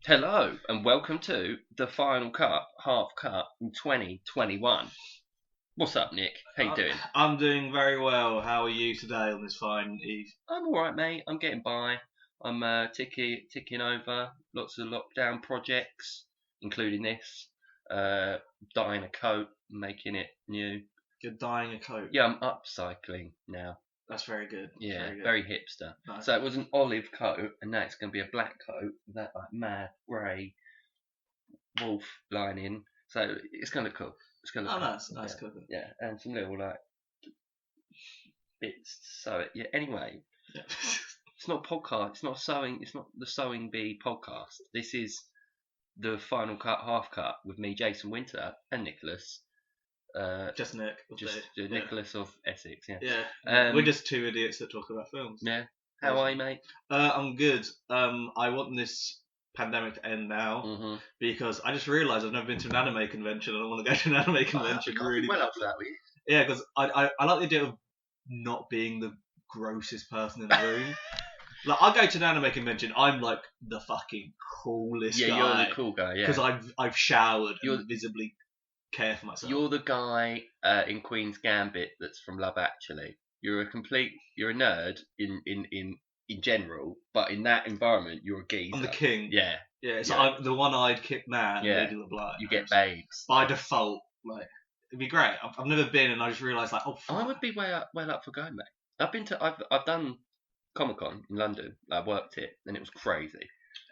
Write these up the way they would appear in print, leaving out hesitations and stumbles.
Hello and welcome to the final cut, half cut in 2021. What's up, Nick? How you doing? I'm doing very well. How are you today on this fine eve? I'm all right, mate. I'm getting by. I'm ticking over lots of lockdown projects, including this. Dyeing a coat, making it new. You're dyeing a coat. Yeah, I'm upcycling now. That's very good. Yeah, Very good. very hipster. Nice. So it was an olive coat, and now it's going to be a black coat with that like mad grey wolf lining. So it's going to look cool. It's going to look Oh, cool. nice, Yeah. cool. Yeah, and some little like bits. So yeah. Anyway, Yeah. it's not a podcast. It's not sewing. It's not the Sewing Bee podcast. This is the final cut, half cut with me, Jason Winter, and Nicholas. Just Nick. Nicholas of Essex. Yeah. Yeah. We're just two idiots that talk about films. Yeah. How are you, mate? I'm good. I want this pandemic to end now because I just realised I've never been to an anime convention and I want to go to an anime convention really well badly. up for that, were you? Yeah, because I like the idea of not being the grossest person in the room. Like, I go to an anime convention, I'm like the fucking coolest guy. Yeah, you're the cool guy, yeah. Because I've showered and visibly care for myself. You're the guy in Queen's Gambit that's from Love Actually. You're a nerd in general, but in that environment, you're a geezer. I'm the king. Yeah. Yeah, so I'm the one-eyed kid man, Yeah. Lady LeBlanc. You get babes. By default, like, it'd be great. I've never been, and I just realised, like, oh, fuck. I would be well up for going, mate. I've done Comic-Con in London. I worked it, and it was crazy.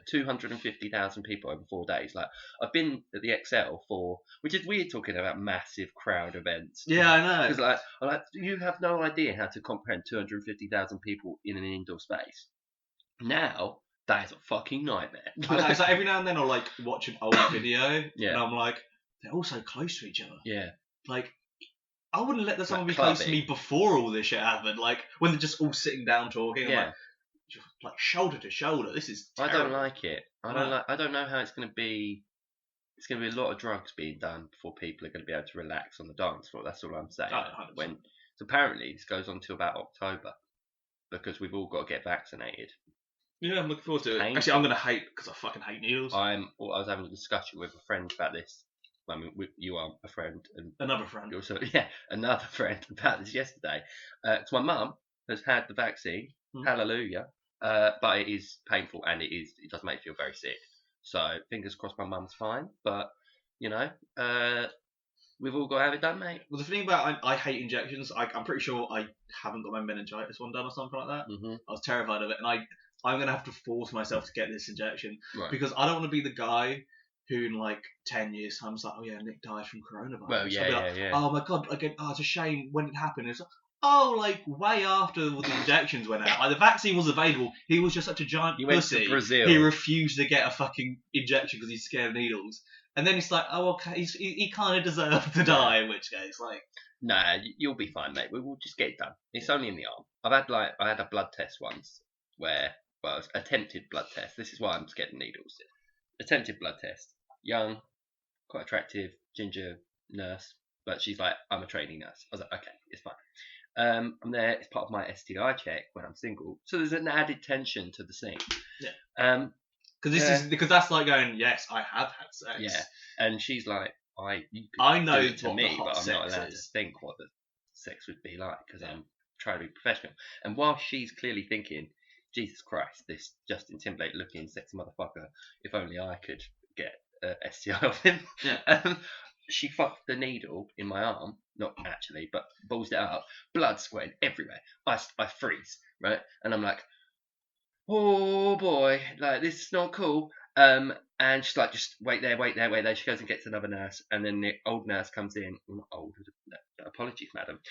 250,000 people over 4 days. Like, I've been at the XL for, which is weird talking about massive crowd events. Yeah, I know. Because you have no idea how to comprehend 250,000 people in an indoor space. Now that is a fucking nightmare. I know, it's like every now and then I'll like watch an old video, Yeah. and I'm like, they're all so close to each other. Yeah. Like, I wouldn't let someone be clubbing. close to me before all this shit happened. Like, when they're just all sitting down talking, Yeah. I'm like shoulder to shoulder. This is terrible. I don't like it. I don't know how it's going to be. It's going to be a lot of drugs being done before people are going to be able to relax on the dance floor. That's all I'm saying. Oh, 100%. So apparently this goes on to about October because we've all got to get vaccinated. Yeah, I'm looking forward to it. Painful. Actually, I'm going to hate because I fucking hate needles. I was having a discussion with a friend about this. I mean, you are a friend and another friend. You're also another friend about this yesterday. So my mum has had the vaccine. Hallelujah. But it is painful and it does make you feel very sick. So fingers crossed my mum's fine. But we've all got to have it done, mate. Well, the thing about I hate injections. I'm pretty sure I haven't got my meningitis one done or something like that. Mm-hmm. I was terrified of it, and I'm gonna have to force myself to get this injection because I don't want to be the guy who in like 10 years time is like, oh yeah, Nick died from coronavirus. Well, yeah. Oh my god, it's a shame when it happened. It's like, way after all the injections went out. Like, the vaccine was available. He was just such a giant pussy. Went to Brazil. He refused to get a fucking injection because he's scared of needles. And then it's like, oh, okay, he kind of deserved to die, in which case, like... Nah, you'll be fine, mate. We will just get it done. It's only in the arm. I had a blood test once where, well, it was attempted blood test. This is why I'm scared of needles. Attempted blood test. Young, quite attractive, ginger nurse. But she's like, I'm a trainee nurse. I was like, okay, it's fine. I'm there. It's part of my STI check when I'm single. So there's an added tension to the scene. Yeah. Because that's like going, yes, I have had sex. Yeah. And she's like, I know do it to me, but I'm not allowed to think what the sex would be like because I'm trying to be professional. And while she's clearly thinking, Jesus Christ, this Justin Timberlake looking sexy motherfucker, if only I could get STI off him. Yeah. She fucked the needle in my arm, not actually, but balls it up, blood squirting everywhere. I freeze, right? And I'm like, oh boy, like this is not cool. And she's like, just wait there. She goes and gets another nurse, and then the old nurse comes in. Well, not old, apologies, madam.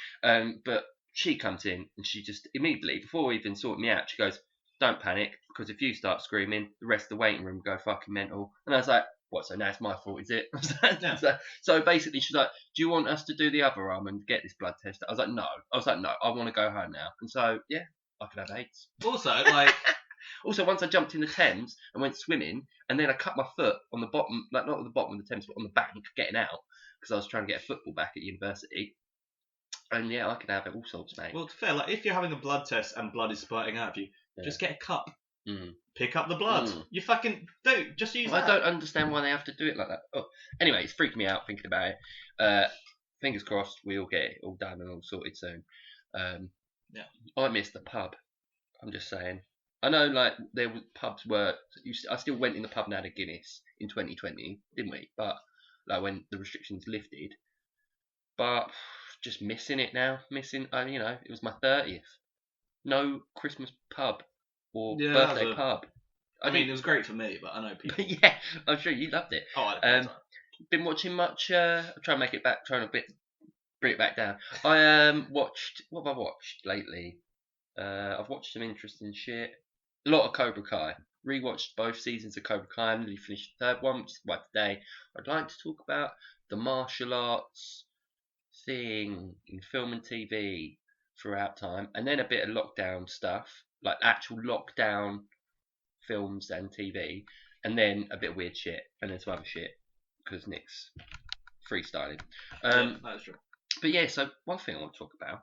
But she comes in, and she just immediately, before even sorting me out, she goes, don't panic, because if you start screaming, the rest of the waiting room go fucking mental. And I was like, what, so now it's my fault, is it? So basically she's like, do you want us to do the other arm and get this blood test? I was like, no, I want to go home now. And so, yeah, I could have AIDS. Also, once I jumped in the Thames and went swimming, and then I cut my foot on the bottom, like not at the bottom of the Thames, but on the bank, getting out, because I was trying to get a football back at university. And yeah, I could have it all sorts, mate. Well, to be fair, like, if you're having a blood test and blood is spurting out of you, just get a cup Pick up the blood. Mm. You fucking don't just use I that. don't understand why they have to do it like that. Oh, anyway, it's freaking me out thinking about it. Fingers crossed, we all get it all done and all sorted soon. Yeah. I miss the pub. I'm just saying. I know, like there were pubs where I still went in the pub and had a Guinness in 2020, didn't we? But like when the restrictions lifted, but just missing it now. Missing, it was my 30th. No Christmas pub or Yeah, birthday pub. I mean, it was great for me, but I know people. Yeah, I'm sure you loved it. Oh, I had a great time. Been watching much. I'll try and make it back. Trying to bring it back down. I watched. What have I watched lately? I've watched some interesting shit. A lot of Cobra Kai. Rewatched both seasons of Cobra Kai. I nearly finished the third one, which is why today I'd like to talk about the martial arts thing in film and TV throughout time, and then a bit of lockdown stuff, like actual lockdown films and TV, and then a bit of weird shit, and then some other shit because Nick's freestyling. Yeah, that's true. But yeah, so one thing I want to talk about,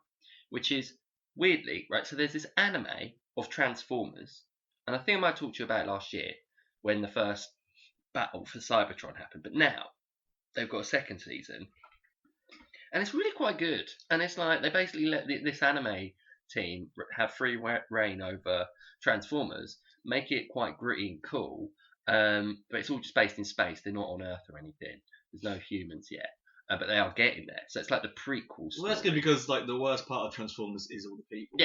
which is weirdly, right? So there's this anime of Transformers, and I think I might talk to you about it last year when the first battle for Cybertron happened. But now they've got a second season, and it's really quite good. And it's like they basically let this anime team have free reign over Transformers, make it quite gritty and cool. But it's all just based in space. They're not on Earth or anything. There's no humans yet. But they are getting there. So it's like the prequel story. Well, that's good because like the worst part of Transformers is all the people.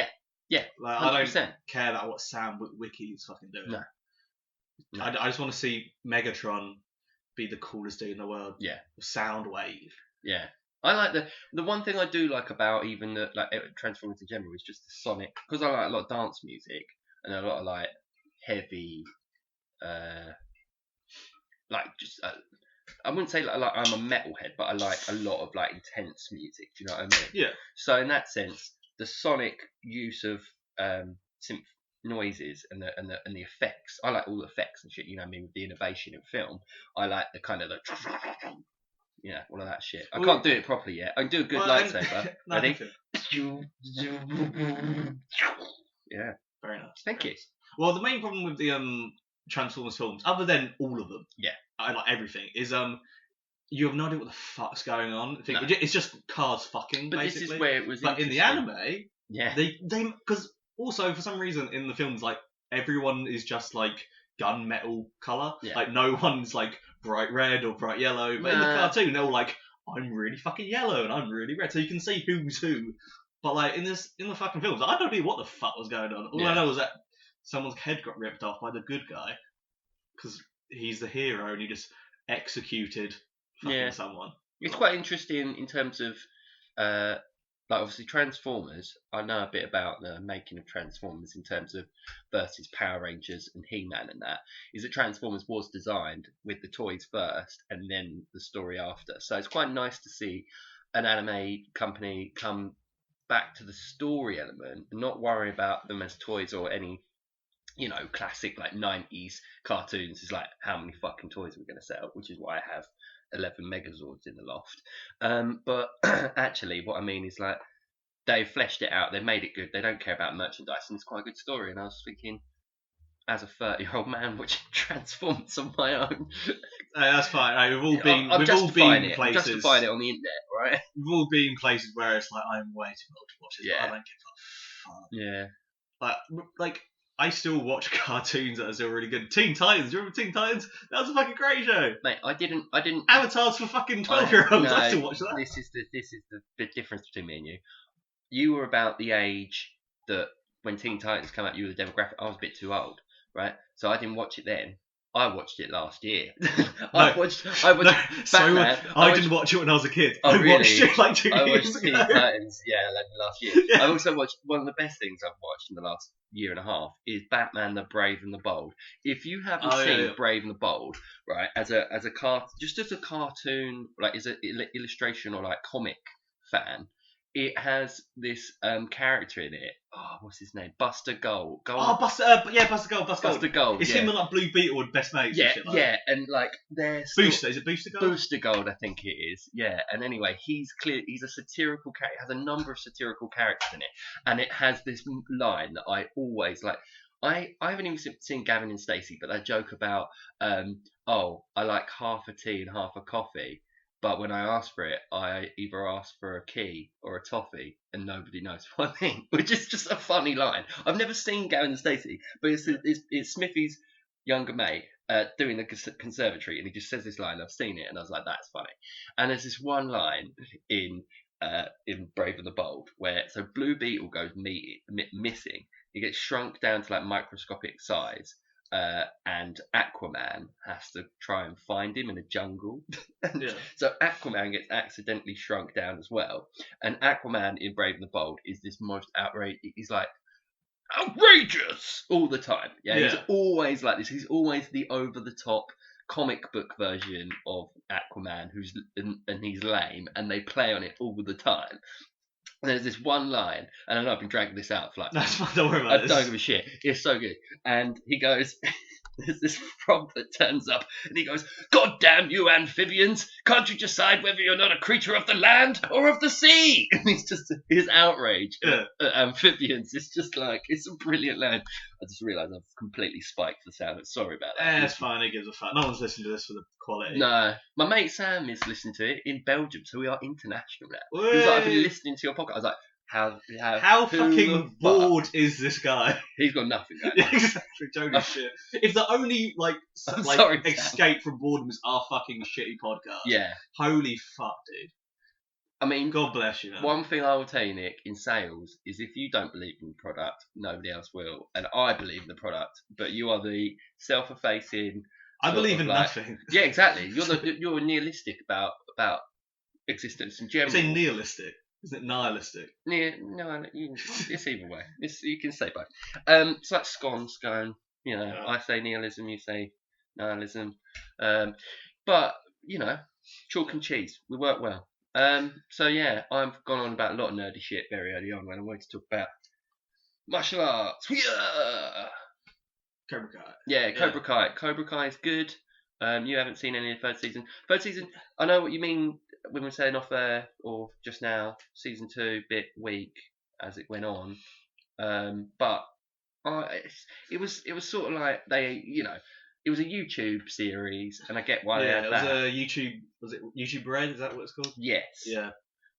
Yeah, like, 100%. I don't care about what Sam Wiki is fucking doing. No. I just want to see Megatron be the coolest dude in the world. Yeah. Soundwave. Yeah. I like the one thing I do like about even the like Transformers in general is just the sonic, because I like a lot of dance music and a lot of like heavy, like just I wouldn't say like I'm a metalhead, but I like a lot of like intense music. Do you know what I mean? Yeah. So in that sense, the sonic use of synth noises and the effects, I like all the effects and shit. You know what I mean? With the innovation in film, I like the kind of the all of that shit. I can't do it properly yet. I can do a good lightsaber. Ready? Yeah. Very nice. Thank you. Well, the main problem with the Transformers films, other than all of them, I like everything, is you have no idea what the fuck's going on. No. It's just cars fucking. But basically. This is where it was. But in the anime, they because also for some reason in the films like everyone is just like gunmetal color. Yeah. Like no one's like bright red or bright yellow. But in the cartoon, they're all like, I'm really fucking yellow and I'm really red, so you can see who's who. But like in the fucking films, I don't know what the fuck was going on. All I know is that someone's head got ripped off by the good guy because he's the hero and he just executed fucking someone. It's quite interesting in terms of like obviously Transformers. I know a bit about the making of Transformers in terms of versus Power Rangers and He-Man and that. Is that Transformers was designed with the toys first and then the story after. So it's quite nice to see an anime company come back to the story element and not worry about them as toys or any classic like 90s cartoons is like how many fucking toys are we going to sell, which is why I have 11 Megazords in the loft. But actually what I mean is like they've fleshed it out, they've made it good, they don't care about merchandise, and it's quite a good story. And I was thinking, as a 30-year-old man watching Transformers on my own, that's fine. We've all been I'm justifying places. I'm justifying it on the internet, right? We've all been places where it's like I'm way too old to watch this. Yeah. But I don't give a fuck. Yeah. Like I still watch cartoons that are still really good. Teen Titans, do you remember Teen Titans? That was a fucking great show. Mate, I didn't. Avatars for fucking 12-year-olds. No, I still watch that. This is the difference between me and you. You were about the age that when Teen Titans came out, you were the demographic. I was a bit too old, right? So I didn't watch it then. I watched it last year. I watched Batman. I didn't watch it when I was a kid. Oh, I really? watched it like 2 I years watched ago. Teen Titans, last year. Yeah. I also watched one of the best things I've watched in the last year and a half is Batman: The Brave and the Bold. If you haven't seen Brave and the Bold, right, as a cartoon, like as an illustration or like comic fan, it has this character in it. Oh, what's his name? Buster Gold. Buster Gold. Buster Gold. It's him and like Blue Beetle and best mates. Yeah, and shit like that. and like they're Booster. Is it Booster Gold? Booster Gold, I think it is. Yeah, and anyway, he's a satirical character. It has a number of satirical characters in it, and it has this line that I always like. I haven't even seen Gavin and Stacey, but they joke about oh, I like half a tea and half a coffee, but when I ask for it, I either ask for a key or a toffee, and nobody knows what I mean, which is just a funny line. I've never seen Gavin and Stacey, but it's Smithy's younger mate doing the conservatory, and he just says this line. I've seen it, and I was like, that's funny. And there's this one line in Brave and the Bold where so Blue Beetle goes missing. He gets shrunk down to like microscopic size. And Aquaman has to try and find him in a jungle. Yeah. So Aquaman gets accidentally shrunk down as well. And Aquaman in Brave and the Bold is this most outrageous. He's like outrageous all the time. Yeah, he's always like this. He's always the over the top comic book version of Aquaman, and he's lame, and they play on it all the time. And there's this one line, and I know I've been dragging this out for like. That's fine, don't worry about this. I don't give a shit. It's so good. And he goes, there's this frog that turns up, and he goes, "God damn you amphibians! Can't you decide whether you're not a creature of the land or of the sea?" And he's just his outrage at amphibians. It's just like it's a brilliant line. I just realised I've completely spiked the sound. Sorry about that. It's fine. It gives a fuck. No one's listening to this for the quality. No, my mate Sam is listening to it in Belgium, so we are international now. Whey! He was like, "I've been listening to your podcast." I was like, How fucking bored is this guy? He's got nothing going on. Yeah, exactly. Totally shit. If the only sorry, escape from boredom is our fucking shitty podcast. Yeah. Holy fuck, dude. I mean, God bless you. Man. One thing I will tell you, Nick, in sales is if you don't believe in the product, nobody else will. And I believe in the product, but you are the self-effacing. I believe in nothing. Yeah, exactly. You're nihilistic about existence in general. Is it nihilistic? Is it nihilistic? Yeah, no, it's either way. You can say both. It's like scones going. I say nihilism, you say nihilism. But chalk and cheese, we work well. So yeah, I've gone on about a lot of nerdy shit very early on when I wanted to talk about martial arts. Yeah. Cobra Kai. Yeah, Cobra Kai. Cobra Kai is good. You haven't seen any of the third season. Third season, I know what you mean when we're saying off air or just now. Season 2 bit weak as it went on, but it was sort of like it was a YouTube series, and I get why they had it was a YouTube. Was it YouTube Red? Is that what it's called? Yes. Yeah.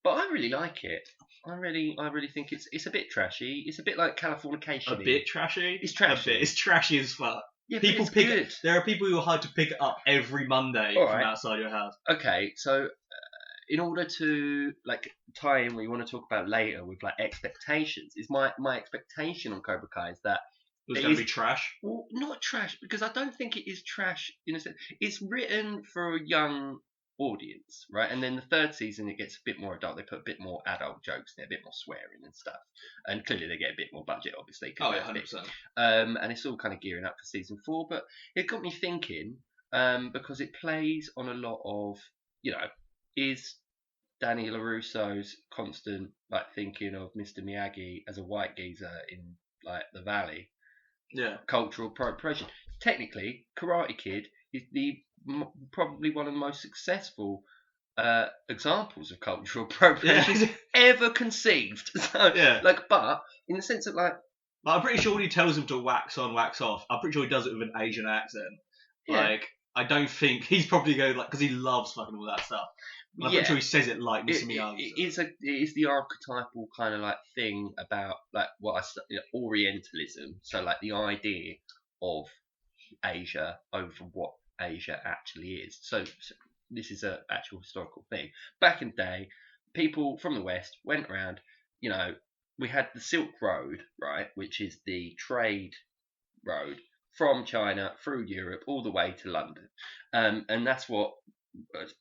But I really like it. I really think it's a bit trashy. It's a bit like Californication. A bit trashy. It's trashy. It's trashy as fuck. Yeah, people pick it. There are people who are hard to pick it up every Monday from outside your house. Okay, so in order to tie in what you want to talk about later with expectations, is my expectation on Cobra Kai is that it was going to be trash. Well, not trash because I don't think it is trash in a sense. It's written for a young audience, right? And then the third season it gets a bit more adult. They put a bit more adult jokes in there, a bit more swearing and stuff, and clearly they get a bit more budget, obviously. Oh yeah, 100%. And it's all kind of gearing up for season 4, but it got me thinking because it plays on a lot of is Danny LaRusso's constant thinking of Mr. Miyagi as a white geezer in the Valley. Yeah. Cultural appropriation. Technically, Karate Kid is probably one of the most successful examples of cultural appropriation ever conceived. So, but in the sense of I'm pretty sure when he tells him to wax on, wax off, I'm pretty sure he does it with an Asian accent. Yeah. I don't think he's probably going because he loves fucking all that stuff. I'm pretty sure he says it like Mr. Miyagi. It's the archetypal kind of thing about Orientalism. So the idea of Asia over what Asia actually is. So this is an actual historical thing. Back in the day, people from the West went around. We had the Silk Road, right, which is the trade road from China through Europe all the way to London, and that's what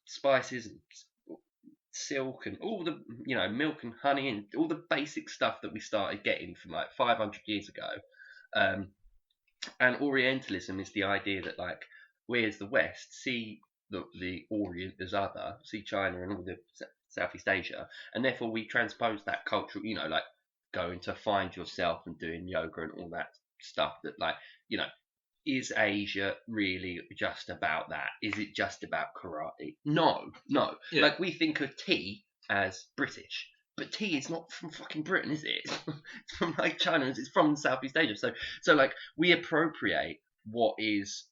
spices and silk and all the milk and honey and all the basic stuff that we started getting from 500 years ago. And Orientalism is the idea that we as the West see the Orient as other, see China and all the Southeast Asia, and therefore we transpose that culture, going to find yourself and doing yoga and all that stuff that is Asia really just about that? Is it just about karate? No. Yeah. We think of tea as British, but tea is not from fucking Britain, is it? It's from like China. It's from Southeast Asia. So like we appropriate what is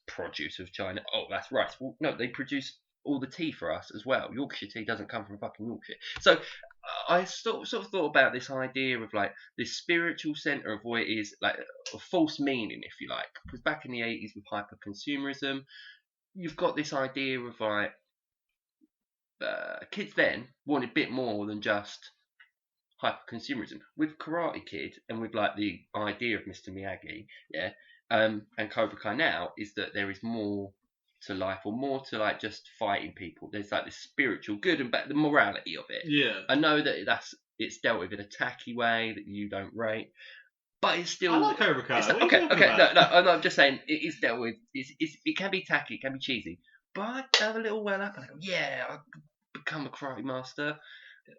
produce of China. Oh, that's rice. Well, no, they produce all the tea for us as well. Yorkshire tea doesn't come from fucking Yorkshire. So I sort of thought about this idea of like this spiritual centre of what it is, like a false meaning, if you like. Because back in the 80s with hyper consumerism, you've got this idea of like kids then wanted a bit more than just hyper consumerism. With Karate Kid and with like the idea of Mr. Miyagi, yeah, and Cobra Kai now is that there is more to life or more to like just fighting people. There's like this spiritual good and bad, the morality of it. Yeah. I know that it's dealt with in a tacky way that you don't rate, but it's still. I like Cobra Kai. What are you Okay, talking about? no, I'm just saying it is dealt with. It can be tacky, it can be cheesy, but I have a little well up and I go, yeah, I become a karate master.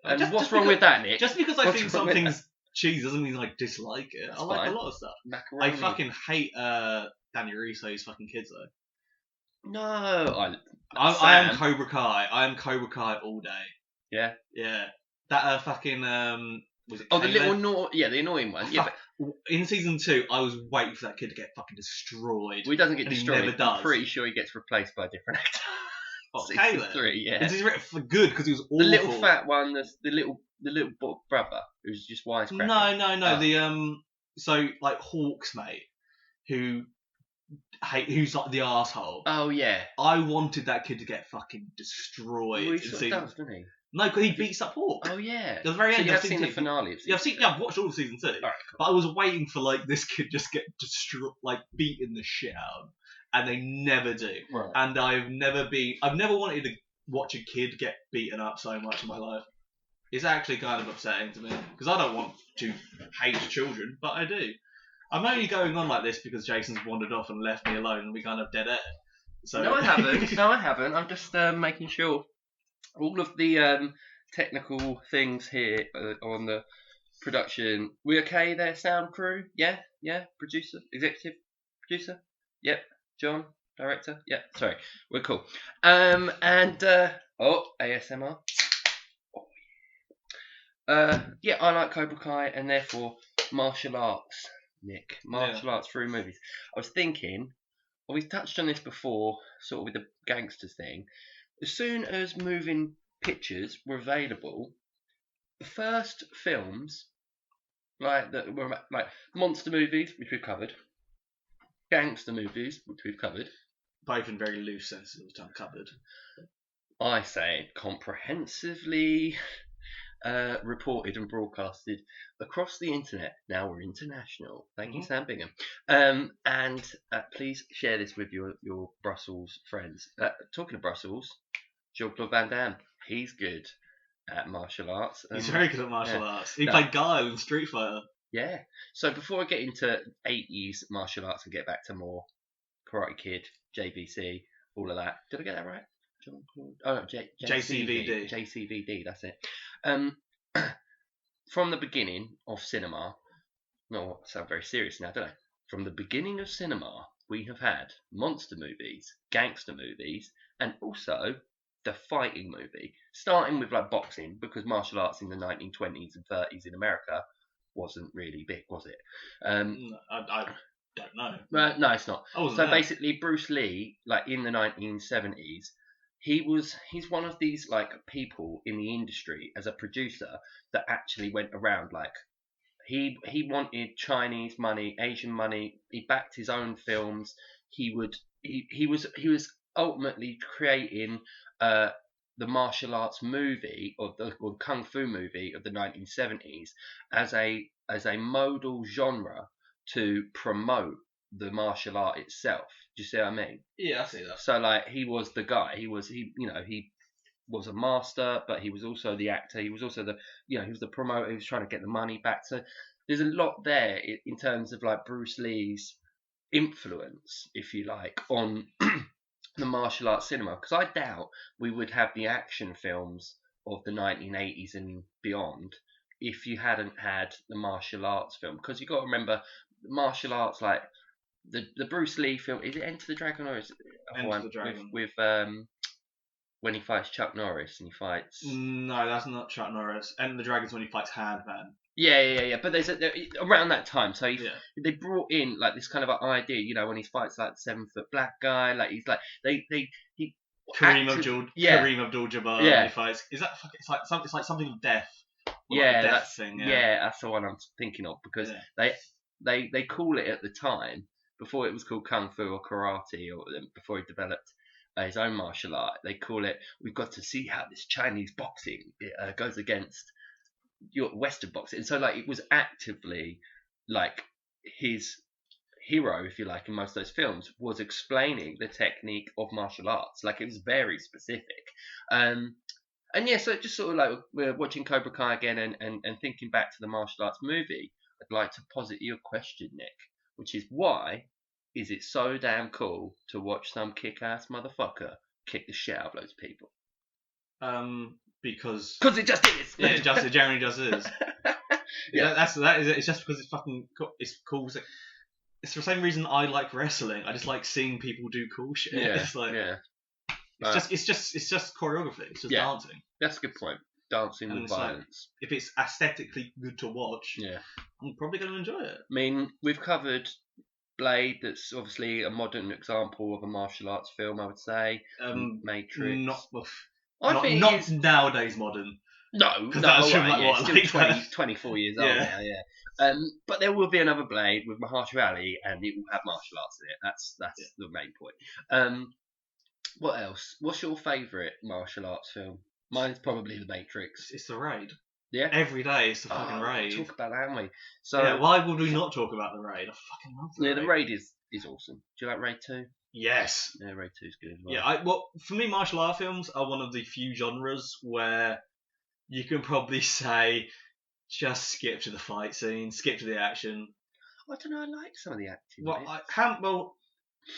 And what's wrong with that, Nick? Just because I What's think wrong with something's cheese doesn't mean I dislike it. That's I like fine. a lot of stuff. Macaroni. I fucking hate Danny Russo's fucking kids though. No, I am Cobra Kai. I am Cobra Kai all day. Yeah. Yeah. That fucking was it? Oh, the Caleb? little the annoying one. Yeah, but In season 2, I was waiting for that kid to get fucking destroyed. well, he doesn't get And he destroyed. never does. I'm pretty sure he gets replaced by a different actor. Oh, Season Caleb? 3, yeah. Is he written for good because he was awful? The little fat one, the little brother who's just wisecracking. No. Oh. The so like Hawk's mate, who's like the asshole. Oh yeah. I wanted that kid to get fucking destroyed. Well, he in sort of season... does, doesn't he? No, because he beats up Hawk. Oh yeah. It was very So end you of have seen season the 2. finale of Yeah, season I've watched all of season 2. Alright, cool. But I was waiting for like this kid just get like beaten the shit out of him, and they never do. Right. And I've never wanted to watch a kid get beaten up so much in my life. It's actually kind of upsetting to me because I don't want to hate children, but I do. I'm only going on like this because Jason's wandered off and left me alone, and we kind of dead air. So No, I haven't. No, I haven't. I'm just making sure all of the technical things here on the production. We okay there, sound crew? Yeah? Producer? Executive producer? Yep. John? Director? Yep. Sorry. We're cool. And ASMR. Yeah, I like Cobra Kai and therefore martial arts, Nick. Martial arts through movies. I was thinking, we've touched on this before, sort of with the gangsters thing. As soon as moving pictures were available, the first films that were like monster movies, which we've covered, gangster movies, which we've covered. Both in very loose senses of the term covered. I say comprehensively reported and broadcasted across the internet. Now we're international. Thank you, Sam Bingham. And please share this with your Brussels friends. Talking of Brussels, Jean-Claude Van Damme. He's good at martial arts. He's very good at martial arts. He played Guile in Street Fighter. Yeah. So before I get into 80s martial arts and get back to more Karate Kid, JVC, all of that. Did I get that right? Jean-Claude? Oh no, JCVD. JCVD, that's it. From the beginning of cinema, no, I sound very serious now, don't I? From the beginning of cinema, we have had monster movies, gangster movies, and also the fighting movie. Starting with like boxing, because martial arts in the 1920s and 30s in America wasn't really big, was it? I don't know. No, it's not. So basically, Bruce Lee, like in the 1970s, he's one of these like people in the industry as a producer that actually went around like he wanted Chinese money, Asian money. He backed his own films. He was ultimately creating the martial arts movie or the kung fu movie of the 1970s as a modal genre to promote the martial art itself. Do you see what I mean? Yeah, I see that. So like he was the guy. He was a master, but he was also the actor. He was also he was the promoter. He was trying to get the money back. So there's a lot there in terms of like Bruce Lee's influence, if you like, on the martial arts cinema. Because I doubt we would have the action films of the 1980s and beyond if you hadn't had the martial arts film. Because you got to remember, martial arts like the Bruce Lee film, is it Enter the Dragon or is it Enter the Dragon with when he fights Chuck Norris and he fights. No, that's not Chuck Norris. Enter the Dragon's when he fights Handman. Yeah. But around that time, so Yeah. they brought in like this kind of idea, you know, when he fights like the 7-foot black guy, like he's like he Kareem yeah. Abdul-Jabbar Yeah. when he fights. Is that it's like something of death? Yeah, death that's thing. that's the one I'm thinking of because they call it at the time before it was called Kung Fu or Karate or before he developed his own martial art. They call it. We've got to see how this Chinese boxing goes against your Western boxing. And so like it was actively like his hero, if you like, in most of those films was explaining the technique of martial arts. Like it was very specific. And yeah, so just sort of like we're watching Cobra Kai again and thinking back to the martial arts movie, I'd like to posit you a question, Nick, which is why is it so damn cool to watch some kick-ass motherfucker kick the shit out of loads of people? Because it just is. Yeah, it generally just is. Yeah, that is it. It's just because it's fucking it's cool. It's for the same reason I like wrestling. I just like seeing people do cool shit. Yeah, It's like yeah. it's just choreography. It's just dancing. That's a good point. Dancing And with it's like, violence. if it's aesthetically good to watch, I'm probably going to enjoy it. I mean, we've covered Blade. That's obviously a modern example of a martial arts film, I would say. Matrix. Not nowadays modern. No, that was from still 24 years old now, yeah. But there will be another Blade with Mahershala Ali, and it will have martial arts in it. That's the main point. What else? What's your favourite martial arts film? Mine's probably The Matrix. It's The Raid. Yeah. Every day it's the fucking Raid. Talk about that, haven't we? So why would we not talk about The Raid? I fucking love The Raid. The Raid is awesome. Do you like Raid 2? Yes. Yeah, Raid 2 is good as well. Yeah, for me, martial art films are one of the few genres where you can probably say, just skip to the fight scene, skip to the action. I don't know, I like some of the acting.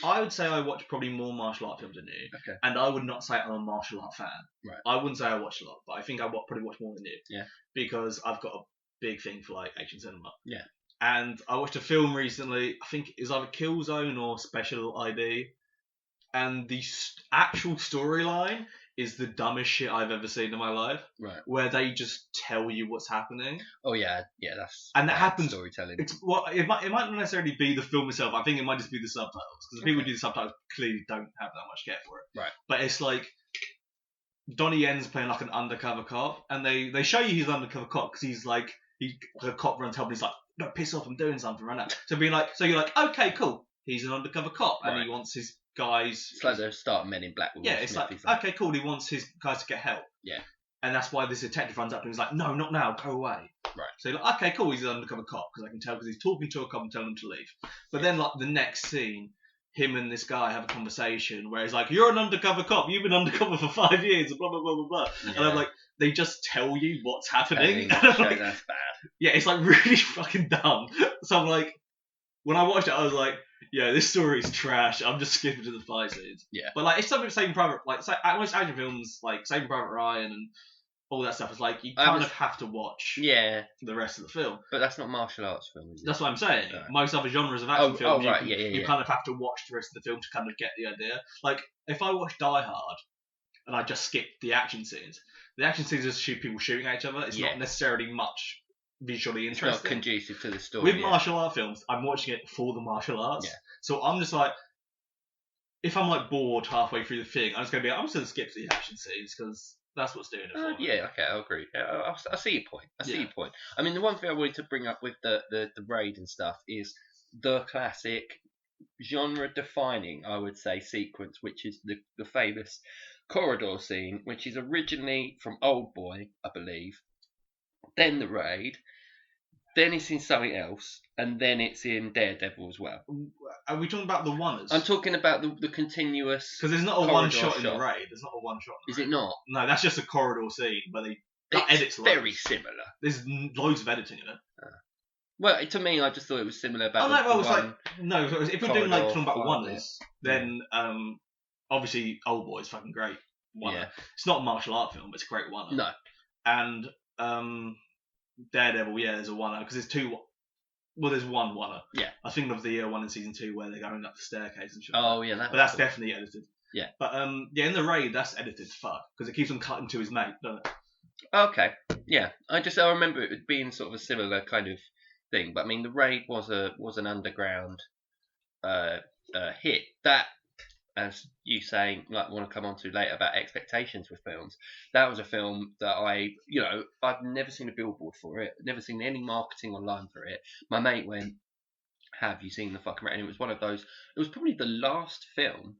I would say I watch probably more martial art films than you. Okay. And I would not say I'm a martial art fan. Right. I wouldn't say I watch a lot, but I think I probably watch more than you. Yeah. Because I've got a big thing for like action cinema. Yeah. And I watched a film recently, I think it was either Killzone or Special ID. And the actual storyline is the dumbest shit I've ever seen in my life. Right. Where they just tell you what's happening. Oh yeah, that's and that happens. Storytelling. It might not necessarily be the film itself. I think it might just be the subtitles because the people who do the subtitles clearly don't have that much care for it. Right. But it's like Donnie Yen's playing like an undercover cop, and they show you he's an undercover cop because he's like the cop runs help and he's like, no, piss off, I'm doing something right now. So you're like, okay, cool. He's an undercover cop and he wants his guys. It's like the start of Men in Black. Yeah, it's like, okay, cool. He wants his guys to get help. Yeah. And that's why this detective runs up to him and he's like, no, not now, go away. Right. So you're like, okay, cool, he's an undercover cop because I can tell because he's talking to a cop and telling him to leave. But then like the next scene, him and this guy have a conversation where he's like, you're an undercover cop, you've been undercover for 5 years, and blah, blah, blah, blah, blah. Yeah. And I'm like, they just tell you what's happening. And I'm like, that's bad. Yeah, it's like really fucking dumb. So I'm like, when I watched it, I was like, yeah, this story's trash. I'm just skipping to the fight scenes. Yeah. But like, it's something Saving Private, like most action films, like Saving Private Ryan and all that stuff, is like you kind of have to watch. The rest of the film. But that's not martial arts film, is it? That's what I'm saying. Right. Most other genres of action films, you kind of have to watch the rest of the film to kind of get the idea. Like if I watch Die Hard and I just skip the action scenes are just people shooting at each other. It's not necessarily much visually interesting. It's not conducive to the story. With martial art films, I'm watching it for the martial arts. Yeah. So I'm just like, if I'm like bored halfway through the thing, I'm just going to skip the action scenes because that's what's doing it for me. Yeah, okay, I agree. I see your point. I see your point. I mean, the one thing I wanted to bring up with the raid and stuff is the classic genre-defining, I would say, sequence, which is the famous corridor scene, which is originally from Old Boy, I believe, then the raid, then it's in something else, and then it's in Daredevil as well. Are we talking about the oneers? I'm talking about the continuous. Because there's not a one shot in the raid. There's not a one shot. Is it not? No, that's just a corridor scene, but it's very similar. There's loads of editing in it. Well, to me, I just thought it was similar about. If we're doing like talking about oneers, then obviously Old Boy is fucking great. Yeah. It's not a martial art film, but it's a great one. No. And Daredevil, there's a one because there's two. Well, there's one. Yeah. I think of the one in season 2 where they're going up the staircase and shit. Oh yeah, but that's definitely edited. Yeah. But yeah, in the raid, that's edited as fuck because it keeps on cutting to his mate, doesn't it? Okay, yeah. I remember it being sort of a similar kind of thing. But I mean, the raid was an underground hit that. As you saying, like, want to come on to later about expectations with films, that was a film that I've never seen a billboard for it, never seen any marketing online for it. My mate went, "Have you seen the fucking raid?" And it was one of those. It was probably the last film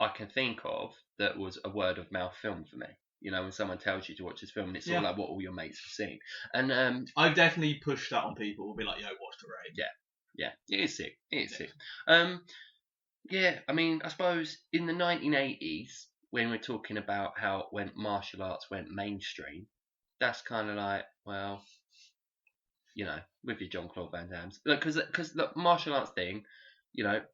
I can think of that was a word of mouth film for me. You know, when someone tells you to watch this film, and it's all like what all your mates have seen. And I've definitely pushed that on people. We'll be like, "Yo, watch the raid." Yeah, it is sick. It is sick. Yeah, I mean, I suppose in the 1980s, when we're talking about how when martial arts went mainstream, that's kind of like, well, with your John Claude Van Damme's, because the martial arts thing,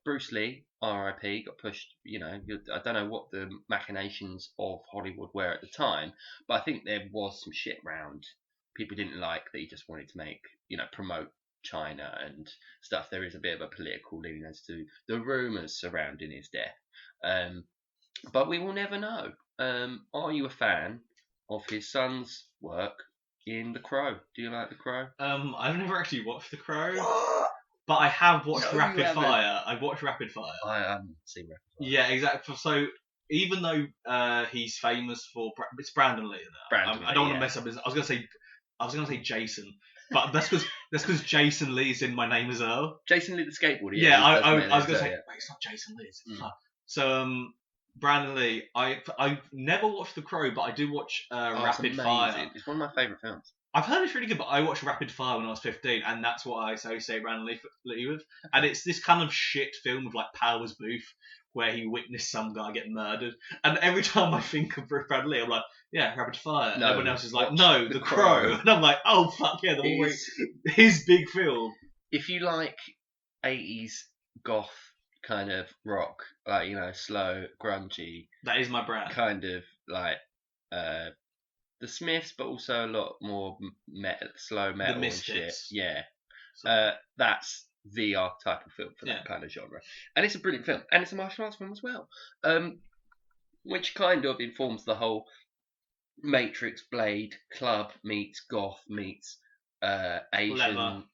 Bruce Lee, R.I.P., got pushed. I don't know what the machinations of Hollywood were at the time, but I think there was some shit round. People didn't like that he just wanted to promote China and stuff. There is a bit of a political leaning as to the rumours surrounding his death. But we will never know. Are you a fan of his son's work in The Crow? Do you like The Crow? I've never actually watched The Crow. What? But I have watched No, Rapid Fire. I've watched Rapid Fire. I haven't seen Rapid Fire. Yeah, exactly. So even though he's famous for it's Brandon Lee. I don't want to mess up his. I was gonna say Jason, but that's because Jason Lee's in my name as well. Jason Lee the skateboarder. Yeah, I was gonna say, wait, it's not Jason Lee. Fuck. So Brandon Lee. I've never watched The Crow, but I do watch Rapid Fire. It's one of my favourite films. I've heard it's really good, but I watched Rapid Fire when I was 15, and that's what I associate Brandon Lee with. And it's this kind of shit film with like Powers Booth, where he witnessed some guy get murdered. And every time I think of Brandon Lee, I'm like, yeah, Rapid Fire. No, everyone else is like, no, The Crow. And I'm like, oh fuck yeah, his big film. If you like 80s goth kind of rock, like slow, grungy, that is my brand. Kind of like the Smiths, but also a lot more slow metal and shit. Yeah, that's the archetypal film for that kind of genre, and it's a brilliant film, and it's a martial arts film as well, which kind of informs the whole Matrix Blade club meets goth meets Asian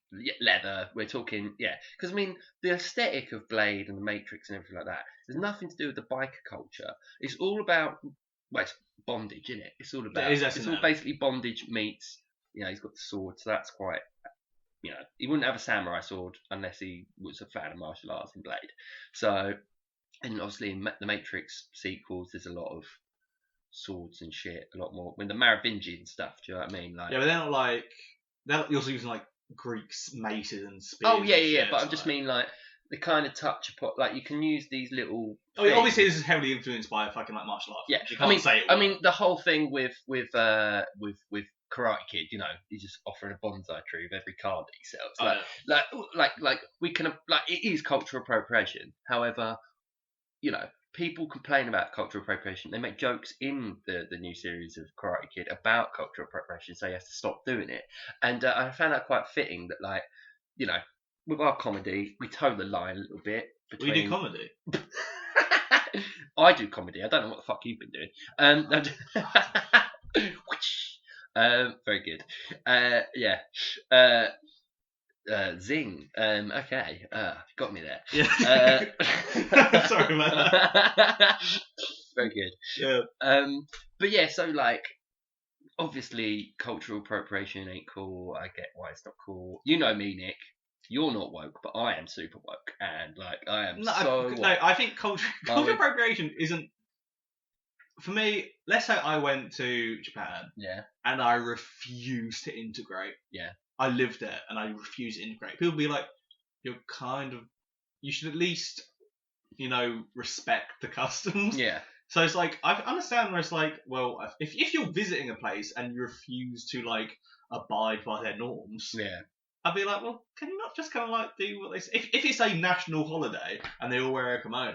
leather. We're talking, because I mean the aesthetic of Blade and the Matrix and everything like that. There's nothing to do with the biker culture. It's all about it's bondage, isn't it? It's all about. It's all basically bondage meets. He's got the sword, so that's quite. He wouldn't have a samurai sword unless he was a fan of martial arts in Blade. So, and obviously in the Matrix sequels, there's a lot of swords and shit, a lot more. When the Merovingian stuff, do you know what I mean? Like, yeah, but they're not like they're also using like Greek maces and spears. Oh yeah, but I just mean like the kind of touch upon, like you can use these little. Oh, yeah, obviously this is heavily influenced by fucking like martial arts. Yeah, you can't say it. I mean the whole thing with Karate Kid, he's just offering a bonsai tree with every card that he sells. Like we can it is cultural appropriation. However, people complain about cultural appropriation. They make jokes in the new series of Karate Kid about cultural appropriation, so he has to stop doing it. And I found that quite fitting that, with our comedy, we toe the line a little bit. We do comedy. I do comedy. I don't know what the fuck you've been doing. Very good. Zing. Okay. Got me there. Yeah. Sorry about that. Very good. Yeah. But yeah, so obviously cultural appropriation ain't cool. I get why it's not cool. You know me, Nick. You're not woke, but I am super woke, and I am woke. No, I think cultural appropriation isn't. For me, let's say I went to Japan, and I refused to integrate. Yeah. I lived there and I refuse to integrate. People be like, you should at least, respect the customs. Yeah. So it's like, I understand where it's like, well, if you're visiting a place and you refuse to abide by their norms, I'd be like, well, can you not just kind of do what they say? If it's a national holiday and they all wear a kimono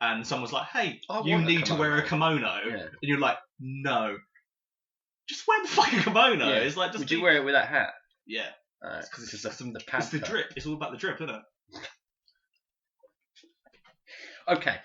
and someone's like, hey, you need to wear a kimono, and you're like, no, just wear the fucking kimono. Yeah. It's like, would you wear it with that hat? Yeah. Because it's the drip. It's all about the drip, isn't it? Okay.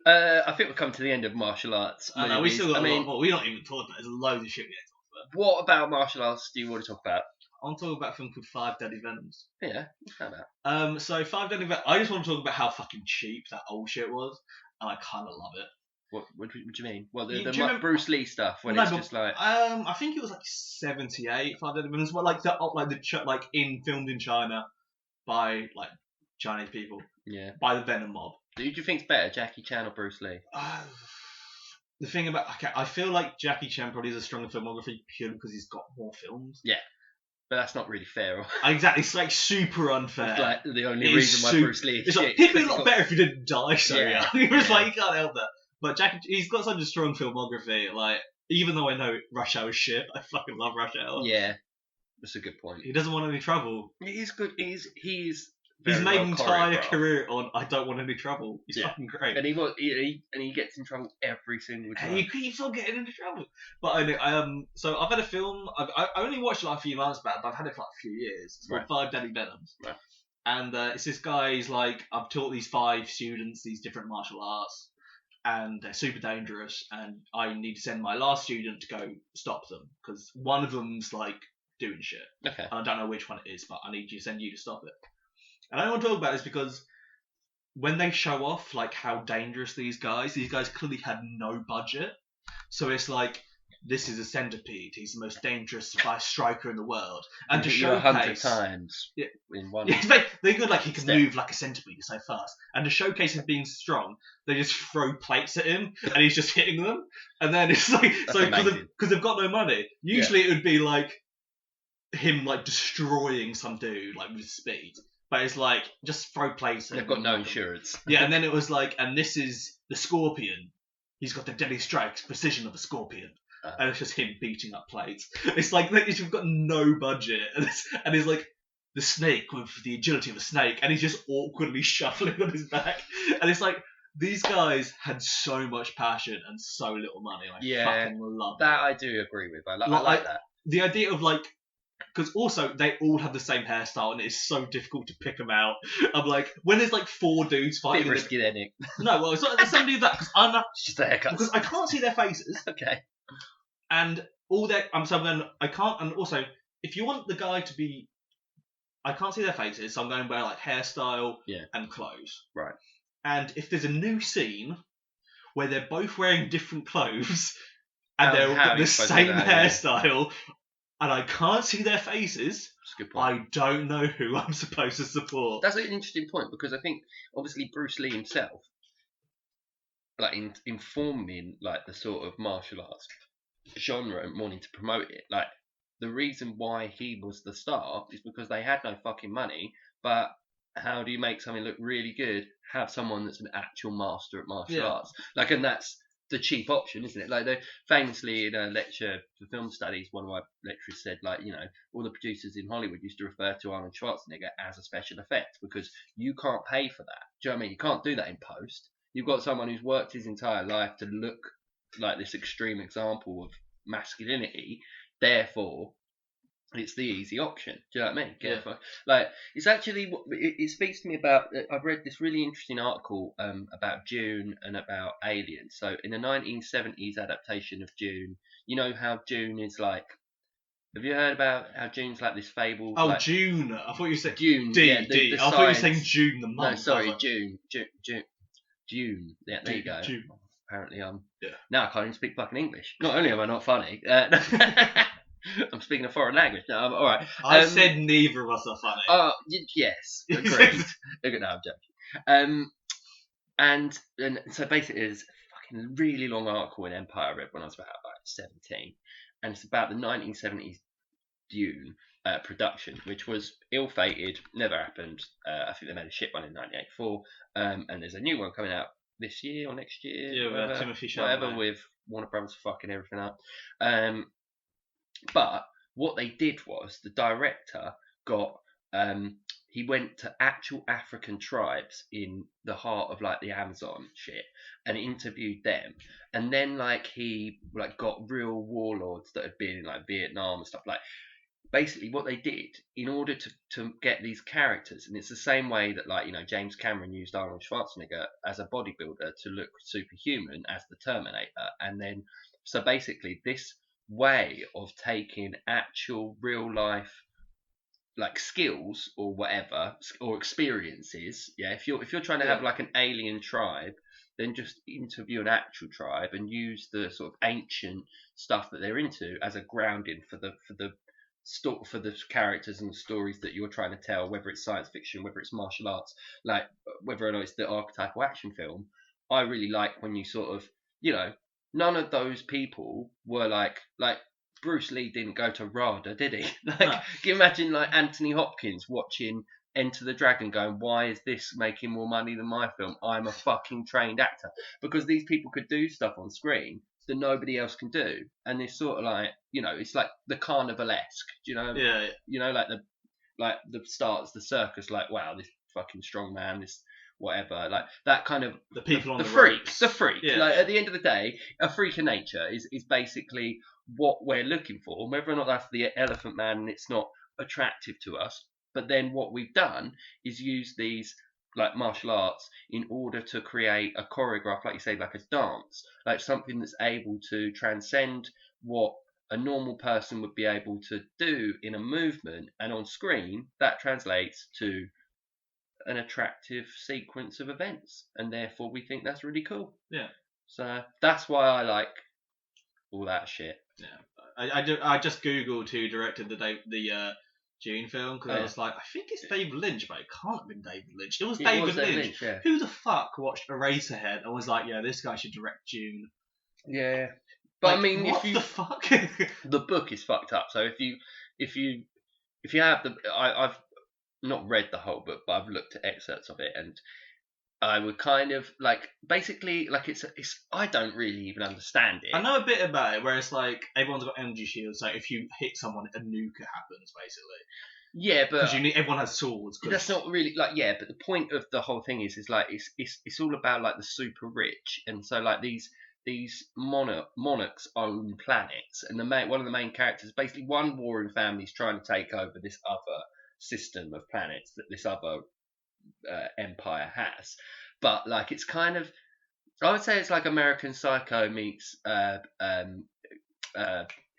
I think we've come to the end of martial arts I movies. know, we still got I a mean, lot more. We're not even talking about. There's loads of shit we ain't talking about. what about martial arts do you want to talk about? I want to talk about a film called Five Deadly Venoms. Yeah, what's that about? So Five Deadly Venoms. I just want to talk about how fucking cheap that old shit was, and I kind of love it. What do you mean? Well, Do you the remember- Bruce Lee stuff when No, it's but, just like I think it was like 78 Five Deadly Venoms, but like filmed in China by like Chinese people yeah. by the Venom mob. Who do you think's better, Jackie Chan or Bruce Lee? The thing about I feel like Jackie Chan probably has a stronger filmography purely because he's got more films. But that's not really fair. Exactly, it's like super unfair. It's like the only It is reason why Bruce Lee is It's shit. like he'd be a lot better if he didn't die so Yeah, young. It was yeah. like you can't help that. But Jackie, he's got such a strong filmography. Like even though I know Rush Hour is shit, I fucking love Rush Hour. Yeah, that's a good point. He doesn't want any trouble. He's good. He's He's very made well an entire choreographed. career on I don't want any trouble. He's Yeah. fucking great. And he gets in trouble every single time. And he keeps on getting into trouble. But so I've had a film. I only watched it like a few months back, but I've had it for like a few years. It's called Five Deadly Venoms. Right. And it's this guy. He's like, I've taught these 5 students these different martial arts, and they're super dangerous. And I need to send my last student to go stop them because one of them's like doing shit. Okay. And I don't know which one it is, but I need to send you to stop it. And I don't want to talk about this because when they show off like how dangerous these guys clearly had no budget. So it's like, this is a centipede. He's the most dangerous striker in the world. And to you 100 showcase times Yeah. in one. Yeah, they could like he can step. move like a centipede so fast. And to showcase him being strong, they just throw plates at him and he's just hitting them. And then it's like amazing. because they've got no money. Usually it would be like him like destroying some dude like with speed. But it's like, just throw plates at They've him got and no knock him. insurance. Yeah, and then it was like, and this is the Scorpion. He's got the deadly strikes, precision of a Scorpion. And it's just him beating up plates. It's like, you've got no budget. And it's like, the snake with the agility of a snake. And he's just awkwardly shuffling on his back. And it's like, these guys had so much passion and so little money. I fucking love that. I do agree with. I like that. The idea of like, because also they all have the same hairstyle and it's so difficult to pick them out. I'm like, when there's like 4 dudes fighting, Bit risky, then, Nick. No, well, it's not somebody of that because I'm not. It's just a haircut. Because I can't see their faces. Okay. And all their, so then I can't. And also, if you want the guy to be, I can't see their faces, so I'm going by like hairstyle and clothes. Right. And if there's a new scene where they're both wearing different clothes and they're got the same hairstyle. And I can't see their faces, that's a good point. I don't know who I'm supposed to support. That's an interesting point because I think obviously Bruce Lee himself, like informing like the sort of martial arts genre and wanting to promote it, like the reason why he was the star is because they had no fucking money. But how do you make something look really good? Have someone that's an actual master at martial arts, like, and that's the cheap option, isn't it? Like, they famously in a lecture for film studies, one of my lecturers said, like, you know, all the producers in Hollywood used to refer to Arnold Schwarzenegger as a special effect because you can't pay for that. Do you know what I mean? You can't do that in post. You've got someone who's worked his entire life to look like this extreme example of masculinity. Therefore, it's the easy option. Do you know what I mean? Like, it's actually, it speaks to me about, I've read this really interesting article about Dune and about aliens. So in the 1970s adaptation of Dune, you know how Dune is like, have you heard about how Dune's like this fable? Oh, like, June. I thought you said Dune. D. Yeah, D. the I thought you were science. saying June the month. No, sorry, like, June. June. Yeah, there you go. June. Apparently, Yeah. Now I can't even speak fucking English. Not only am I not funny, I'm speaking a foreign language. No, all right. I said neither of us are funny. Oh, yes, agreed. No, I'm joking. And so basically, there's a fucking really long article in Empire I read when I was about like 17, and it's about the 1970s Dune production, which was ill-fated, never happened. I think they made a shit one in 1984, and there's a new one coming out this year or next year. Yeah, whatever, Timothy Chalamet. whatever, with Warner Brothers fucking everything up. But what they did was the director got he went to actual African tribes in the heart of like the Amazon shit and interviewed them, and then like he like got real warlords that had been in like Vietnam and stuff, like basically what they did in order to get these characters, and it's the same way that, like, James Cameron used Arnold Schwarzenegger as a bodybuilder to look superhuman as the Terminator, and then so basically this way of taking actual real life like skills or whatever or experiences. Yeah, if you're trying to have like an alien tribe, then just interview an actual tribe and use the sort of ancient stuff that they're into as a grounding for the characters and the stories that you're trying to tell, whether it's science fiction, whether it's martial arts, like whether or not it's the archetypal action film. I really like when you sort of, none of those people were like Bruce Lee didn't go to RADA, did he? Like, No. can you imagine like Anthony Hopkins watching Enter the Dragon going, why is this making more money than my film? I'm a fucking trained actor. Because these people could do stuff on screen that nobody else can do. And it's sort of like, it's like the carnivalesque, Yeah. like the starts, the circus, like, wow, this fucking strong man, this whatever, like that kind of The people on the freak, ropes. the freak. Yeah. Like at the end of the day, a freak of nature is basically what we're looking for. And whether or not that's the elephant man and it's not attractive to us, but then what we've done is use these like martial arts in order to create a choreograph, like you say, like a dance, like something that's able to transcend what a normal person would be able to do in a movement, and on screen that translates to an attractive sequence of events, and therefore we think that's really cool. Yeah. So that's why I like all that shit. Yeah. I just googled who directed the June film because I was like, I think it's David Lynch, but it can't have been David Lynch. It was David Lynch. Yeah. Who the fuck watched Eraserhead and was like, yeah, this guy should direct June? Yeah. But like, I mean, what the fuck? The book is fucked up. So if you have I've not read the whole book, but I've looked at excerpts of it, and I would kind of like basically like it's I don't really even understand it. I know a bit about it, where it's like everyone's got energy shields, so if you hit someone, a nuke happens basically. Yeah, but because everyone has swords. That's not really like but the point of the whole thing is like it's all about like the super rich, and so like these monarchs own planets, and one of the main characters, basically one warring family is trying to take over this other system of planets that this other empire has. But like it's kind of, I would say it's like American Psycho meets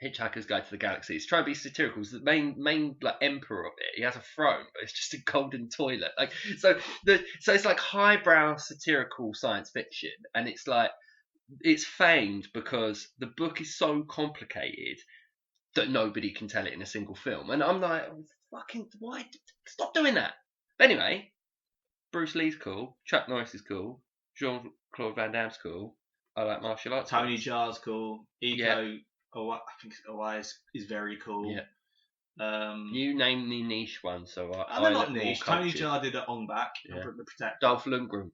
Hitchhiker's Guide to the Galaxy. It's trying to be satirical. It's the main like emperor of it. He has a throne, but it's just a golden toilet. Like so it's like highbrow satirical science fiction, and it's like it's famed because the book is so complicated that nobody can tell it in a single film. And I'm like, fucking why? Stop doing that. But anyway, Bruce Lee's cool. Chuck Norris is cool. Jean-Claude Van Damme's cool. I like martial arts. Tony Jaa's cool. I think Owai is very cool. Yeah. You name the niche ones, so they're not niche. Tony Jaa did it on back. Yeah. The Protector. Dolph Lundgren.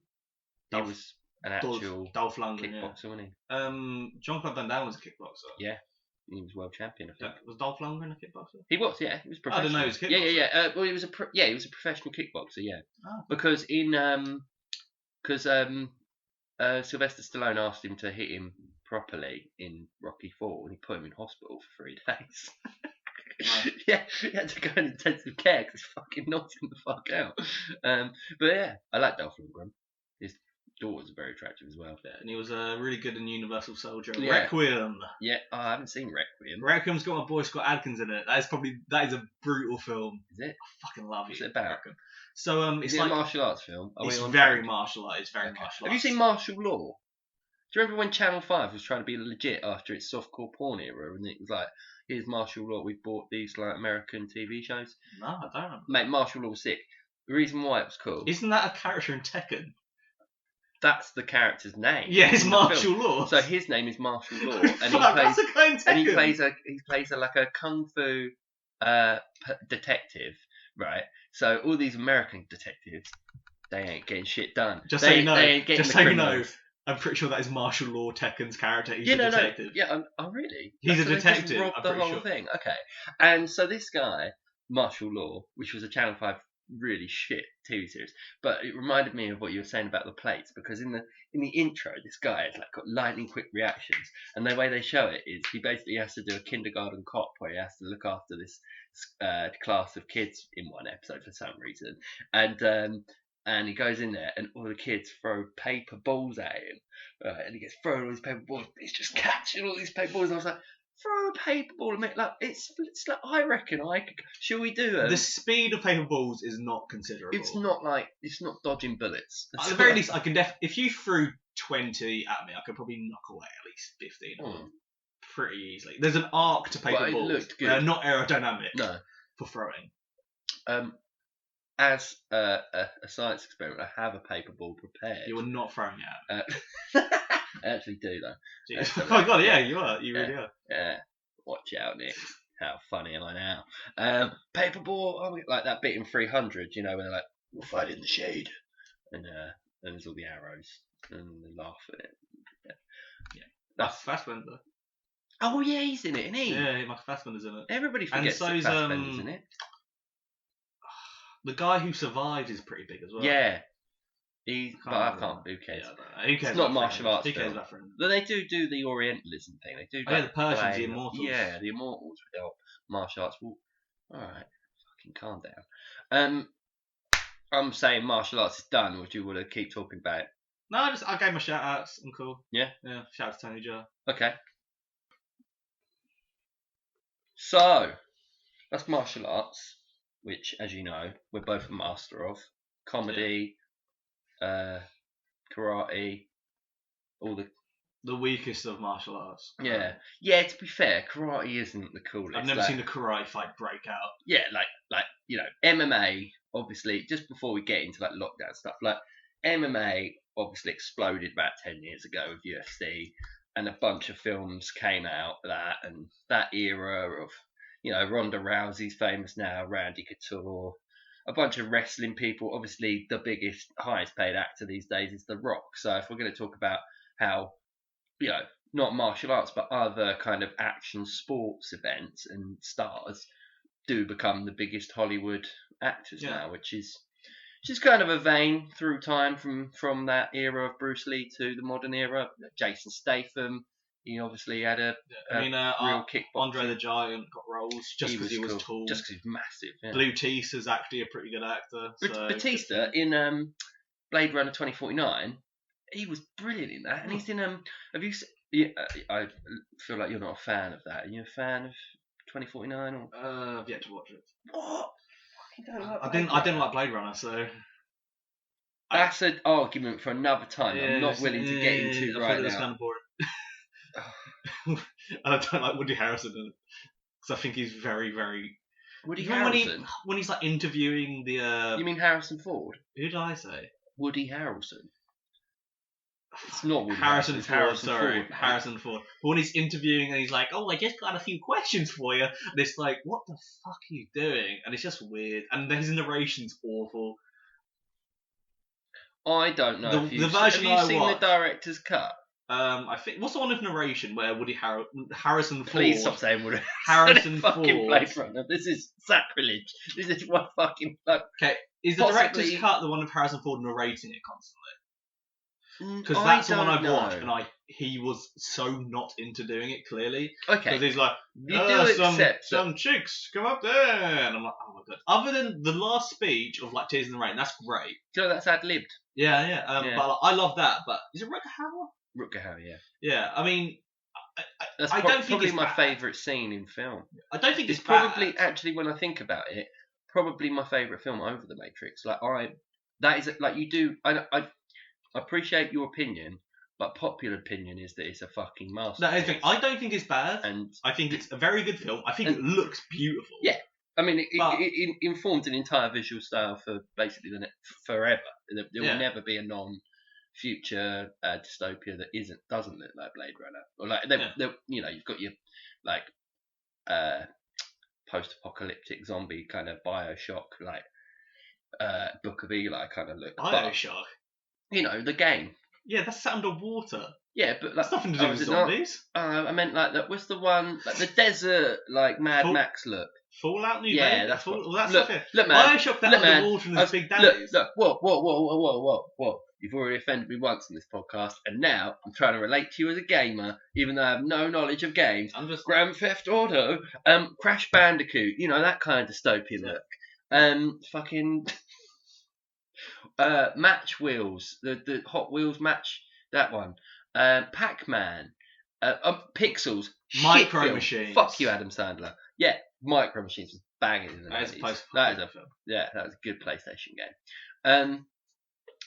He was an actual Dolph Lundgren, kickboxer, wasn't he? Jean-Claude Van Damme was a kickboxer. Yeah. He was world champion, I think. Was Dolph Lundgren a kickboxer? He was, yeah. He was professional. I didn't know he was a kickboxer. Yeah. Well, he was a professional kickboxer, yeah. Oh. Because Sylvester Stallone asked him to hit him properly in Rocky IV, and he put him in hospital for 3 days. Right. Yeah, he had to go in intensive care because he fucking knocked him the fuck out. But yeah, I like Dolph Lundgren. His daughter's very attractive as well. Yeah, and he was really good in Universal Soldier. Yeah. Requiem. Yeah, I haven't seen Requiem. Requiem's got my boy Scott Adkins in it. That is a brutal film. Is it? I fucking love it. What's it about? Requiem. So it's like a martial arts film. It's very martial arts. It's very martial arts. Have you seen Martial Law? Do you remember when Channel 5 was trying to be legit after its softcore porn era, and it was like, here's Martial Law, we bought these like American TV shows? No, I don't remember. Mate, Martial Law was sick. The reason why it was cool... Isn't that a character in Tekken? That's the character's name. Yeah, it's Martial Law. So his name is Martial Law, and he plays like a kung fu detective, right? So all these American detectives, they ain't getting shit done. Just so you know, I'm pretty sure that is Martial Law Tekken's character. He's a detective. Yeah, oh really? He's a detective. Robbed the whole thing. Okay, and so this guy, Martial Law, which was a Channel 5 really shit TV series. But it reminded me of what you were saying about the plates, because in the intro, this guy has like got lightning quick reactions, and the way they show it is he basically has to do a kindergarten cop where he has to look after this class of kids in one episode for some reason, and he goes in there, and all the kids throw paper balls at him, right? And he gets thrown all these paper balls. He's just catching all these paper balls, and I was like, throw a paper ball and make like it's like I reckon I could. Shall we do it? The speed of paper balls is not considerable. It's not dodging bullets. At the very least, I can if you threw 20 at me, I could probably knock away at least 15 of them pretty easily. There's an arc to paper balls. Looked good. They're not aerodynamic. No. For throwing. As a science experiment, I have a paper ball prepared. You were not throwing it at me. I actually do though. Oh my god, yeah, you are. You really are. Yeah. Watch out, Nick. How funny am I now? Paper ball, like that bit in 300, you know, when they're like, we'll fight in the shade. And there's all the arrows. And they laugh at it. Yeah. That's Fassbender. Oh, yeah, he's in it, isn't he? Yeah, Mark Fassbender's in it. Everybody forgets that Fassbender's in it. The guy who survived is pretty big as well. Yeah. I can't. Who cares? Yeah, who cares? It's not martial arts. Who cares about friends? But they do the Orientalism thing. They do. Oh, yeah, the Persians, the Immortals. Yeah, the Immortals with their martial arts. Well, all right, fucking calm down. I'm saying martial arts is done. Or do you want to keep talking about it? No, I gave my shout outs. I'm cool. Yeah. Yeah. Shout out to Tony Jaa. Okay. So that's martial arts, which, as you know, we're both a master of. Comedy. Karate, all the weakest of martial arts. Yeah. To be fair, karate isn't the coolest. I've never seen a karate fight break out. Yeah, like you know, MMA. Obviously, just before we get into like lockdown stuff, like MMA obviously exploded about 10 years ago with UFC, and a bunch of films came out of that, and that era of, you know, Ronda Rousey's famous now, Randy Couture. A bunch of wrestling people. Obviously, the biggest, highest paid actor these days is The Rock. So if we're going to talk about how, you know, not martial arts, but other kind of action sports events and stars do become the biggest Hollywood actors now, which is kind of a vein through time from that era of Bruce Lee to the modern era. Jason Statham. He obviously had a real kickboxing. Andre the Giant got roles just because he was tall. Just because he's massive. Yeah. Bautista's actually a pretty good actor. So. Bautista in Blade Runner 2049, he was brilliant in that. And he's in have you seen, I feel like you're not a fan of that. Are you a fan of 2049? Or? I've yet to watch it. What? I didn't like Blade Runner, so... That's an argument for another time. I'm not willing to get into right now. It's kind of boring. And I don't like Woody Harrelson in it because I think he's very, very. Woody Harrelson. When he's like interviewing the. You mean Harrison Ford? Who did I say? Woody Harrelson. It's not Woody Harrison Ford. Harrison Sorry, Ford, Harrison Ford. But when he's interviewing and he's like, "Oh, I just got a few questions for you," and it's like, "What the fuck are you doing?" And it's just weird, and his narration's awful. I don't know. The version have you seen the director's cut? I think what's the one with narration where Harrison Ford? Please stop saying Woody Harrison Ford. Fucking Blade Runner. This is sacrilege. This is one fucking. Okay, is the director's cut the one of Harrison Ford narrating it constantly? Because that's the one I've watched, and he was so not into doing it clearly. Okay. Because he's like, some chicks come up there, and I'm like, oh my god. Other than the last speech of like Tears in the Rain, that's great. So that's ad libbed. Yeah. But like, I love that. But is it Rutger Hauer? Rutger Hauer, yeah. Yeah, I mean, that's I don't think probably it's my bad. favourite scene in film. I don't think it's it's probably bad. actually, when I think about it, probably my favourite film over The Matrix. That is like you do. I appreciate your opinion, but popular opinion is that it's a fucking masterpiece. No, I don't think it's bad, and I think it's a very good film. I think it looks beautiful. Yeah, I mean, it informed an entire visual style for basically forever. There will never be a non-future dystopia that doesn't look like Blade Runner, or like you know, you've got your like post-apocalyptic zombie kind of Bioshock, like Book of Eli kind of look. Bioshock. You know, the game. Yeah, that's set underwater. Yeah, but like, That's nothing to do with is it not? zombies. I meant like that. What's the one like the desert, like Mad Full- Max look? Fallout New Yeah, Vegas. that's what. All that Look, stuff. Yeah. look, man. Bioshock that Look, man. underwater and there's big Look, daddies. look. Whoa. You've already offended me once on this podcast, and now I'm trying to relate to you as a gamer, even though I have no knowledge of games. I'm just Grand Theft Auto, Crash Bandicoot, you know, that kind of dystopian look. Fucking Match Wheels, the Hot Wheels match, that one. Pac-Man, Pixels, Micro shit film. Machines. Fuck you, Adam Sandler. Yeah, Micro Machines was banging in the That is a 90s. post-apocalyptic film. Yeah, that was a good PlayStation game.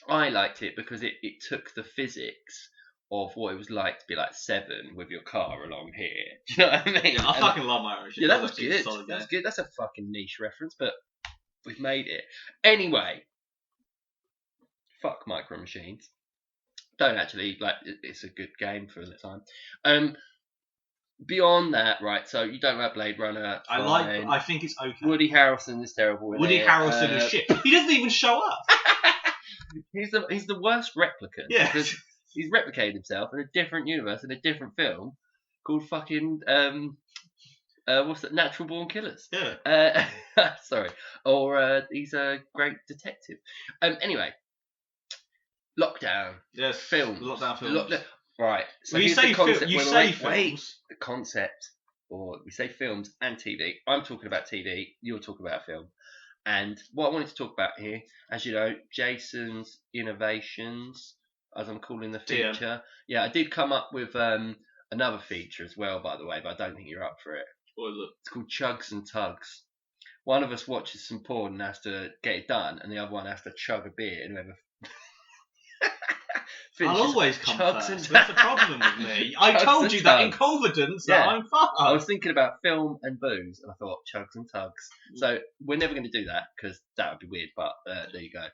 I liked it because it took the physics of what it was like to be like 7 with your car along here. Do you know what I mean? Yeah, I fucking love Micro Machines. Yeah, that was actually a good. solid That was game. good. That's a fucking niche reference, but we've made it. Anyway, fuck Micro Machines. Don't actually like. It's a good game for the time. Beyond that, right? So you don't like Blade Runner. Fine. I think it's okay. Woody Harrelson is terrible. Woody Harrelson is shit. He doesn't even show up. He's the worst replicant. Yeah. Because he's replicated himself in a different universe in a different film called fucking what's that? Natural Born Killers. Yeah. Sorry. Or he's a great detective. Anyway, lockdown. Yes. Film. Lockdown films. Right. So Well, you here's say the concept. films. Wait. The concept, or we say films and TV. I'm talking about TV. You're talking about film. And what I wanted to talk about here, as you know, Jason's innovations, as I'm calling the feature. Yeah, I did come up with another feature as well, by the way, but I don't think you're up for it. What is it? It's called Chugs and Tugs. One of us watches some porn and has to get it done, and the other one has to chug a beer, and whoever I'll always come Chugs first. and That's the problem with me. I Chugs told and you that in Tugs. confidence Yeah. that I'm fucked. I was thinking about film and booze, and I thought Chugs and Tugs. So we're never going to do that because that would be weird. But there you go.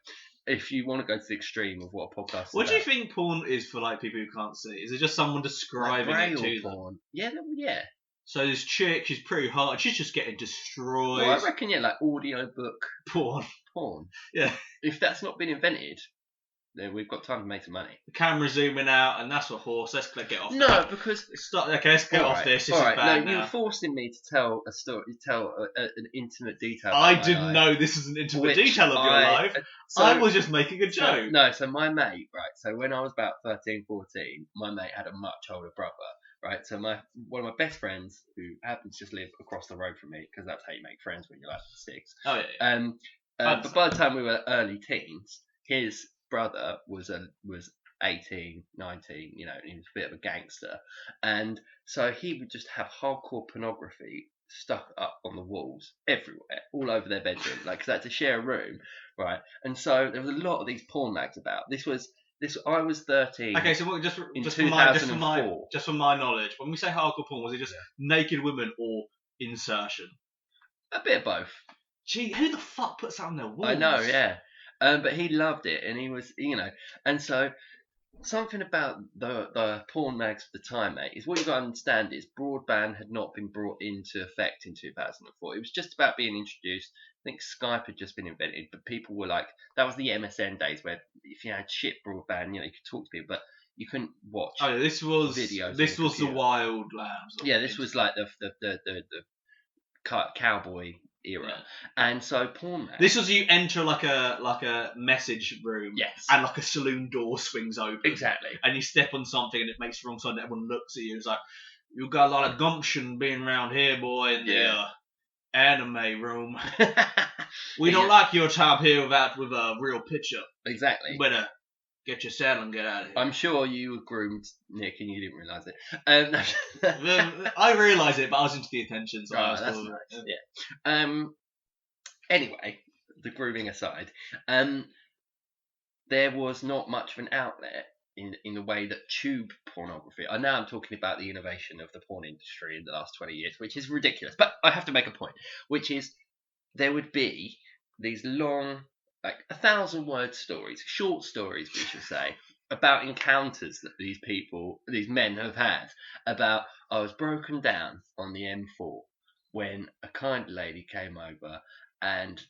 If you want to go to the extreme of what a podcast is What do you about, think porn is for like people who can't see? Is it just someone describing like it to braille them? porn. Yeah. So this chick, she's pretty hot. She's just getting destroyed. Well, I reckon like audiobook Porn. Yeah. If that's not been invented, then we've got time to make some money. The camera's zooming out, and that's a horse. Let's get off. No, that. because Okay, let's get off this. This is bad no, now. you're forcing me to tell a story, an intimate detail. I about my didn't life, know this is an intimate which detail of your life. So, I was just making a joke. So my mate, right? So when I was about 13, 14, my mate had a much older brother, right? So one of my best friends, who happens to just live across the road from me, because that's how you make friends when you're like 6. Oh yeah. But by the time we were early teens, his brother was 18, 19, you know, he was a bit of a gangster. And so he would just have hardcore pornography stuck up on the walls everywhere, all over their bedroom, like, 'cause they had to share a room, right? And so there was a lot of these porn mags about. I was 13. Okay, so what, just for my knowledge, when we say hardcore porn, was it just naked women or insertion? A bit of both. Gee, who the fuck puts that on their walls? I know, yeah. But he loved it, and he was, you know, and so something about the porn mags of the time, mate, is what you got to understand is broadband had not been brought into effect in 2004. It was just about being introduced. I think Skype had just been invented, but people were like, that was the MSN days where if you had shit broadband, you know, you could talk to people, but you couldn't watch. Oh, this was videos. This was the wild lambs. Yeah, this was like the cowboy era, Yeah. and so porn mags. This was you enter like a message room, Yes, and like a saloon door swings open, exactly, and you step on something and it makes the wrong side, and everyone looks at you. It's like, you got a lot of gumption being around here, boy, in the anime room. We don't like your top here with a real picture. Exactly. You better get your saddle and get out of here. I'm sure you were groomed, Nick, and you didn't realise it. I realised it, but I was into the attention, so I was that's cool. nice. Yeah. Anyway, the grooming aside, there was not much of an outlet in the way that tube pornography. Now I'm talking about the innovation of the porn industry in the last 20 years, which is ridiculous. But I have to make a point, which is there would be these long, like 1,000-word stories, short stories, we should say, about encounters that these men have had. About, I was broken down on the M4 when a kind lady came over and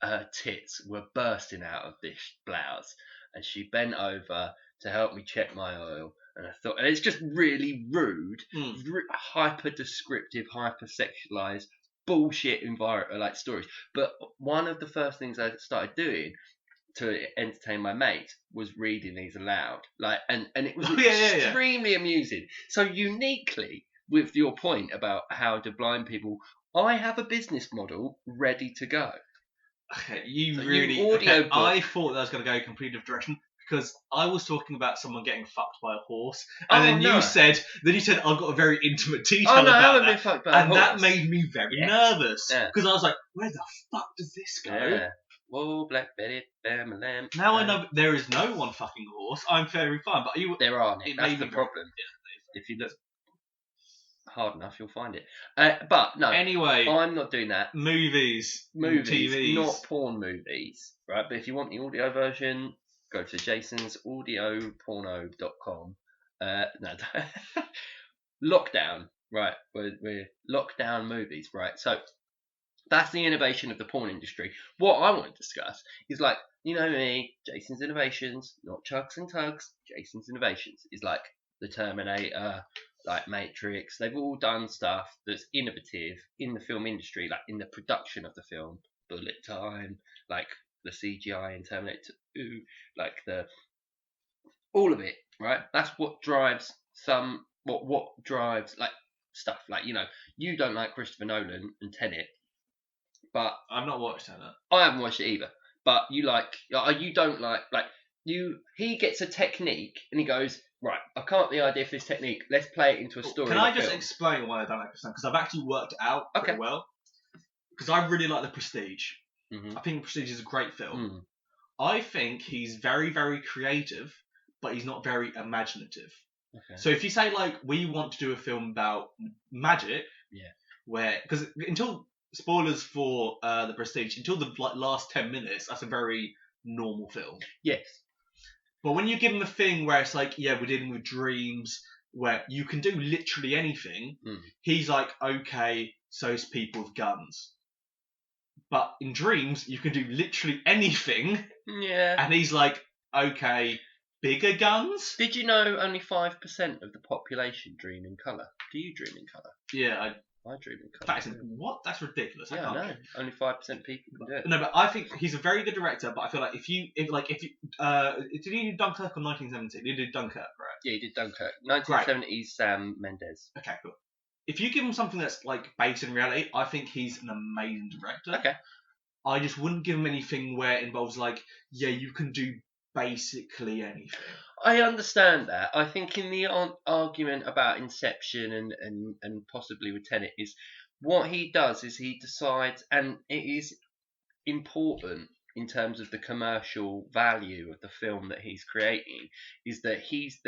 her tits were bursting out of this blouse, and she bent over to help me check my oil. And I thought, and it's just really rude, hyper descriptive, hyper sexualized bullshit environment, like stories. But one of the first things I started doing to entertain my mates was reading these aloud, and it was extremely amusing. So uniquely, with your point about how do blind people, I have a business model ready to go. Okay, okay, I thought that was going to go a completely different direction because I was talking about someone getting fucked by a horse, and then you said I've got a very intimate detail about that, and that made me very nervous because I was like, where the fuck does this go? Yeah. Whoa, Black Betty, bam, lamb. Now I know there is no one fucking horse. I'm very fine, but there are. That's the problem. If you look hard enough, you'll find it. But no. Anyway, I'm not doing that. Movies, TVs, not porn movies, right? But if you want the audio version, go to jasonsaudioporno.com. No, lockdown, right? We're lockdown movies, right? So that's the innovation of the porn industry. What I want to discuss is like, you know me, Jason's Innovations, not Chucks and Tugs. Jason's Innovations is like the Terminator, like Matrix. They've all done stuff that's innovative in the film industry, like in the production of the film. Bullet Time, like the CGI in Terminator 2, like all of it, right? That's what drives what drives like stuff. Like, you know, you don't like Christopher Nolan and Tenet, but I've not watched that. I haven't watched it either. But you don't like he gets a technique and he goes, right, I can't the idea for this technique. Let's play it into a story. Can I just explain why I don't like Christopher? Because I've actually worked it out pretty well. Because I really like The Prestige. Mm-hmm. I think The Prestige is a great film. I think he's very, very creative, but he's not very imaginative. Okay. So if you say like we want to do a film about magic, because until spoilers for The Prestige, until the last 10 minutes, that's a very normal film. Yes. But when you give him a thing where it's like, we're dealing with dreams, where you can do literally anything, he's like, okay, so it's people with guns. But in dreams, you can do literally anything. Yeah. And he's like, okay, bigger guns? Did you know only 5% of the population dream in colour? Do you dream in colour? Yeah, I dream in colour. What? That's ridiculous. Yeah, I know. Only 5% of people can do it. No, but I think he's a very good director. But I feel like if you did he do Dunkirk or 1917? He did Dunkirk, right? Yeah, he did Dunkirk. 1970s Sam Mendes. Okay, cool. If you give him something that's like based in reality, I think he's an amazing director. Okay. I just wouldn't give him anything where it involves like, you can do basically anything. I understand that. I think in the argument about Inception and possibly with Tenet is what he does is he decides, and it is important in terms of the commercial value of the film that he's creating, is that he's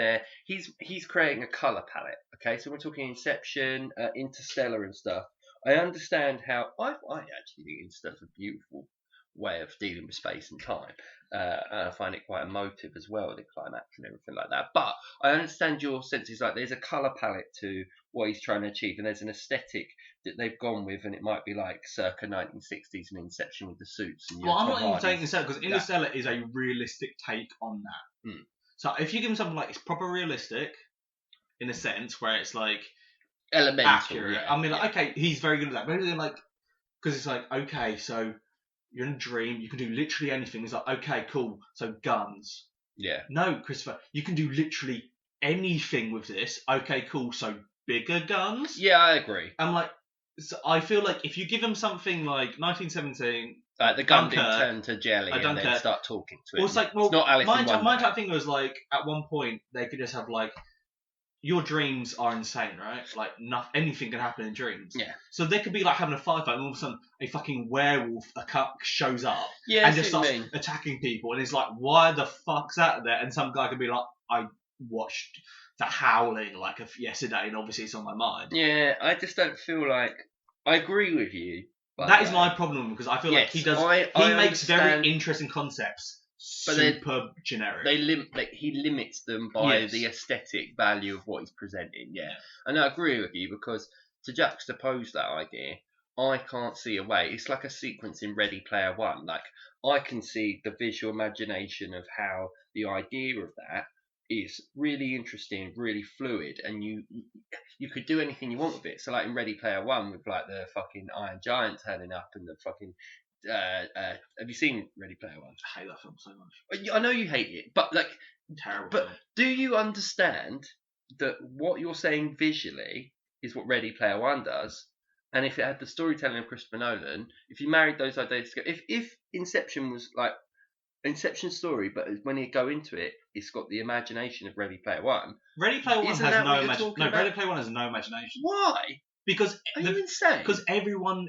creating a colour palette. Okay, so we're talking Inception, Interstellar and stuff. I understand how I actually think Interstellar's a beautiful way of dealing with space and time. And I find it quite emotive as well, the climax and everything like that. But I understand your sense is like there's a colour palette to what he's trying to achieve, and there's an aesthetic that they've gone with, and it might be like circa 1960s and Inception with the suits. And I'm not even taking Interstellar because Interstellar is a realistic take on that. So if you give him something like it's proper realistic, in a sense where it's like elemental, accurate. I mean, okay, he's very good at that. Maybe like because it's like okay, so you're in a dream, you can do literally anything. It's like okay, cool. So guns. Yeah. No, Christopher, you can do literally anything with this. Okay, cool. So bigger guns. Yeah, I agree. I'm like. So I feel like if you give him something like 1917, the gun didn't turn to jelly and then start talking to him. Well, it's like, well, it's not Alice in Wonderland. My type thing was like, at one point they could just have like, your dreams are insane, right? Like, anything can happen in dreams. Yeah. So they could be like having a firefight, and all of a sudden a fucking werewolf shows up and just starts attacking people, and it's like, why the fuck's that there? And some guy could be like, I watched The Howling like yesterday, and obviously it's on my mind. Yeah, I just don't feel like I agree with you. That is my problem because I feel like he does. He makes very interesting concepts, but super generic. He limits them by the aesthetic value of what he's presenting. Yeah, and I agree with you because to juxtapose that idea, I can't see a way. It's like a sequence in Ready Player One. Like I can see the visual imagination of how the idea of that is really interesting, really fluid, and you could do anything you want with it. So like in Ready Player One, with like the fucking Iron Giant turning up and the fucking. Have you seen Ready Player One? I hate that film so much. I know you hate it, but like, Terrible but film. do you understand that what you're saying visually is what Ready Player One does? And if it had the storytelling of Christopher Nolan, if you married those ideas together, if Inception was like Inception story, but when you go into it, it's got the imagination of Ready Player One. Ready Player One Isn't has that no what you're imagination. talking No, about? Ready Player One has no imagination. Why? Because Are you insane? because everyone.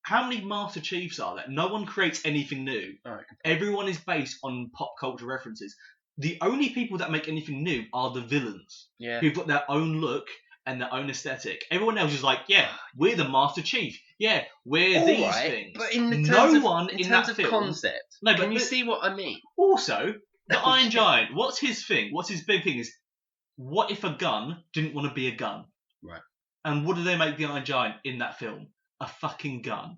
How many Master Chiefs are there? No one creates anything new. Alright, Everyone is based on pop culture references. The only people that make anything new are the villains, yeah. who've got their own look and their own aesthetic. Everyone else is like, yeah, we're the Master Chief. Yeah, we're these Alright, things. but in the terms no of, one in in terms that of film. concept, No, can but you see what I mean? Also, the Iron Giant. What's his thing? What's his big thing? Is what if a gun didn't want to be a gun? Right. And what do they make the Iron Giant in that film? A fucking gun.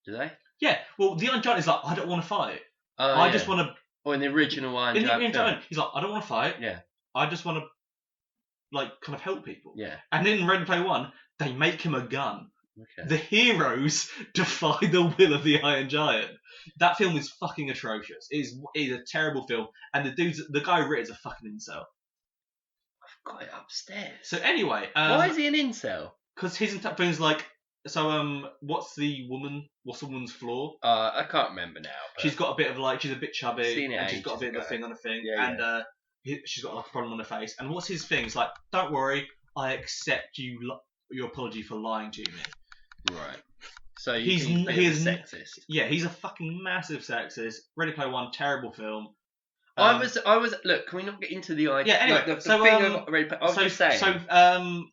Do they? Yeah. Well, the Iron Giant is like, I don't want to fight. Oh, I yeah. just want to. Or in the original Iron In the Giant Iron film. Giant, he's like, I don't want to fight. Yeah. I just want to, like, kind of help people. Yeah. And in Ready Player One, they make him a gun. Okay. The heroes defy the will of the Iron Giant. That film is fucking atrocious. It is a terrible film, and the guy who wrote it is a fucking incel. I've got it upstairs. So anyway, why is he an incel? Because his entire thing's like, so what's the woman's flaw? I can't remember now. But She's got a bit of like, she's a bit chubby, Seen it and she's got a bit ages of a thing on her thing, Yeah, and she's got like a problem on her face. And what's his thing? It's like, don't worry, I accept your apology for lying to me. Right. So He's he's sexist. Yeah, he's a fucking massive sexist. Ready Player One, terrible film. I was. Look, can we not get into the idea? Yeah, anyway, like, the so, thing of Ready Player. I was so, just saying. So,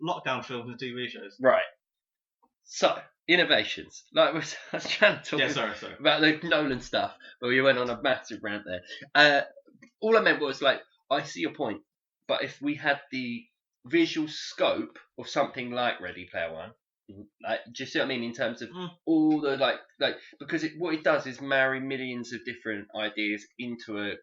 lockdown films and TV shows. Right. So innovations. Like I was trying to talk Yeah, sorry. about the Nolan stuff, but we went on a massive rant there. All I meant was like, I see your point, but if we had the visual scope of something like Ready Player One, like, do you see what I mean? In terms of all the like, because what it does is marry millions of different ideas into a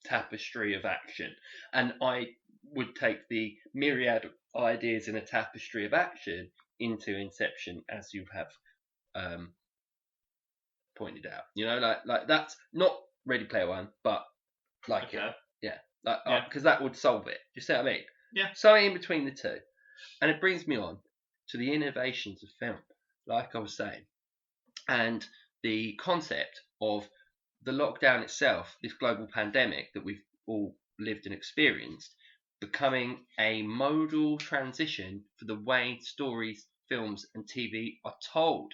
tapestry of action, and I would take the myriad of ideas in a tapestry of action into Inception, as you have pointed out. You know, like that's not Ready Player One, but like Okay. it, yeah, because that would solve it. Do you see what I mean? Yeah. Something in between the two, and it brings me on to the innovations of film, like I was saying, and the concept of the lockdown itself, this global pandemic that we've all lived and experienced, becoming a modal transition for the way stories, films, and TV are told.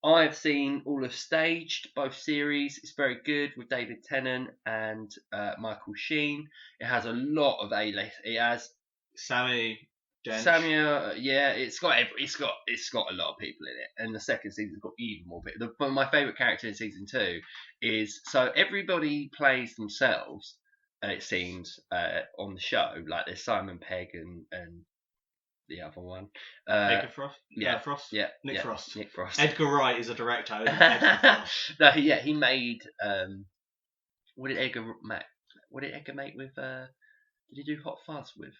I've seen all of Staged, both series. It's very good with David Tennant and Michael Sheen. It has a lot of A-list. It has Sammy. Dench. Samuel, yeah, it's got a lot of people in it, and the second season's got even more people. But my favourite character in season 2 is, so everybody plays themselves, it seems, on the show. Like there's Simon Pegg and the other one, Edgar Frost. yeah, Frost. yeah, Nick yeah, Frost. Nick Frost. Edgar Wright is a director. Isn't Edgar Frost? No, yeah, he made what did Edgar make with? Did he do Hot Fuzz with?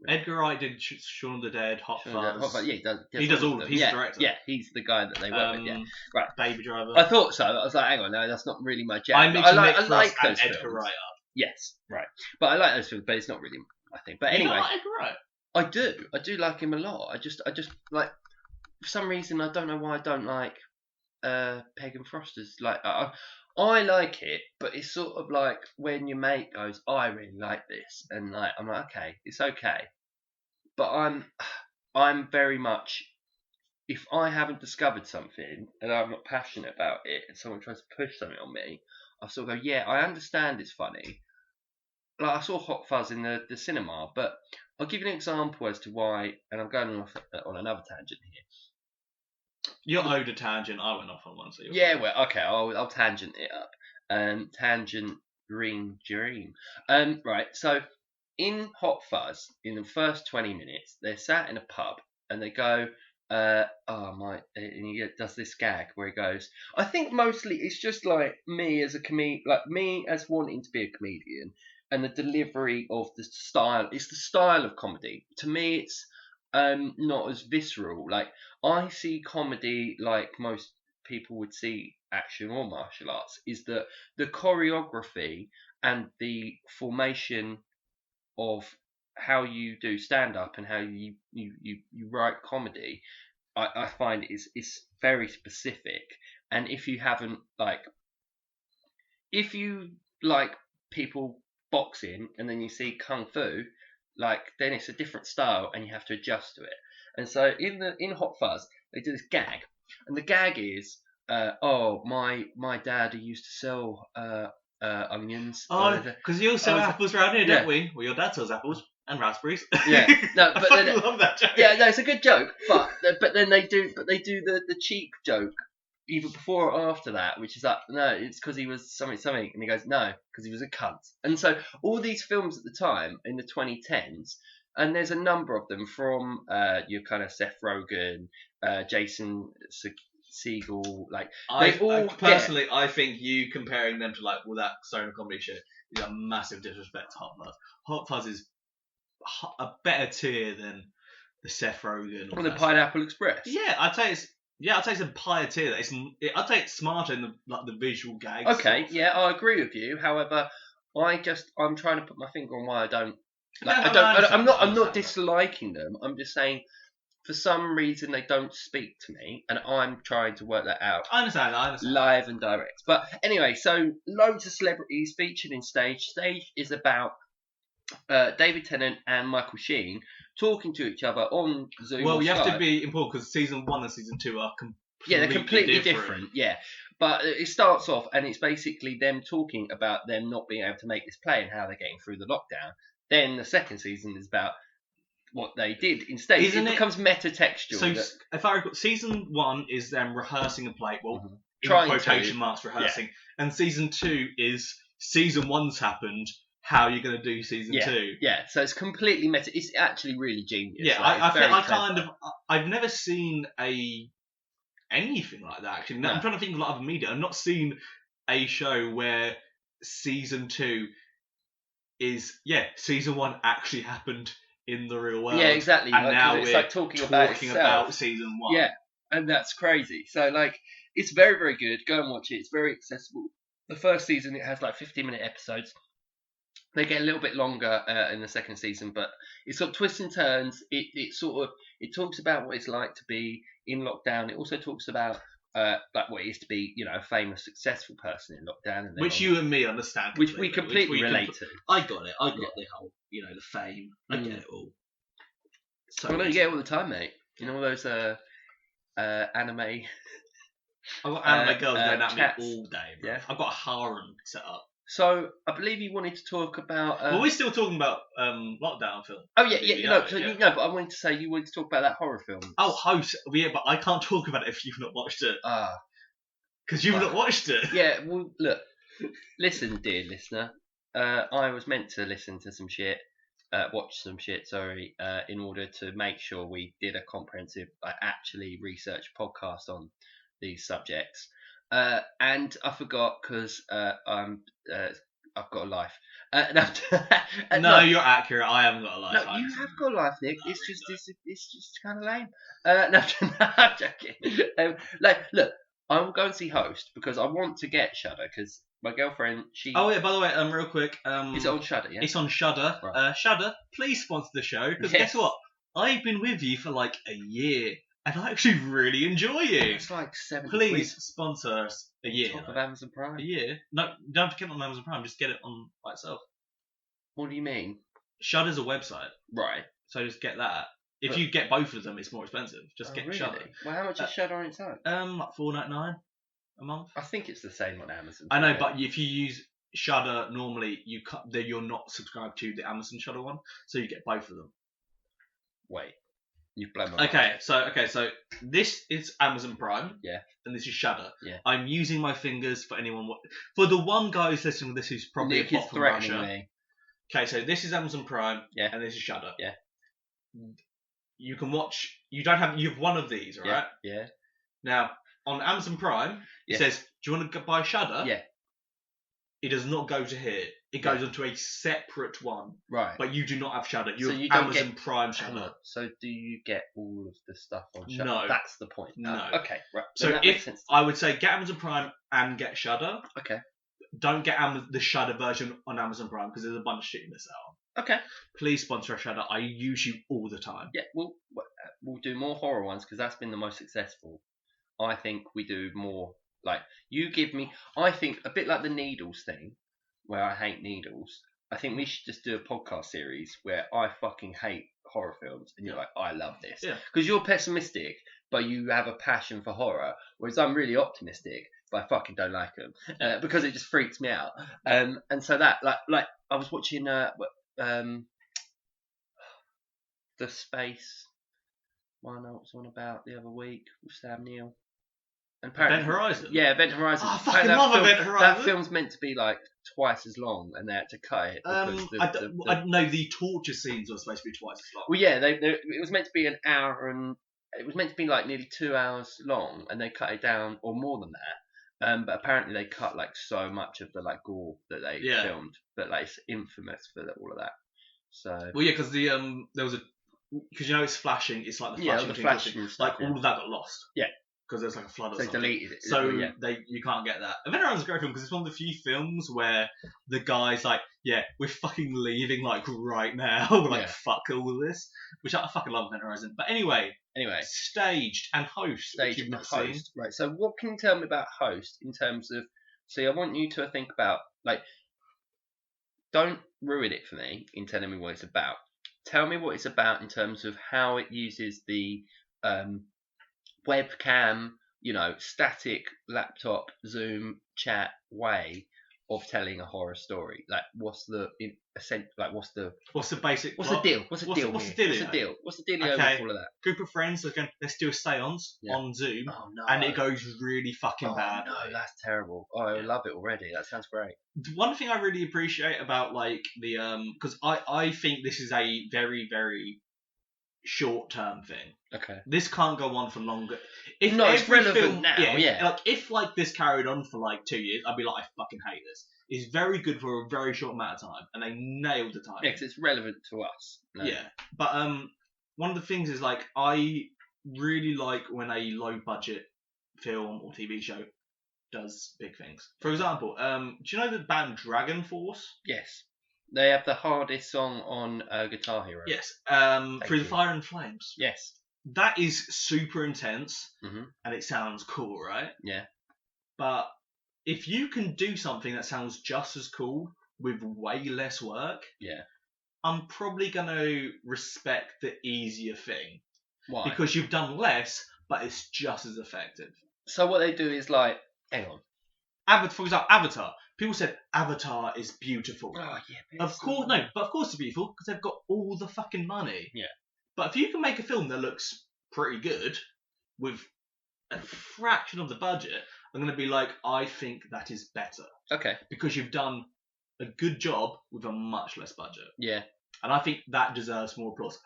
Edgar Wright did Shaun of the Dead, Hot Fuzz. Yeah, he does all of them. He's the director. Yeah, he's the guy that they work with. Yeah, right. Baby Driver. I thought so. I was like, hang on, no, that's not really my jam. I mixed Nick I Frost like and those Edgar films. Wright up. Yes, right. But I like those films, but it's not really my thing. But anyway, You don't like Edgar Wright? I do like him a lot. I just like, for some reason, I don't know why I don't like Peg and Frosters. Like I like it, but it's sort of like when your mate goes, I really like this, and like I'm like, okay, it's okay. But I'm very much, if I haven't discovered something and I'm not passionate about it, and someone tries to push something on me, I sort of go, yeah, I understand it's funny. Like I saw Hot Fuzz in the cinema, but I'll give you an example as to why, and I'm going off on another tangent here. You're owed a tangent. I went off on one, so Yeah, well, okay, I'll tangent it up. Tangent Green Dream. Right, so in Hot Fuzz, in the first 20 minutes, they're sat in a pub and they go, and he does this gag where he goes, I think mostly it's just like me as a me as wanting to be a comedian, and the delivery of the style. It's the style of comedy. To me, it's not as visceral. Like, I see comedy like most people would see action or martial arts, is that the choreography and the formation of how you do stand up and how you write comedy, I find is very specific. And if you haven't like, if you like people boxing and then you see kung fu, like, then it's a different style and you have to adjust to it. And so in Hot Fuzz they do this gag, and the gag is, oh, my dad, who used to sell onions. Oh, because you sell was- apples around here, yeah. don't we? Well, your dad sells apples and raspberries. Yeah, no, I but fucking then, love that joke. yeah, no, it's a good joke, but then they do the cheap joke either before or after that, which is like, no, it's because he was something, and he goes, no, because he was a cunt. And so all these films at the time in the 2010s, and there's a number of them from your kind of Seth Rogen, Jason Segel, like, they all personally, I think you comparing them to like all that stoner comedy shit is a massive disrespect to Hot Fuzz. Hot Fuzz is a better tier than the Seth Rogen or the Pineapple Express. Yeah, I'd say it's a higher tier. I'd say it's smarter in the visual gags. Okay, yeah, I agree with you. However, I'm trying to put my finger on why I don't. Like, I'm not disliking them. I'm just saying, for some reason, they don't speak to me, and I'm trying to work that out. I understand. Live and direct. But anyway, so loads of celebrities featured in Stage. Stage is about David Tennant and Michael Sheen talking to each other on Zoom. Well, or you Skype. have to be important because season 1 and season 2 are they're completely different. Yeah, but it starts off and it's basically them talking about them not being able to make this play and how they're getting through the lockdown. Then the second season is about what they did instead. It becomes meta-textual. So if I recall, season 1 is them rehearsing a play. Well, in Trying quotation to. marks, rehearsing. Yeah. And season 2 is season 1's happened. How are you going to do season 2? Yeah, so it's completely meta. It's actually really genius. Yeah, like, I've never seen anything like that. Actually, I'm trying to think of a lot of other media. I've not seen a show where season 2 is season 1 actually happened in the real world. Yeah, exactly. And now it's we're like talking about season 1. Yeah, and that's crazy. So like, it's very, very good. Go and watch it. It's very accessible. The first season, it has like 15-minute episodes. They get a little bit longer in the second season, but it's got twists and turns. It talks about what it's like to be in lockdown. It also talks about like what it is to be, a famous, successful person in lockdown, and which you and me understand. Which we completely relate to. I got it. I got the whole, the fame. I get it all. So well, no, you get it all the time, mate. All those anime. I've got anime girls going at chats. me all day, bro. Yeah. I've got a harem set up. So I believe you wanted to talk about. Well, we're still talking about lockdown film. Oh yeah. But I wanted to say you wanted to talk about that horror film. Oh, Host. Yeah, but I can't talk about it if you've not watched it. Because you've not watched it. Yeah. Well, look. Listen, dear listener. I was meant to listen to some shit, watch some shit. Sorry, in order to make sure we did a comprehensive, actually researched podcast on these subjects. And I forgot because I've got a life. No, you're accurate. I haven't got a life. No, you have got a life, Nick. It's just kind of lame. No, I'm joking. Look, I will go and see Host because I want to get Shudder because my girlfriend, she. Oh yeah, by the way, real quick. Is it on Shudder? Yeah. It's on Shudder. Right. Shudder, please sponsor the show because guess what? I've been with you for like a year. And I actually really enjoy you. It's like 70 Please sponsor us a year. On top of Amazon Prime. A year? No, you don't have to get it on Amazon Prime. Just get it on by itself. What do you mean? Shudder's a website. Right. So just get that. If you get both of them, it's more expensive. Just get really? Shudder. Well, how much is Shudder on its own? Like $4.99 a month. I think it's the same on Amazon. I know, but if you use Shudder, normally you're not subscribed to the Amazon Shudder one, so you get both of them. Wait. You've blown my mind. Okay, so this is Amazon Prime. Yeah. And this is Shudder. Yeah. I'm using my fingers for anyone. For the one guy who's listening to this who's probably Nick a bot is from threatening Russia. me. Okay, so this is Amazon Prime. Yeah. And this is Shudder. Yeah. You can watch. You have one of these, all right? Yeah. Now on Amazon Prime, it says, "Do you want to buy Shudder?" Yeah. It does not go to here. it goes onto a separate one. Right. But you do not have Shudder. You So have you don't Amazon get- Prime Hang Shudder. on. So do you get all of the stuff on Shudder? No. That's the point. No. Okay, right. So Then that makes if sense. I would say get Amazon Prime and get Shudder, Okay. don't get the Shudder version on Amazon Prime because there's a bunch of shit you miss out on. Okay. Please sponsor a Shudder. I use you all the time. Yeah, we'll do more horror ones because that's been the most successful. I think we do more like you give me. I think a bit like the needles thing, where I hate needles. I think we should just do a podcast series where I fucking hate horror films and you're like, I love this. Yeah. Because you're pessimistic, but you have a passion for horror, whereas I'm really optimistic, but I fucking don't like them because it just freaks me out. And so that like I was watching the space one I was on about the other week with Sam Neill. And Event Horizon? Yeah, Event Horizon. Oh, I fucking love Event Horizon. That film's meant to be like twice as long, and they had to cut it. I know the torture scenes were supposed to be twice as long. Well, yeah, it was meant to be an hour, and it was meant to be like nearly 2 hours long, and they cut it down, or more than that. But apparently they cut like so much of the like gore that they filmed, but like it's infamous for all of that. So well, yeah, because there was because it's flashing. It's like the flashing, flashing stuff, all of that got lost. Yeah. Because there's like a flood or so something. They deleted it. So you can't get that. Event Horizon's a great film because it's one of the few films where the guy's like, yeah, we're fucking leaving like right now. We're like, fuck all of this. Which I fucking love Event Horizon. But anyway, staged and host. Staged and host. Right. So what can you tell me about host in terms of? See, I want you to think about like, don't ruin it for me in telling me what it's about. Tell me what it's about in terms of how it uses the webcam, static laptop Zoom chat way of telling a horror story. Like, what's the basic? What's the deal? What's the deal? What's the deal? What's the dealio with all of that? Group of friends are going, let's do a seance on Zoom, no. and it goes really fucking bad. No, that's terrible. Oh, I love it already. That sounds great. One thing I really appreciate about like the because I think this is a very, very short-term thing. Okay. This can't go on for longer. If it's relevant now. Yeah. Like if like this carried on for like 2 years, I'd be like, I fucking hate this. It's very good for a very short amount of time, and they nailed the time. Yeah, because it's relevant to us. No. Yeah, but one of the things is like I really like when a low-budget film or TV show does big things. For example, do you know the band Dragon Force? Yes. They have the hardest song on Guitar Hero. Yes. Through the Fire and Flames. Yes. That is super intense, mm-hmm. and it sounds cool, right? Yeah. But if you can do something that sounds just as cool with way less work, I'm probably going to respect the easier thing. Why? Because you've done less, but it's just as effective. So what they do is like, hang on. For example, Avatar. People said Avatar is beautiful. Oh yeah. Of course it's beautiful because they've got all the fucking money. Yeah. But if you can make a film that looks pretty good with a fraction of the budget, I'm going to be like, I think that is better. Okay. Because you've done a good job with a much less budget. Yeah. And I think that deserves more applause.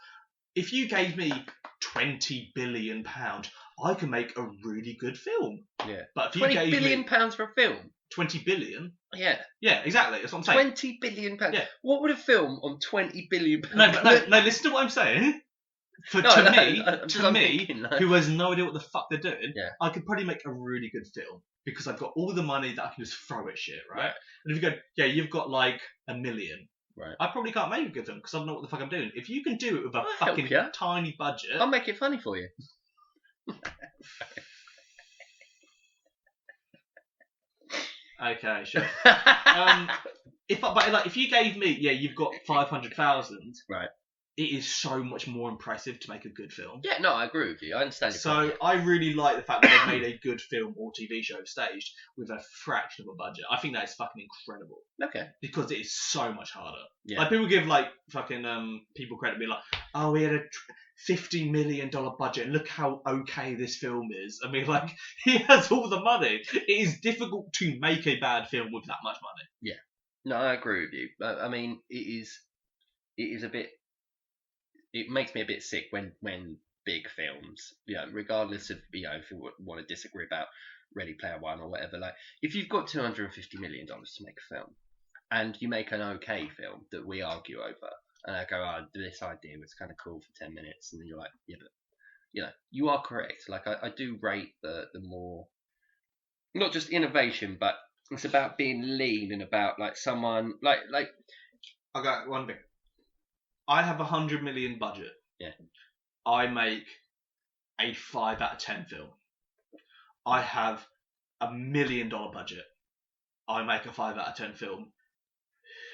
If you gave me £20 billion, I can make a really good film. Yeah. But if you £20 billion for a film? 20 billion? Yeah. Yeah, exactly. That's what I'm saying. £20 billion. Yeah. What would a film on £20 billion? No, listen to what I'm saying. To me, who has no idea what the fuck they're doing, I could probably make a really good film because I've got all the money that I can just throw at shit, right? And if you go, you've got like $1 million. Right. I probably can't make a good film because I don't know what the fuck I'm doing. If you can do it with a fucking tiny budget, I'll make it funny for you. Okay, sure. If you gave me, you've got 500,000. Right. It is so much more impressive to make a good film. Yeah, no, I agree with you. I understand your point. So I really like the fact that they've made a good film or TV show staged with a fraction of a budget. I think that is fucking incredible. Okay. Because it is so much harder. Yeah. Like people give like fucking people credit, be like, oh, we had a $50 million budget and look how okay this film is. I mean, like, he has all the money. It is difficult to make a bad film with that much money. Yeah. No, I agree with you. I mean, it is a bit. It makes me a bit sick when big films, regardless of if you want to disagree about Ready Player One or whatever, like if you've got $250 million to make a film, and you make an okay film that we argue over, and I go, oh, this idea was kind of cool for 10 minutes, and then you're like, yeah, but you are correct. Like I do rate the more, not just innovation, but it's about being lean and about like someone like I got one thing. I have 100 million budget. Yeah. I make a 5 out of 10 film. I have $1 million budget. I make a 5 out of 10 film.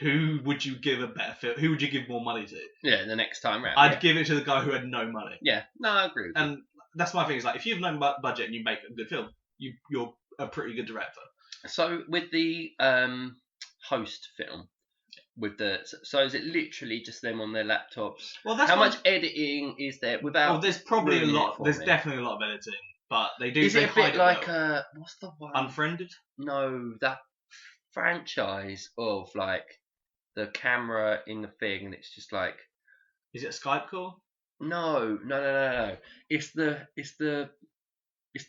Who would you give a better film? Who would you give more money to? Yeah, the next time round. I'd give it to the guy who had no money. Yeah, no, I agree with you. And that's my thing. Is like if you have no budget and you make a good film, you're a pretty good director. So with the host film, with the so is it literally just them on their laptops? Well, that's how much editing is there without? Oh, there's probably a ruining it lot. for There's me? definitely a lot of editing, but they do. Is they it a hide bit like well. what's the one? Unfriended? No, that franchise of like the camera in the thing, and it's just like Is it a Skype call? no. It's the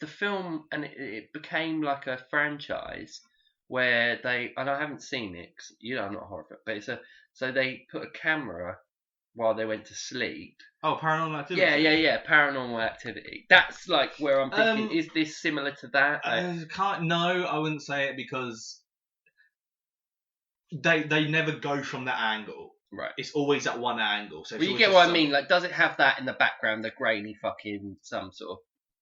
film, and it became like a franchise where they, and I haven't seen it 'cause, I'm not a horror fan, but so they put a camera while they went to sleep. Oh, Paranormal Activity. Yeah, Paranormal Activity. That's like where I'm thinking, is this similar to that? No, I wouldn't say it because they never go from that angle. Right. It's always at one angle. So well, you get what I mean. Like, does it have that in the background? The grainy fucking some sort of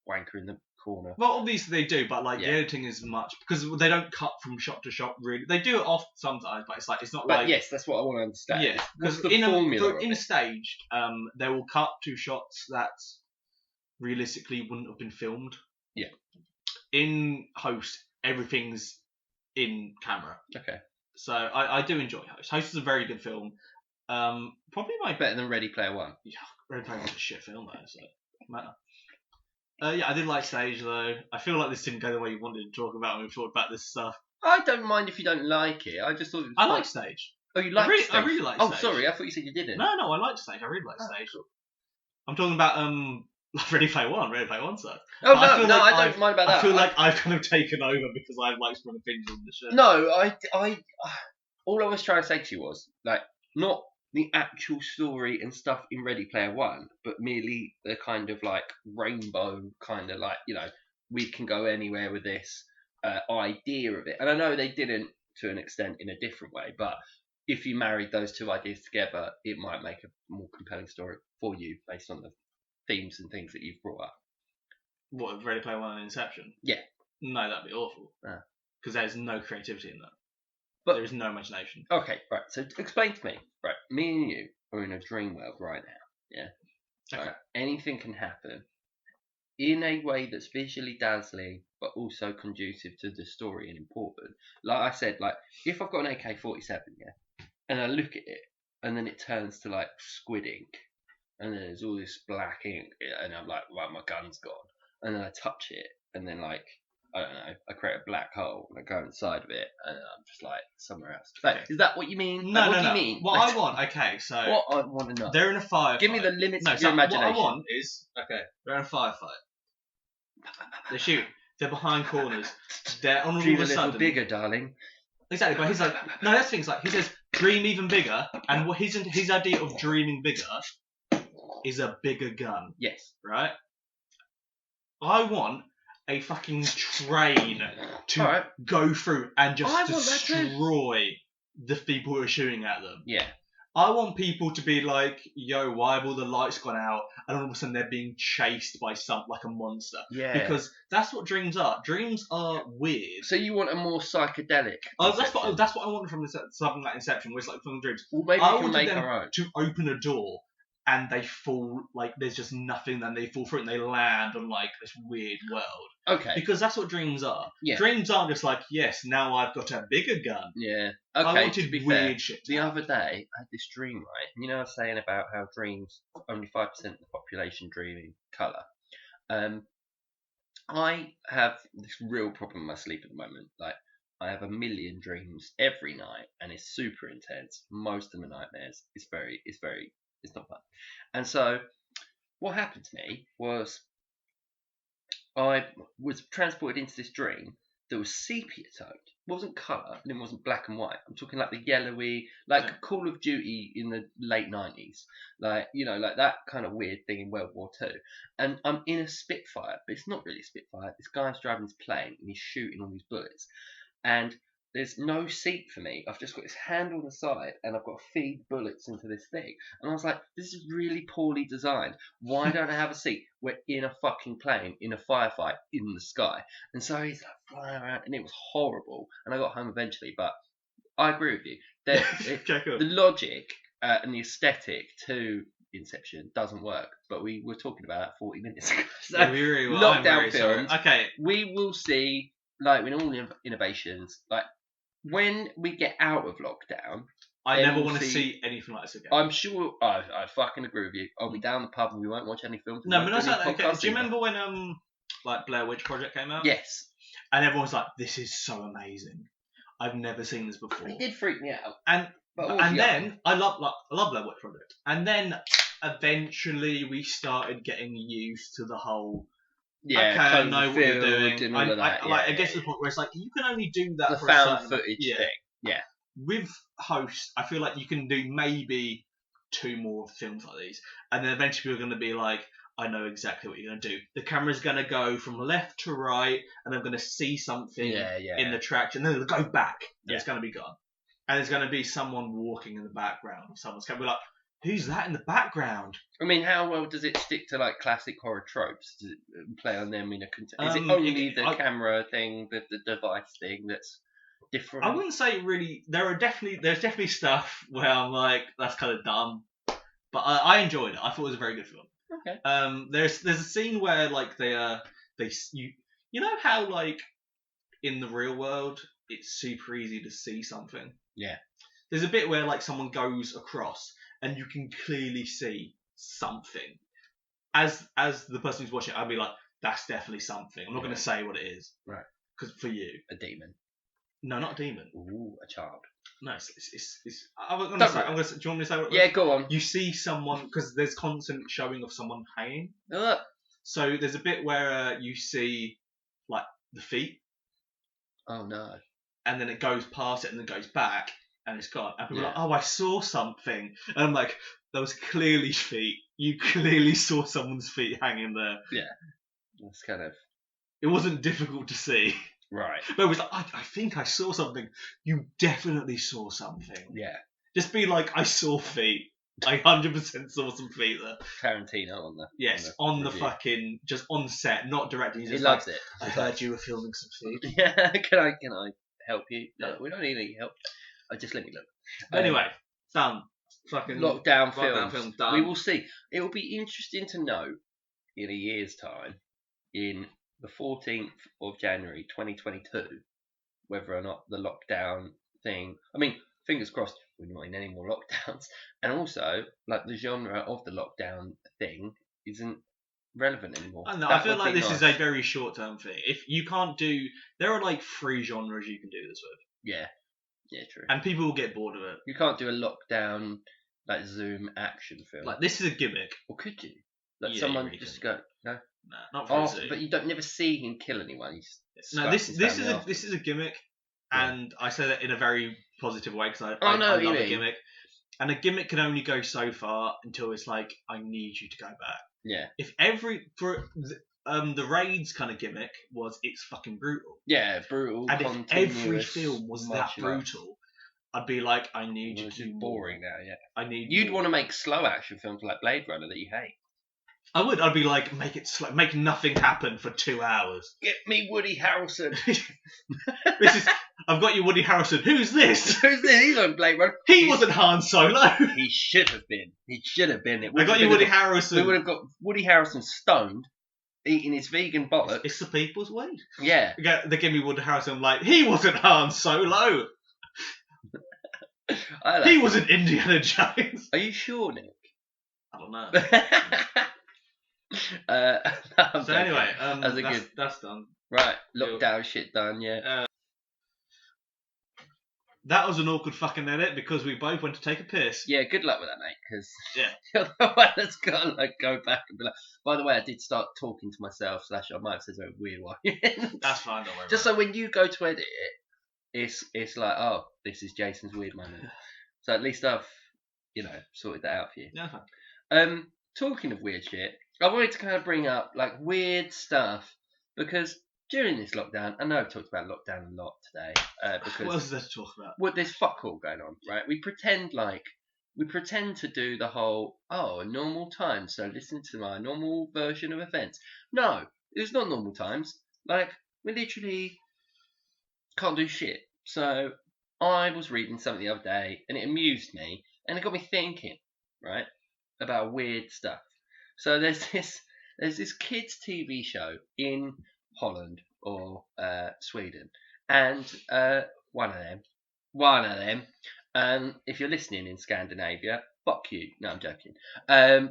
wanker in the corner. Well, obviously they do, but like Yeah. the editing is much because they don't cut from shot to shot. Really, they do it off sometimes, but it's not But like yes, that's what I want to understand. yeah. What's Because the formula? in staged, they will cut to shots that realistically wouldn't have been filmed. Yeah. In Host, everything's in camera. Okay. So I do enjoy Host. Host is a very good film. Probably my Better than Ready Player One. Yeah, Ready Player One's a shit film though, so doesn't matter. Yeah, I did like Stage though. I feel like this didn't go the way you wanted to talk about when we talked about this stuff. I don't mind if you don't like it. I just thought it was I quite... like Stage. Oh, you like Stage? I really like Oh, Stage. sorry, I thought you said you didn't. No, I like Stage. I really like Stage. Cool. I'm talking about Ready Player One. Ready Player One stuff. Oh, I no, feel no, like I don't mind about that. I feel like I've kind of taken over because I've like strong opinions on the show. No, I all I was trying to say to you was, like, not the actual story and stuff in Ready Player One, but merely the kind of, like, rainbow kind of, like, we can go anywhere with this idea of it. And I know they didn't, to an extent, in a different way, but if you married those two ideas together, it might make a more compelling story for you based on the themes and things that you've brought up. What, Ready Player One and Inception? Yeah. No, that'd be awful. Ah. Because there's no creativity in that. But there is no imagination. Okay, right. So explain to me, right? Me and you are in a dream world right now. Yeah. Okay. Right? Anything can happen in a way that's visually dazzling, but also conducive to the story and important. Like I said, like if I've got an AK-47, yeah, and I look at it, and then it turns to like squid ink, and then there's all this black ink, and I'm like, right, my gun's gone, and then I touch it, and then like, I don't know, I create a black hole and I go inside of it, and I'm just like somewhere else. Like, is that what you mean? No, like, what no, do no. you mean? What I want, okay, so what I want to know. they're in a firefight. Give me the limits No, of your so imagination. what I want is they're in a firefight. They're shooting. They're behind corners. They're on all Dream of a a little sudden. bigger, darling. Exactly, but he's like, no, that's things like he says, dream even bigger, and what his idea of dreaming bigger is a bigger gun, Yes. right? I want a fucking train to Alright. go through and just I want that too. destroy the people who are shooting at them. Yeah. I want people to be like, yo, why have all the lights gone out? And all of a sudden they're being chased by like a monster. Yeah. Because that's what dreams are. Dreams are weird. So you want a more psychedelic? That's Inception. what I want from something like Inception, where it's like from dreams. Well, maybe I we can wanted make them our own. to open a door and they fall, like there's just nothing, then they fall through it and they land on like this weird world. Okay. Because that's what dreams are. Yeah. Dreams aren't just like, yes, now I've got a bigger gun. Yeah. I Okay. wanted To be weird fair, shit. the other day I had this dream, right? You know, I was saying about how dreams only 5% of the population dream in colour. I have this real problem in my sleep at the moment. Like, I have a million dreams every night, and it's super intense. Most of them are nightmares. It's not fun. And so, what happened to me was I was transported into this dream that was sepia toned. It wasn't colour and it wasn't black and white. I'm talking like the yellowy, like Call of Duty in the late 90s. Like, like that kind of weird thing in World War II. And I'm in a Spitfire, but it's not really a Spitfire. This guy's driving his plane and he's shooting all these bullets. And there's no seat for me. I've just got this handle on the side and I've got to feed bullets into this thing. And I was like, this is really poorly designed. Why don't I have a seat? We're in a fucking plane, in a firefight, in the sky. And so he's like flying around and it was horrible. And I got home eventually, but I agree with you. The logic and the aesthetic to Inception doesn't work. But we were talking about that 40 minutes ago. So yeah, we really were. lockdown films. Sorry. Okay. We will see, like in all innovations, like when we get out of lockdown, I never want to see anything like this again. I'm sure I fucking agree with you. I'll be down the pub and we won't watch any films. No, but not that. Okay. Do you remember when like Blair Witch Project came out? Yes. And everyone's like, "This is so amazing. I've never seen this before." It did freak me out. And then I love Blair Witch Project. And then eventually we started getting used to the whole. Yeah, okay, I know what you're doing. And all of that. I guess to the point where it's like you can only do that the for found a certain footage thing. Yeah. With Host, I feel like you can do maybe 2 more films like these, and then eventually people are going to be like, I know exactly what you're going to do. The camera's going to go from left to right, and I'm going to see something in the track, and then it'll go back, and it's going to be gone. And there's going to be someone walking in the background, or someone's going to be like, who's that in the background? I mean, how well does it stick to like classic horror tropes? Does it play on them in a is it only the camera thing, the device thing that's different? I wouldn't say really. There's definitely stuff where I'm like, that's kind of dumb, but I enjoyed it. I thought it was a very good film. Okay. There's a scene where like you know how like in the real world it's super easy to see something. Yeah. There's a bit where like someone goes across and you can clearly see something. As the person who's watching it, I'd be like, that's definitely something. I'm not going to say what it is. Right. Because for you. A demon. No, not a demon. Ooh, a child. No, I'm going to say. Do you want me to say what it was? Yeah, go on. You see someone, because there's constant showing of someone hanging. So there's a bit where you see, like, the feet. Oh, no. And then it goes past it and then goes back. And it's gone. And people are like, oh, I saw something. And I'm like, that was clearly feet. You clearly saw someone's feet hanging there. Yeah. That's kind of... It wasn't difficult to see. Right. But it was like, I think I saw something. You definitely saw something. Yeah. Just be like, I saw feet. I 100% saw some feet there. Tarantino on the... Yes, on the fucking... Just on set, not directing. He loves it. I heard you were filming some feet. Yeah, can I help you? No, we don't need any help. Just let me look. Anyway, done. Fucking lockdown films. Done. We will see. It will be interesting to know in a year's time, in the 14th of January 2022, whether or not the lockdown thing. I mean, fingers crossed we're not in any more lockdowns, and also like the genre of the lockdown thing isn't relevant anymore. I know. I feel like this is a very short-term thing. If you can't do, there are like 3 genres you can do this with. Yeah. Yeah, true. And people will get bored of it. You can't do a lockdown, like, Zoom action film. Like, this is a gimmick. Or could you? Like, someone really just go, no? Nah, not for Zoom. But you don't never see him kill anyone. This is a gimmick, and I say that in a very positive way, because I love a gimmick. And a gimmick can only go so far until it's like, I need you to go back. Yeah. If the Raids kind of gimmick was it's fucking brutal. Yeah, brutal. And if every film was that brutal, I'd be like, I need you to do boring more. Now, yeah. I need. You'd want to make slow action films like Blade Runner that you hate. I would. I'd be like, make it slow, make nothing happen for 2 hours. Get me Woody Harrelson. I've got you, Woody Harrelson. Who's this? Who's this? He's on Blade Runner. He wasn't Han Solo. He should have been. I got you, Woody Harrelson. We would have got Woody Harrelson stoned, eating his vegan bollocks. It's the people's way. Yeah. They give me Woody Harrelson. I'm like, he wasn't Han Solo. He wasn't Indiana Jones. Are you sure, Nick? I don't know. So anyway, that's done. Right, lockdown shit done, yeah. That was an awkward fucking edit because we both went to take a piss. Yeah, good luck with that, mate, because Yeah. you're the one that's got to like go back and be like, by the way, I did start talking to myself, / I might have said something weird while you're in. That's fine, don't worry Just about so when you go to edit it, it's like, oh, this is Jason's weird moment. So at least I've, sorted that out for you. it. Yeah, fine. Talking of weird shit, I wanted to kind of bring up like weird stuff because during this lockdown, I know I've talked about lockdown a lot today because What else is there to talk about? there's fuck all going on, right? We pretend to do the whole normal times, so listen to my normal version of events. No, it's not normal times. Like we literally can't do shit. So I was reading something the other day and it amused me and it got me thinking, right, about weird stuff. So there's this kids TV show in Holland or Sweden, and one of them. If you're listening in Scandinavia, fuck you. No, I'm joking.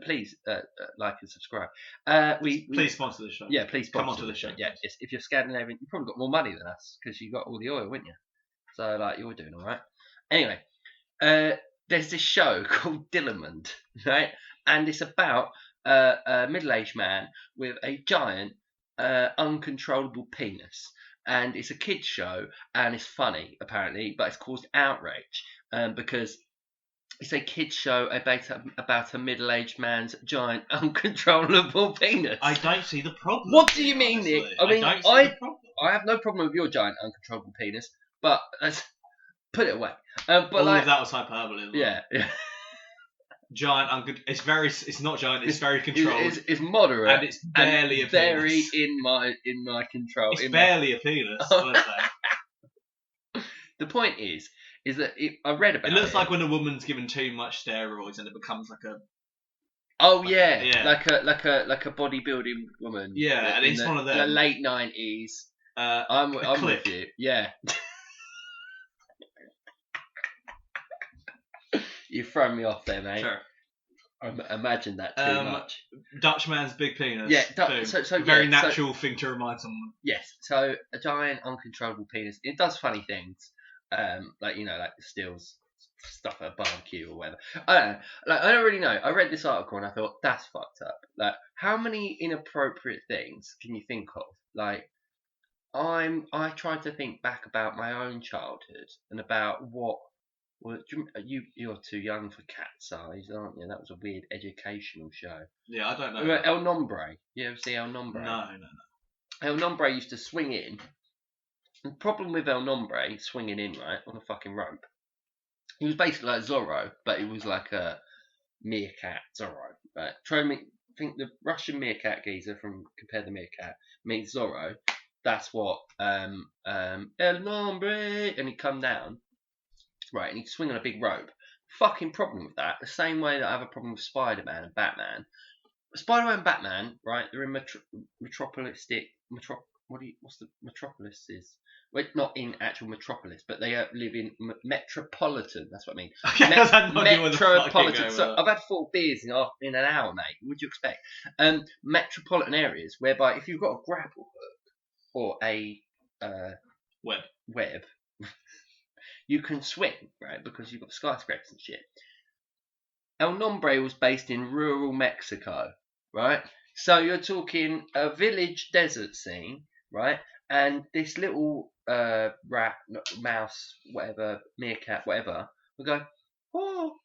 Please like and subscribe. Please sponsor the show. Yeah, please sponsor Come onto the show. Yeah, if you're Scandinavian, you've probably got more money than us because you got all the oil, wouldn't you? So like you're doing all right. Anyway, there's this show called Dillermand, right? And it's about a middle-aged man with a giant, uncontrollable penis. And it's a kids' show, and it's funny, apparently, but it's caused outrage because it's a kids' show about a middle-aged man's giant, uncontrollable penis. I don't see the problem. What do you mean, Nick? I mean, don't see the problem. I have no problem with your giant, uncontrollable penis, but let's put it away. But All like, of that was hyperbole. As well. yeah. Giant, it's not giant. It's very controlled. It's moderate, and it's barely a penis. Very in my control. It's barely a penis. The point is that I read about it. It looks like when a woman's given too much steroids and it becomes like a. Oh yeah, like a bodybuilding woman. Yeah, and it's one of them. The late 90s. I'm with you. Yeah. You've thrown me off there, mate. Sure. I imagine that too much. Dutchman's big penis. Yeah, very natural thing to remind someone. Yes, so a giant uncontrollable penis. It does funny things, like it steals stuff at a barbecue or whatever. I don't know. Like I don't really know. I read this article and I thought that's fucked up. Like how many inappropriate things can you think of? Like I tried to think back about my own childhood and about what. Well, you're too young for Cat's Eyes, aren't you? That was a weird educational show. Yeah, I don't know. El Nombre. You ever see El Nombre? No. El Nombre used to swing in. The problem with El Nombre swinging in, right, on a fucking rope, he was basically like Zorro, but he was like a meerkat Zorro. Right? Think the Russian meerkat geezer from Compare the Meerkat meets Zorro. That's what El Nombre, and he'd come down. Right, and he'd swing on a big rope. Fucking problem with that. The same way that I have a problem with Spider-Man and Batman. Spider-Man and Batman, right? They're in what's the metropolis is? Well, not in actual metropolis, but they live in metropolitan. That's what I mean. Metropolitan. So I've had 4 beers in an hour, mate. What would you expect? Metropolitan areas whereby if you've got a grapple hook or a web. You can swing, right, because you've got skyscrapers and shit. El Nombre was based in rural Mexico, right? So you're talking a village desert scene, right? And this little rat, mouse, whatever, meerkat, whatever, will go, oh,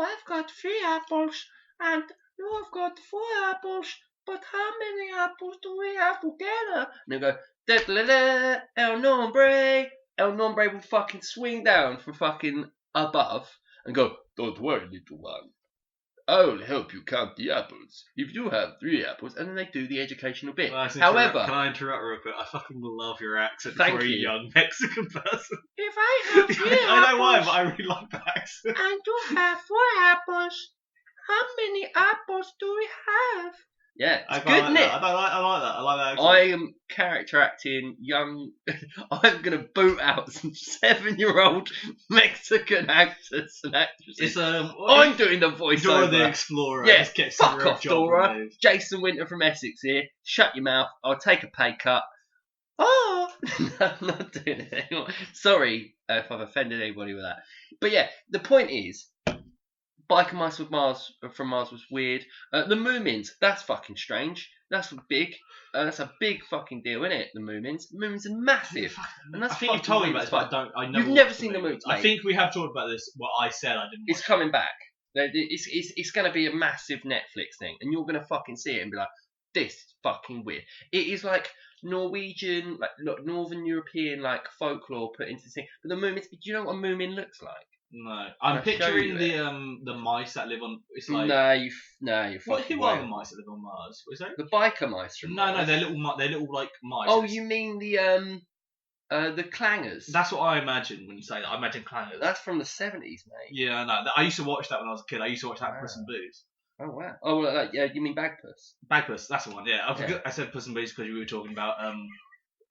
I've got 3 apples, and you've got 4 apples, but how many apples do we have together? And they'll go, El Nombre. El Nombre will fucking swing down from fucking above and go, don't worry, little one. I'll help you count the apples. If you have 3 apples, and then they do the educational bit. However, can I interrupt real quick? I fucking love your accent for a young Mexican person. If I have 3 apples, I know why, but I really like that accent. And you have 4 apples, how many apples do we have? Yeah, it's good, isn't it? I like that accent. I am character acting young. I'm going to boot out some 7-year-old Mexican actors and actresses. I'm doing the voiceover. Dora the Explorer. Yes, fuck off, Dora. Jason Winter from Essex here. Shut your mouth. I'll take a pay cut. Oh, no, I'm not doing it anymore. Sorry if I've offended anybody with that. But yeah, the point is, Biker Mice with Mars from Mars was weird. The Moomins, that's fucking strange. That's big. That's a big fucking deal, isn't it? The Moomins. The Moomins are massive. And that's I think you fucking told me weird about as this, but fuck. I don't. I never You've never watched seen the movies. movie, I think we have talked about this. Well, I said I didn't. It's Watch coming back. It's going to be a massive Netflix thing, and you're going to fucking see it and be like, this is fucking weird. It is like Norwegian, like Northern European, like folklore put into the thing. But the Moomins, do you know what a Moomin looks like? No, I'm I'll show picturing you the mice that live on. It's like No, you're what? fucking Who are the wild. mice that live on Mars? What is that? The biker mice from No, Mars. they're little. They're little like mice. Oh, you mean the clangers? That's what I imagine when you say that. I imagine clangers. That's from the 70s, mate. Yeah, I know. I used to watch that when I was a kid. I used to watch that Wow. Puss in Boots. Oh wow. Oh, well, yeah, you mean Bagpuss? Bagpuss, that's the one. Yeah, I forgot. Yeah. I said Puss in Boots because we were talking about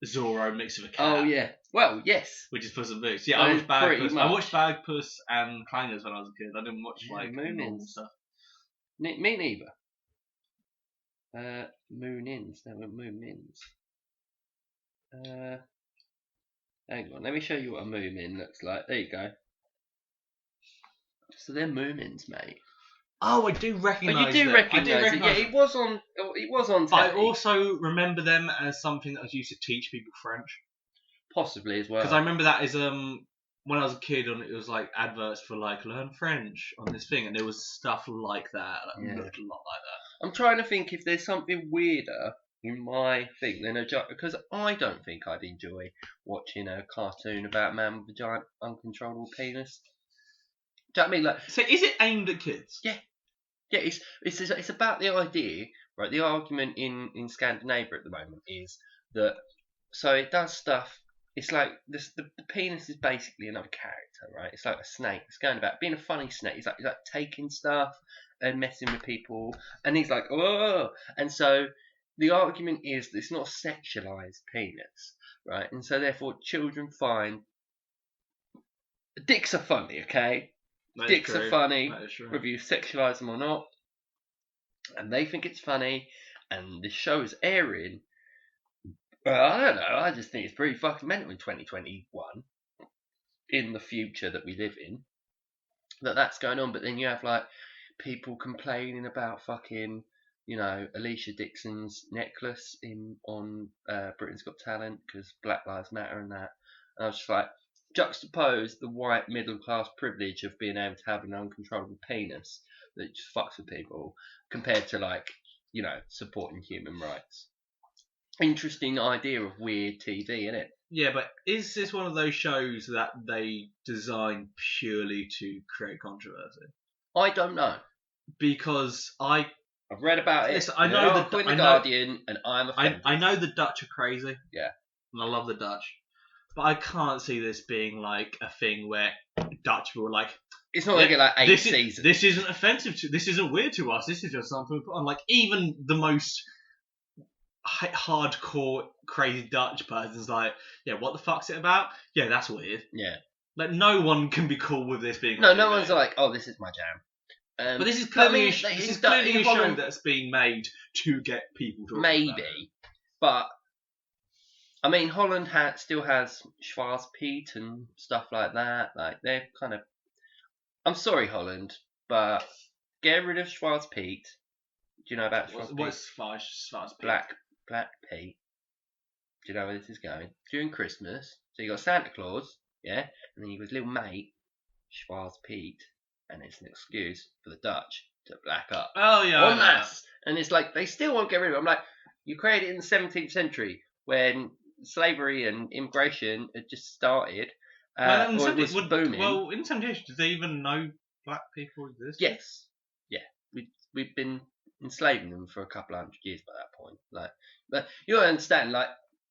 Zorro mixed with a cat. Oh yeah. Well, yes. Which is Puss in Boots. Yeah, I watched pretty Bagpuss. much. I watched Bagpuss and Clangers when I was a kid. I didn't watch Yeah, like Moomins. normal stuff. Me neither. Moonins. They were Moomins. Hang on. Let me show you what a Moomin looks like. There you go. So they're Moomins, mate. Oh, I do recognise. Oh, you do them. recognise I do it. recognise Yeah, them. it was on. It was on. I telly. also remember them as something that was used to teach people French. Possibly as well. Because I remember that as when I was a kid, and it was like adverts for like learn French on this thing, and there was stuff like that. That looked a lot like that. I'm trying to think if there's something weirder in my thing than because I don't think I'd enjoy watching a cartoon about a man with a giant uncontrollable penis. Do you know what I mean? Like, So is it aimed at kids? yeah, it's about the idea, right? The argument in Scandinavia at the moment is that so it does stuff. It's like this, the penis is basically another character, right? It's like a snake. It's going about being a funny snake. He's like taking stuff and messing with people, and he's like, oh, and so the argument is that it's not a sexualized penis, right? And so therefore, children find dicks are funny, okay? Dicks are funny, whether you sexualize them or not, and they think it's funny, and the show is airing. Well, I don't know. I just think it's pretty fucking mental in 2021, in the future that we live in, that's going on. But then you have like people complaining about fucking, Alicia Dixon's necklace on Britain's Got Talent because Black Lives Matter and that. And I was just like, juxtapose the white middle class privilege of being able to have an uncontrollable penis that just fucks with people compared to like, supporting human rights. Interesting idea of weird TV, isn't it? Yeah, but is this one of those shows that they design purely to create controversy? I don't know. Because I've read about it. Listen, I know the Guardian, and I'm offended. I know the Dutch are crazy. Yeah. And I love the Dutch. But I can't see this being like a thing where Dutch people are like, it's not going to get like 8 seasons. This isn't offensive this isn't weird to us. This is just something we put on. Like, even the most hardcore crazy Dutch person's like, yeah, what the fuck's it about? Yeah, that's weird. Yeah. Like, no one can be cool with this being. No one's like, oh, this is my jam. But this is clearly, a show that's being made to get people to. Maybe, but I mean, Holland still has Schwarzpiet and stuff like that. Like, they're kind of. I'm sorry, Holland, but get rid of Schwarzpiet. Do you know about Schwarzpiet? What's Schwarzpiet? Black Pete. Do you know where this is going? During Christmas, so you got Santa Claus, yeah, and then you got his little mate, Schwarzpiet, and it's an excuse for the Dutch to black up. Oh yeah, en masse. And it's like they still won't get rid of it. I'm like, you created it in the 17th century when slavery and immigration had just started. Or it was booming. Well, in some cases, did they even know black people exist? Yes. Yeah. We've been enslaving them for a couple of hundred years by that point. Like, but you don't understand, like,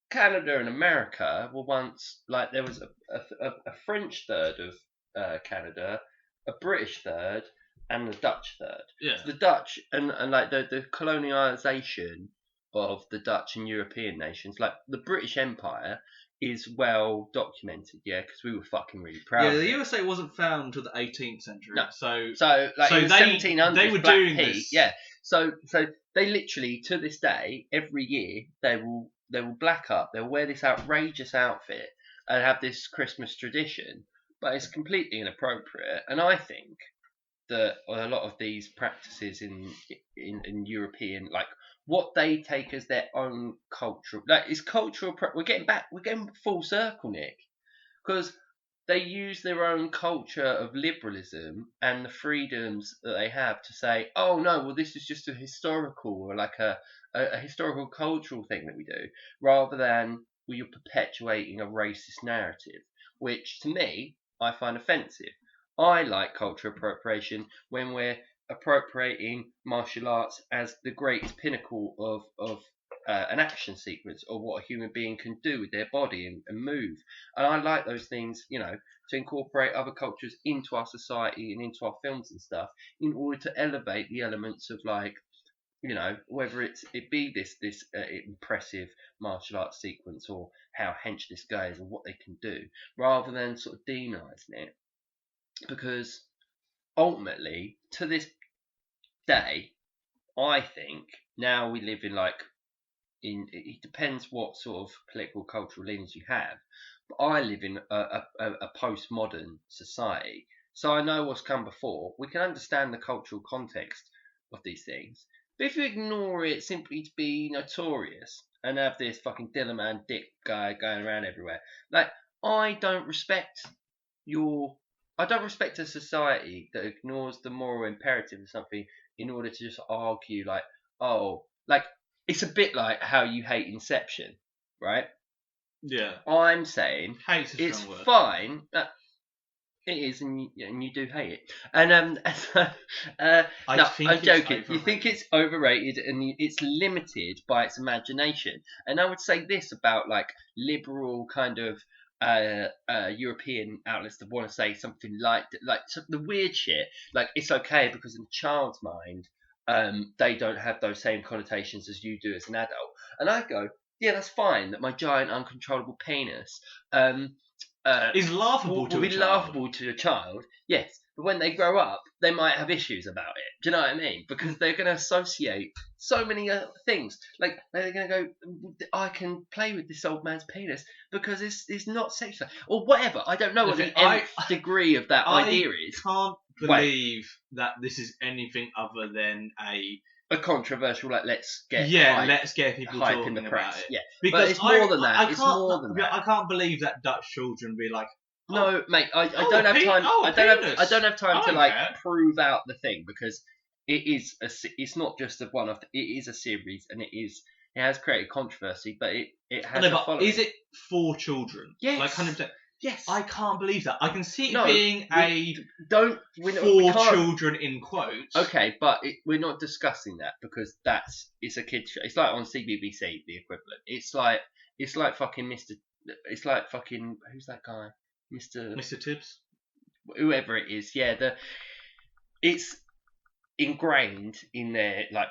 Canada and America were once, like, there was a French third of Canada, a British third, and a Dutch third. Yeah. So the Dutch and like the colonialisation of the Dutch and European nations, like the British Empire, is well documented, yeah, because we were fucking really proud. Yeah, of the it. USA wasn't found until the 18th century. No. So like in the 1700s, they were Black doing Pete, this. yeah. So they literally, to this day, every year they will black up, they'll wear this outrageous outfit and have this Christmas tradition, but it's completely inappropriate. And I think that a lot of these practices in European, like what they take as their own cultural, like is cultural. We're getting full circle, Nick, because they use their own culture of liberalism and the freedoms that they have to say, oh no, well this is just a historical or like a historical cultural thing that we do, rather than you're perpetuating a racist narrative, which to me I find offensive. I like cultural appropriation when we're appropriating martial arts as the greatest pinnacle of an action sequence or what a human being can do with their body and move. And I like those things, to incorporate other cultures into our society and into our films and stuff in order to elevate the elements of like, whether it be this impressive martial arts sequence or how hench this guy is and what they can do, rather than sort of demonising it. Because ultimately, to this day, I think now we live in it depends what sort of political cultural leanings you have, but I live in a postmodern society, so I know what's come before. We can understand the cultural context of these things, but if you ignore it simply to be notorious and have this fucking Dillerman dick guy going around everywhere, like I don't respect your I don't respect a society that ignores the moral imperative of something in order to just argue like, oh, like it's a bit like how you hate Inception, right? Yeah. I'm saying Hate's a it's strong word. fine. It is, and you do hate it. And I no, think I'm it's joking. You overrated. think it's overrated and it's limited by its imagination. And I would say this about like liberal kind of European outlets that want to say something like the weird shit. Like it's okay because in a child's mind, they don't have those same connotations as you do as an adult. And I go, yeah, that's fine. That my giant uncontrollable penis. Is laughable Will to a be child. laughable to a child, yes. But when they grow up, they might have issues about it. Do you know what I mean? Because they're going to associate so many things. Like they're going to go, I can play with this old man's penis because it's not sexual or whatever. I don't know what Okay, the nth degree of that idea is. I can't believe that this is anything other than A controversial, like let's get let's get people hype talking in the press. about it. Yeah, Because but it's more than that. I It's can't, more than that. I can't believe that Dutch children be like, No, mate, I don't have time. I don't have time to like prove out the thing because it's not just a one-off. It is a series and it has created controversy, but it has a following. Is it for children? Yes. Like 100%. Yes. I can't believe that. I can see it being we can't, children in quotes. Okay, but we're not discussing that because it's a kid's show. It's like on CBBC, the equivalent. It's like fucking Mr. It's like fucking who's that guy? Mr. Tibbs, whoever it is, yeah. It's ingrained in their like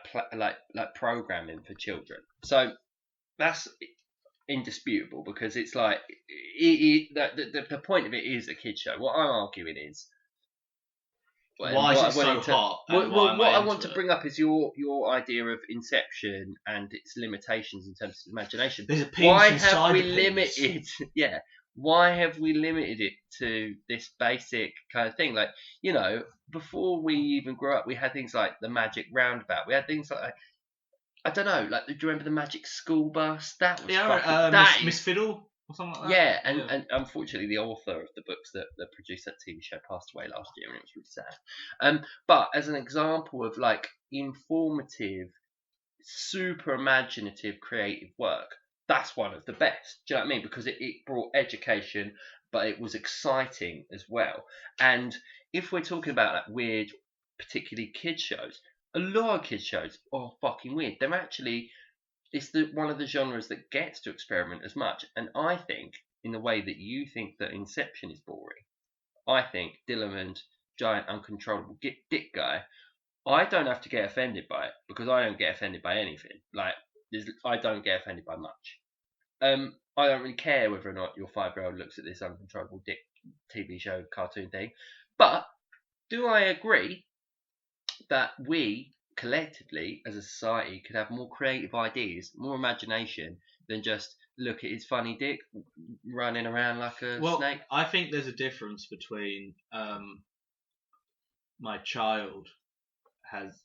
programming for children. So that's indisputable because it's like the point of it is a kid show. What I'm arguing is why is it so hot? What I want to bring up is your idea of Inception and its limitations in terms of imagination. There's a penis why inside have we the limited? penis. Yeah. Why have we limited it to this basic kind of thing? Like, before we even grew up, we had things like the Magic Roundabout. We had things like I don't know, like do you remember the Magic School Bus? That was Miss Fiddle or something like that. Yeah, and unfortunately, the author of the books that produced that TV show passed away last year, and it was really sad. But as an example of like informative, super imaginative, creative work, that's one of the best. Do you know what I mean? Because it brought education, but it was exciting as well. And if we're talking about like weird, particularly kids shows, a lot of kids shows are fucking weird. They're actually it's one of the genres that gets to experiment as much. And I think, in the way that you think that Inception is boring, I think Dillerman's giant uncontrollable dick guy, I don't have to get offended by it because I don't get offended by anything. Like, I don't get offended by much. I don't really care whether or not your 5-year-old looks at this uncontrollable dick TV show cartoon thing. But do I agree that we collectively as a society could have more creative ideas, more imagination than just look at his funny dick running around like a Well, snake. I think there's a difference between my child has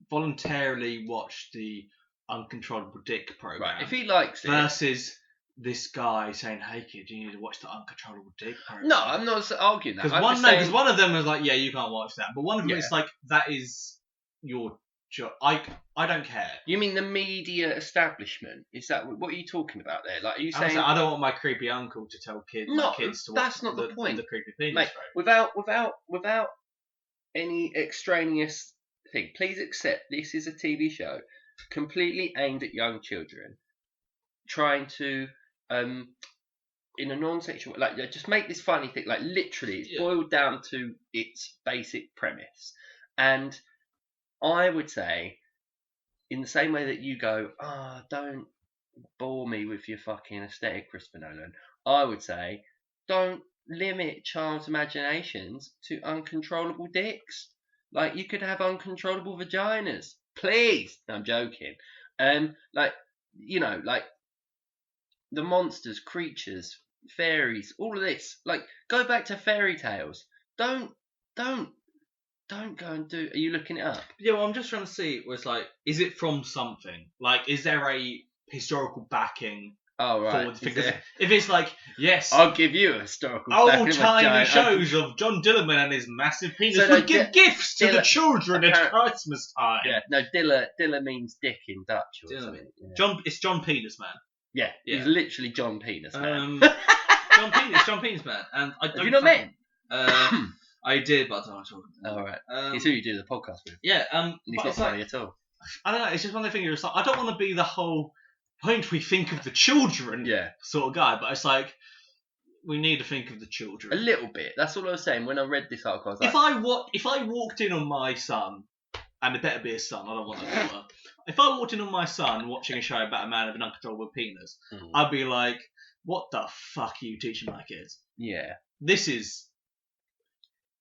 voluntarily watched the Uncontrollable Dick program Right, if he likes it. versus this guy saying, "Hey kid, you need to watch the Uncontrollable Dick program." No, I'm not arguing that. Because one of them is like, "Yeah, you can't watch that," but one of them Yeah. is like, "That is your job." I don't care. You mean the media establishment? Is that what are you talking about there? Like, are you I'm saying I don't want my creepy uncle to tell No, kids to watch that's not the point. the creepy penis Mate, program. without any extraneous thing, please accept this is a TV show completely aimed at young children, trying to in a non-sexual like just make this funny thing. Like literally, it's boiled down to its basic premise, and I would say, in the same way that you go, don't bore me with your fucking aesthetic, Christopher Nolan, I would say, don't limit child's imaginations to uncontrollable dicks. Like, you could have uncontrollable vaginas. Please! No, I'm joking. Like, like the monsters, creatures, fairies, all of this. Like, go back to fairy tales. Don't go and do. Are you looking it up? Yeah, well, I'm just trying to see. Was like, is it from something? Like, is there a historical backing? Oh right. Because if it's like, yes, I'll give you a historical. Old-timey shows of John Dillerman and his massive penis So would give gifts to the children at Christmas time. Yeah, no, Diller means dick in Dutch or something. Yeah. It's John Penis Man. Yeah, he's literally John Penis Man. John Penis Man. And I don't. Have you not met him? I did, but I don't know what I'm talking about. Oh right. He's who you do the podcast with. Yeah. And he's not funny at all. I don't know. It's just one of the things. It's like, I don't want to be the whole point we think of the children sort of guy, but it's like we need to think of the children a little bit. That's all I was saying when I read this article. I was like, if I walked in on my son, and it better be a son, I don't want a daughter. If I walked in on my son watching a show about a man with an uncontrollable penis, I'd be like, "What the fuck are you teaching my kids?" Yeah. This is.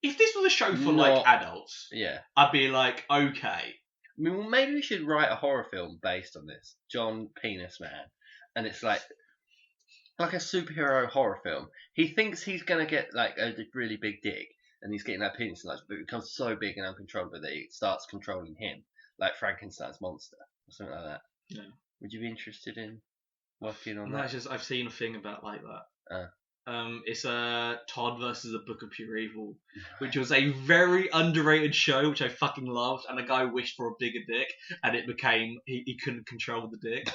If this was a show for like adults, I'd be like, okay. I mean, well, maybe we should write a horror film based on this, John Penis Man, and it's like a superhero horror film. He thinks he's gonna get like a really big dick, and he's getting that penis, and but it becomes so big and uncontrollable that it starts controlling him, like Frankenstein's monster or something like that. Yeah. Would you be interested in working on that? No, it's just I've seen a thing about like that. It's Todd versus the Book of Pure Evil, which was a very underrated show, which I fucking loved, and the guy wished for a bigger dick, and it became he couldn't control the dick.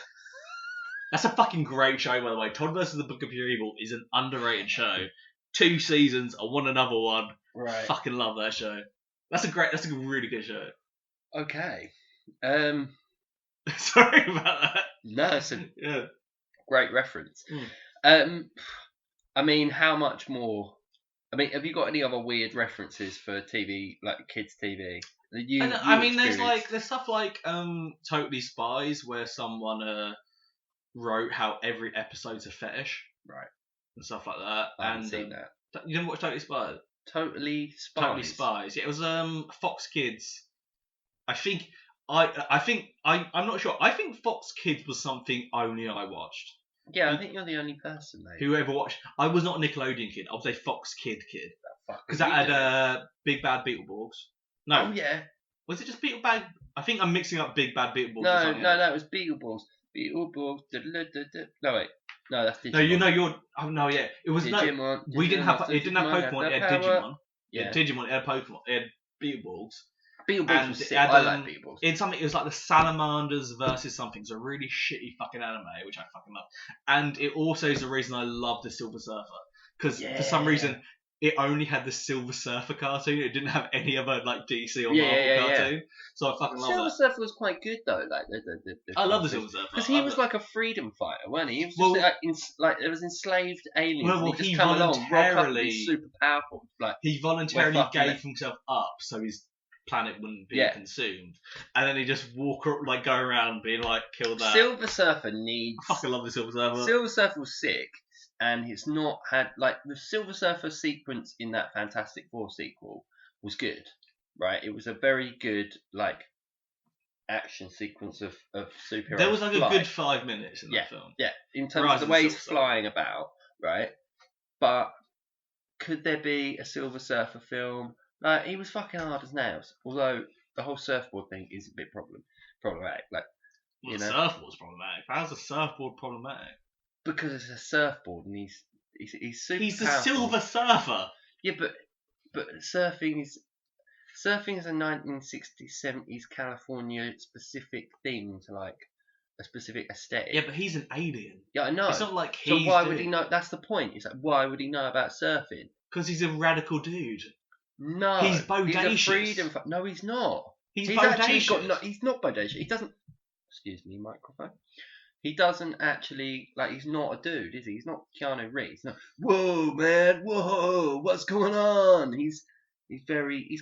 That's a fucking great show, by the way. Todd versus the Book of Pure Evil is an underrated show. 2 seasons. I want another one. Right. Fucking love that show. That's a really good show. Okay. Sorry about that. No, it's a great reference. I mean, how much more? I mean, have you got any other weird references for TV, like kids' TV? There's stuff like Totally Spies, where someone wrote how every episode's a fetish, right, and stuff like that. I haven't seen that. You never watched Totally Spies? Totally Spies. Totally Spies. Yeah, it was Fox Kids. I'm not sure. I think Fox Kids was something only I watched. Yeah, I think you're the only person, mate. Who ever watched? I was not a Nickelodeon kid. I was a Fox kid. Because that had Big Bad Beetleborgs. No. Oh yeah. Was it just Beetlebag? I think I'm mixing up Big Bad Beetleborgs. No, it was Beetleborgs. Beetleborgs. No wait. No, that's Digimon. No, you're. Oh no, yeah. It was Digimon. We didn't have. It didn't have Pokemon. It had Digimon. Yeah. Digimon. It had Pokemon. It had Beetleborgs. Beetleborgs was sick. I like Beetleborgs. It was like the Salamanders versus something. It's a really shitty fucking anime, which I fucking love. And it also is the reason I love the Silver Surfer. Because for some reason, it only had the Silver Surfer cartoon. It didn't have any other like DC or Marvel cartoon. So I fucking love Silver Surfer was quite good though. Like I love the Silver Surfer. Because he was like a freedom fighter, wasn't he? He was just like there was enslaved aliens. Well, and he just come along, rock up and be super powerful. Like he voluntarily gave himself up so his planet wouldn't be consumed, and then he just go around being like, kill that. Silver Surfer needs. I fucking love the Silver Surfer. Silver Surfer was sick, and he's not had like the Silver Surfer sequence in that Fantastic Four sequel was good, right? It was a very good like action sequence of superhero. There was like flight. a good 5 minutes in that film. Yeah, in terms Rise of of the way the he's Silver flying about, right? But could there be a Silver Surfer film? He was fucking hard as nails. Although the whole surfboard thing is a bit problematic. Like, Well, you the know, surfboard's problematic. How's the surfboard problematic? because it's a surfboard and he's super He's the powerful. Silver Surfer. Yeah, but surfing is a 1960s, 70s California specific thing to like a specific aesthetic. Yeah, but he's an alien. Yeah, I know. It's not like So he's why would he know? That's the point. It's like, why would he know about surfing? Because he's a radical dude. No, He's bodacious. He's a freedom. No, he's not. He's actually bodacious. got. No, he's not bodacious. He doesn't. Excuse me, microphone. He doesn't actually like. He's not a dude, is he? He's not Keanu Reeves. No. Whoa, man. Whoa, what's going on? He's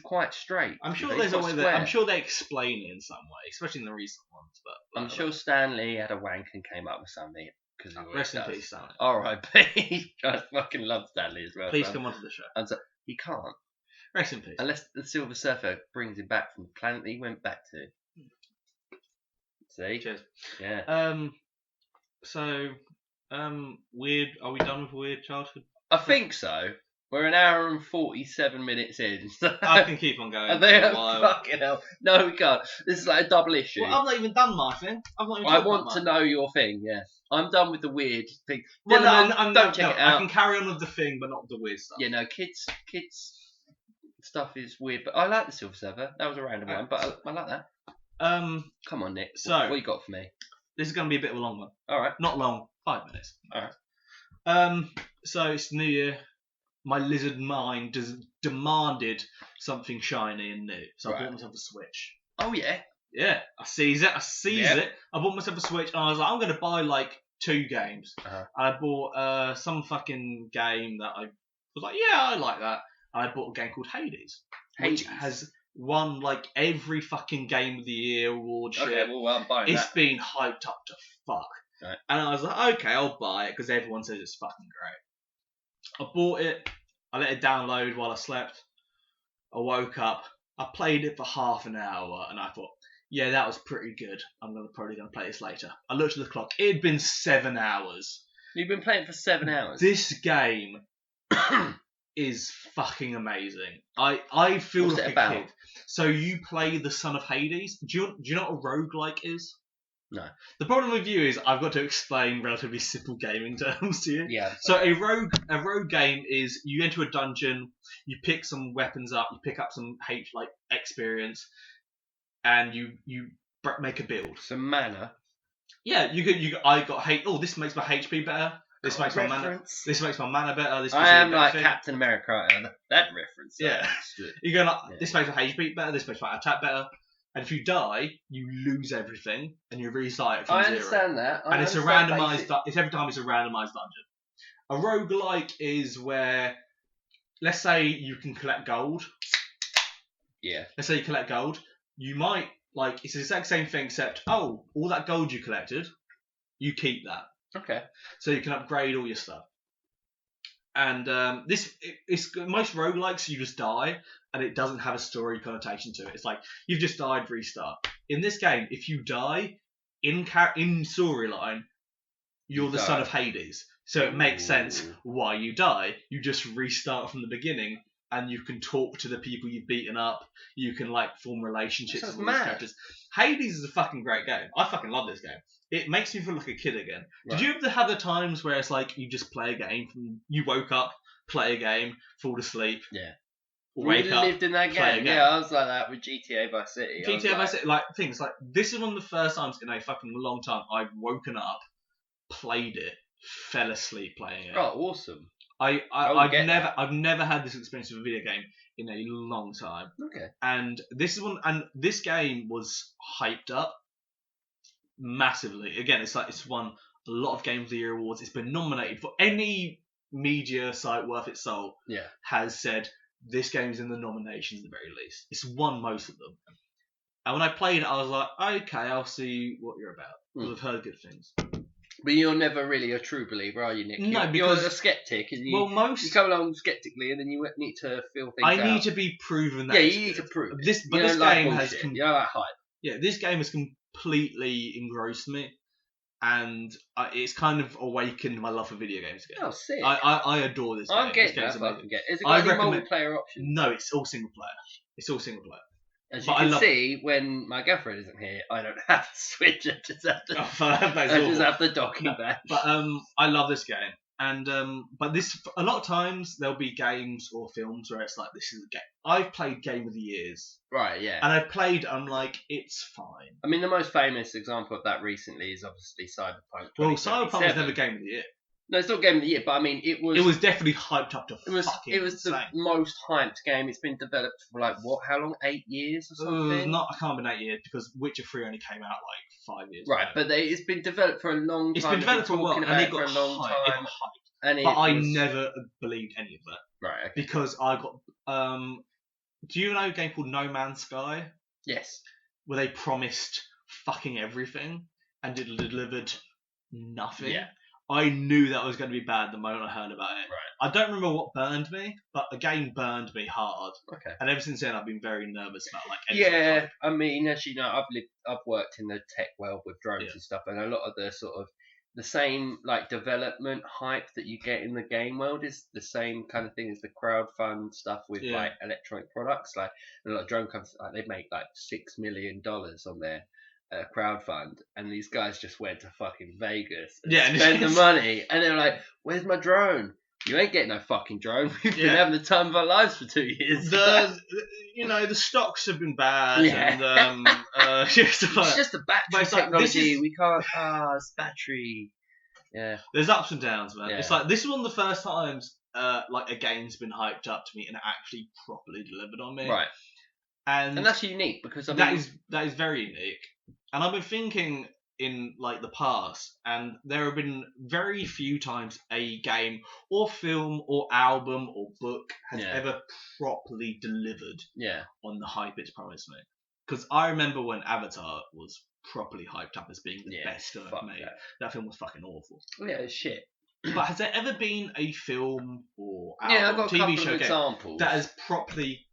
quite straight. I'm sure He's there's a got way square. I'm sure they explain it in some way, especially in the recent ones. But I'm sure Stan Lee had a wank and came up with something. Because rest in peace, Stan. R.I.P. I fucking love Stan Lee as well. Please come onto the show. And so he can't. Rest in peace. Unless the Silver Surfer brings him back from the planet that he went back to. See? Cheers. Yeah. Weird. Are we done with weird childhood? I think so. We're an hour and 47 minutes in. So I can keep on going. I For think, a while. fucking hell. No, we can't. This is like a double issue. Well, I've not even done my thing. I want to know your thing, yeah. I'm done with the weird thing. Well, Dylan, don't check it out. I can carry on with the thing, but not the weird stuff. Yeah, no, kids stuff is weird, but I like the Silver Surfer. That was a random one, but I like that. Come on, Nick. So what you got for me? This is going to be a bit of a long one. All right. Not long. 5 minutes. All right. So it's New Year. My lizard mind demanded something shiny and new, so I bought myself a Switch. Oh yeah. Yeah, I seize it. I bought myself a Switch, and I was like, I'm going to buy like 2 games. Uh-huh. I bought some fucking game that I was like, yeah, I like that. And I bought a game called Hades, which has won like every fucking Game of the Year award. Okay, shit. well, I'm buying It's that. been hyped up to fuck. Right. And I was like, okay, I'll buy it because everyone says it's fucking great. I bought it. I let it download while I slept. I woke up. I played it for half an hour, and I thought, yeah, that was pretty good. I'm probably gonna play this later. I looked at the clock. It had been 7 hours. You've been playing for 7 hours. This game is fucking amazing. I feel What's like it a about? kid. So you play the son of Hades. Do you know what a roguelike is? No. The problem with you is I've got to explain relatively simple gaming terms to you. Yeah. So a rogue game is you enter a dungeon, you pick some weapons up, you pick up some experience, and you make a build. Some mana. Yeah, I got oh, this makes my HP better. This makes my mana. This makes my mana better. This I am like Captain America. That reference. Yeah. You go like this makes my HP better. This makes my attack better. And if you die, you lose everything, and you restart it from zero. I understand that. And it's a randomised. It's every time it's a randomised dungeon. A roguelike is where, let's say you can collect gold. Yeah. Let's say you collect gold. You might it's the exact same thing except all that gold you collected, you keep that. Okay. So you can upgrade all your stuff. And it's most roguelikes you just die and it doesn't have a story connotation to it. It's like you've just died, restart. In this game, if you die in storyline, you're the son of Hades. So it makes sense why you die. You just restart from the beginning and you can talk to the people you've beaten up. You can form relationships with these characters. Hades is a fucking great game. I fucking love this game. It makes me feel like a kid again. Right. Did you ever have the times where it's like you just play a game, you woke up, play a game, fall asleep, wake up, lived in that game. Yeah, I was like that with GTA Vice City. GTA Vice City, things like this is one of the first times in a fucking long time I've woken up, played it, fell asleep playing it. Oh, awesome! I've never had this experience with a video game in a long time. Okay. And this game was hyped up massively. Again, it's won a lot of Game of the Year awards. It's been nominated for any media site worth its salt. Yeah. Has said this game's in the nominations at the very least. It's won most of them. And when I played it, I was like, okay, I'll see what you're about. Because I've heard good things. But you're never really a true believer, are you, Nick? No, you're because a skeptic. And you come along skeptically, and then you need to feel things out. I need to be proven that. Yeah, you need to prove it. This game has. You don't like hype. Yeah, this game has completely engrossed me, and it's kind of awakened my love for video games again. Oh, sick. I adore this game. I'm getting this that. game's I can get. Is it I got any recommend- multiplayer options? No, it's all single player. It's all single player. As But you I can love see, when my girlfriend isn't here, I don't have a Switch. I just have to. That's I awful. just have the docking back. But I love this game, and but this a lot of times there'll be games or films where it's like this is a game. I've played Game of the Years, Right, yeah. and I've played. I'm like, it's fine. I mean, the most famous example of that recently is obviously Cyberpunk. Well, 2077. Cyberpunk was never Game of the Year. No, it's not Game of the Year, but I mean, it was. It was definitely hyped up to It was. fucking It was the insane. most hyped game. It's been developed for like what? How long? 8 years or something. I can't remember 8 years because Witcher 3 only came out like 5 years. Right, ago. but it's been developed for a long time. It's been developed for a while, talking and about it got for a long hyped. time. And it But I was- never believed any of that Right. Okay. because I got. Do you know a game called No Man's Sky Yes. where they promised fucking everything and it delivered nothing? Yeah. I knew that was going to be bad the moment I heard about it. Right. I don't remember what burned me, but a game burned me hard, Okay. and ever since then I've been very nervous about like. Yeah, I mean, as you know, I've worked in the tech world with drones Yeah. and stuff, and a lot of the sort of the same like development hype that you get in the game world is the same kind of thing as the crowdfund stuff with Yeah. like electronic products. Like a lot of drone companies, like they make like $6 million on their crowdfund, and these guys just went to fucking Vegas and Yeah, and spent the it's- money, and they're like, "Where's my drone? You ain't getting no fucking drone. We've been Yeah. having the time of our lives for 2 years." The stocks have been bad, Yeah. and just It's like, just a battery But it's like, this technology. is- We can't. It's battery. Yeah. there's ups and downs, man. Yeah. It's like this is one of the first times like a game's been hyped up to me and actually properly delivered on me. Right. And And that's unique because I mean, that is very unique. And I've been thinking in like the past, and there have been very few times a game or film or album or book has Yeah. ever properly delivered yeah. on the hype it's promised me. Because I remember when Avatar was properly hyped up as being the Yeah, best film fuck made. that. That film was fucking awful. Yeah, it's shit. But has there ever been a film or Yeah, I've album, got a TV couple show of game examples. that has properly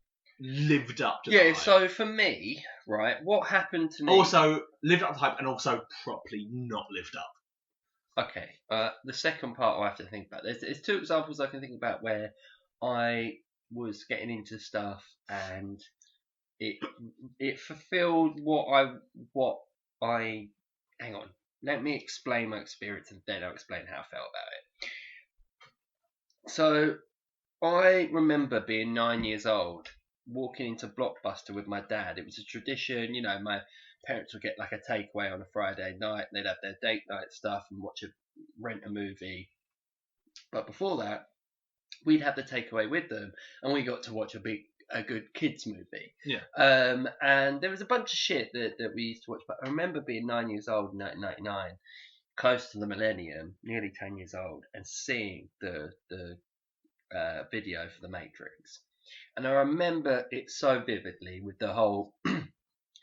lived up to the Yeah, hype? so for me, right, what happened to me? Also lived up to the hype and also properly not lived up. Okay, the second part I have to think about. There's two examples I can think about where I was getting into stuff and it fulfilled what I hang on. Let me explain my experience and then I'll explain how I felt about it. So I remember being 9 years old, walking into Blockbuster with my dad. It was a tradition, you know, my parents would get like a takeaway on a Friday night and they'd have their date night stuff and rent a movie. But before that, we'd have the takeaway with them and we got to watch a good kids movie. Yeah. And there was a bunch of shit that we used to watch. But I remember being 9 years old in 1999, close to the millennium, nearly 10 years old, and seeing the video for The Matrix. And I remember it so vividly with the whole,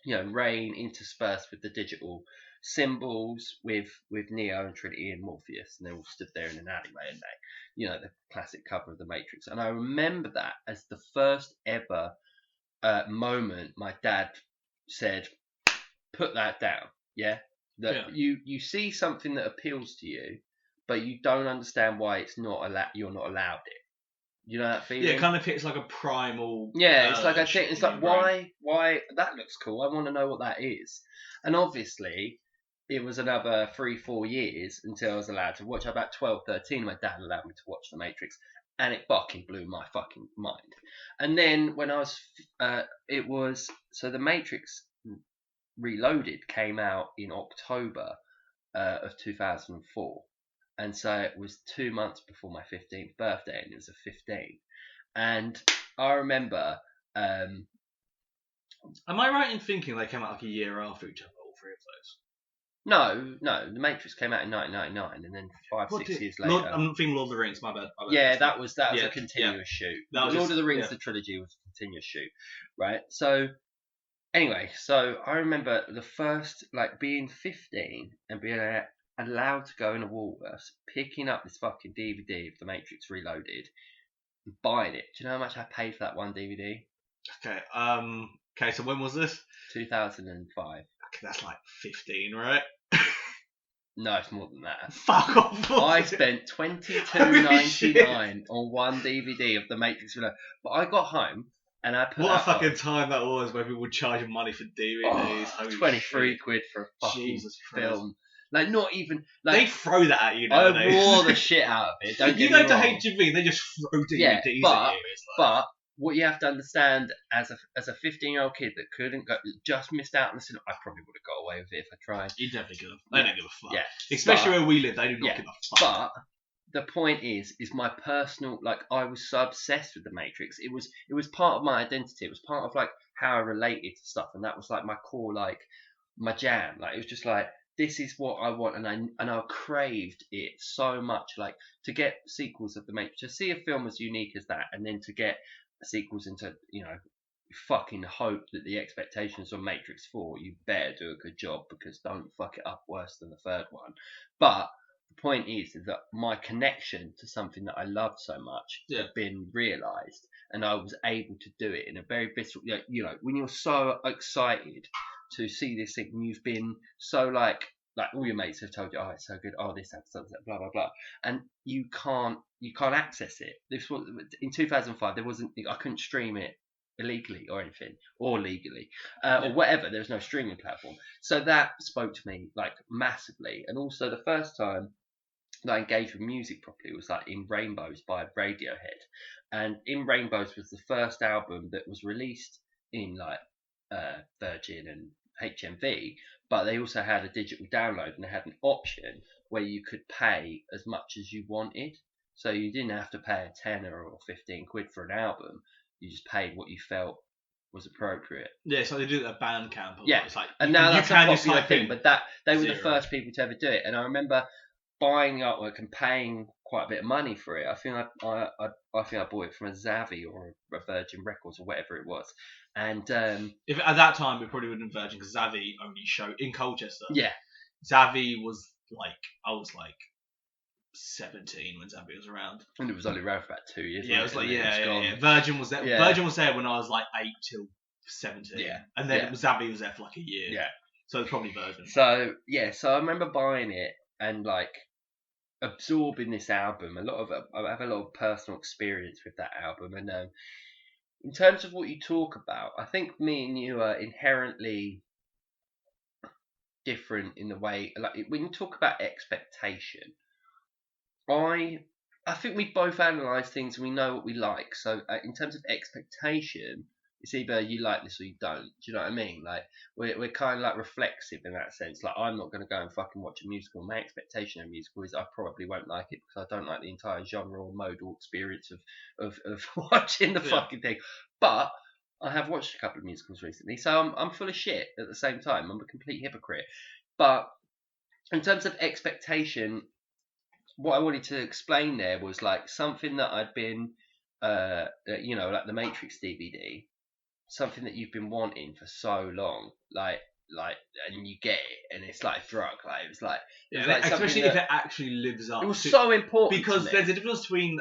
rain interspersed with the digital symbols with Neo and Trinity and Morpheus, and they all stood there in an alleyway, and the classic cover of The Matrix. And I remember that as the first ever moment my dad said, "Put that down." Yeah, that you see something that appeals to you, but you don't understand why you're not allowed it. You know that feeling? Yeah, it kind of hits like a primal. Yeah, it's like I think shit it's in like your brain. why that looks cool. I want to know what that is. And obviously, it was another 3-4 years until I was allowed to watch. About 12, 13, my dad allowed me to watch The Matrix, and it fucking blew my fucking mind. And then when I was, so The Matrix Reloaded came out in October of 2004. And so it was 2 months before my 15th birthday, and it was a 15. And I remember. Am I right in thinking they came out like a year after each other, all three of those? No, The Matrix came out in 1999, and then 6 years later. I'm thinking Lord of the Rings. My bad. Yeah, that was Yeah, a continuous shoot. That was Lord just- of the Rings, yeah. the trilogy, was a continuous shoot, right? So anyway, so I remember the first being 15 and being allowed to go in a Woolworths, picking up this fucking DVD of The Matrix Reloaded, and buying it. Do you know how much I paid for that one DVD? Okay. Okay, so when was this? 2005. Okay, that's like 15, right? No, it's more than that. Fuck off. I spent $22.99 on one DVD of The Matrix Reloaded. But I got home and I put What a that fucking on. time that was when people would charge money for DVDs. Holy 23 shit. quid for a fucking Jesus Christ. film. Like, not even. They Like, throw that at you I nowadays. wore the shit out of it. Don't You get me go to wrong. HMV, they just throw DVDs Yeah, at you. but It's like, But what you have to understand as a 15-year-old kid that couldn't go, just missed out on the cinema. I probably would have got away with it if I tried. you definitely could have. They Yeah. don't give a fuck. Yeah, Especially but- where we live, they do not yeah, give a fuck. But the point is my personal, like, I was so obsessed with the Matrix. It was part of my identity. It was part of like how I related to stuff, and that was like my core, like my jam. Like, it was just like, this is what I want, and I craved it so much. Like, to get sequels of the Matrix, to see a film as unique as that, and then to get sequels into, fucking hope that the expectations on Matrix 4, you better do a good job, because don't fuck it up worse than the third one. But the point is that my connection to something that I loved so much had been realised, and I was able to do it in a very visceral. When you're so excited to see this thing, and you've been so like all your mates have told you, oh, it's so good, oh, this episode's that, blah blah blah, and you can't access it. This was in 2005. There wasn't. I couldn't stream it illegally or anything, or legally, or whatever. There was no streaming platform, so that spoke to me like massively. And also, the first time that I engaged with music properly was like in Rainbows by Radiohead, and In Rainbows was the first album that was released in like Virgin and HMV, but they also had a digital download, and they had an option where you could pay as much as you wanted, so you didn't have to pay a tenner or 15 quid for an album. You just paid what you felt was appropriate. Yeah, so they do it at Bandcamp. Yeah, it's like, and now that's a popular thing, in but they were the zero. first people to ever do it. And I remember buying artwork and paying quite a bit of money for it. I think I think I bought it from a Zavvi or a Virgin Records or whatever it was. And if at that time it probably wouldn't have Virgin, because Zavvi only showed in Colchester. Yeah, Zavvi was like, I was like 17 when Zavvi was around, and it was only around for about 2 years. Yeah, it was like yeah. Virgin was there. Yeah. Virgin was there when I was like 8 till 17. Yeah. And then Zavvi was there for like a year. Yeah. So it's probably Virgin. So I remember buying it and like absorbing this album. I have a lot of personal experience with that album, and in terms of what you talk about, I think me and you are inherently different in the way, like when you talk about expectation. I think we both analyse things and we know what we like. So in terms of expectation, it's either you like this or you don't. Do you know what I mean? Like we're kind of like reflexive in that sense. Like, I'm not going to go and fucking watch a musical. My expectation of a musical is I probably won't like it because I don't like the entire genre or modal experience of watching the fucking thing. But I have watched a couple of musicals recently, so I'm full of shit at the same time. I'm a complete hypocrite. But in terms of expectation, what I wanted to explain there was like something that I'd been, like the Matrix DVD, something that you've been wanting for so long, like, and you get it, and it's like a drug. Like, it was like, especially if it actually lives up. It was so important because to me. there's a difference between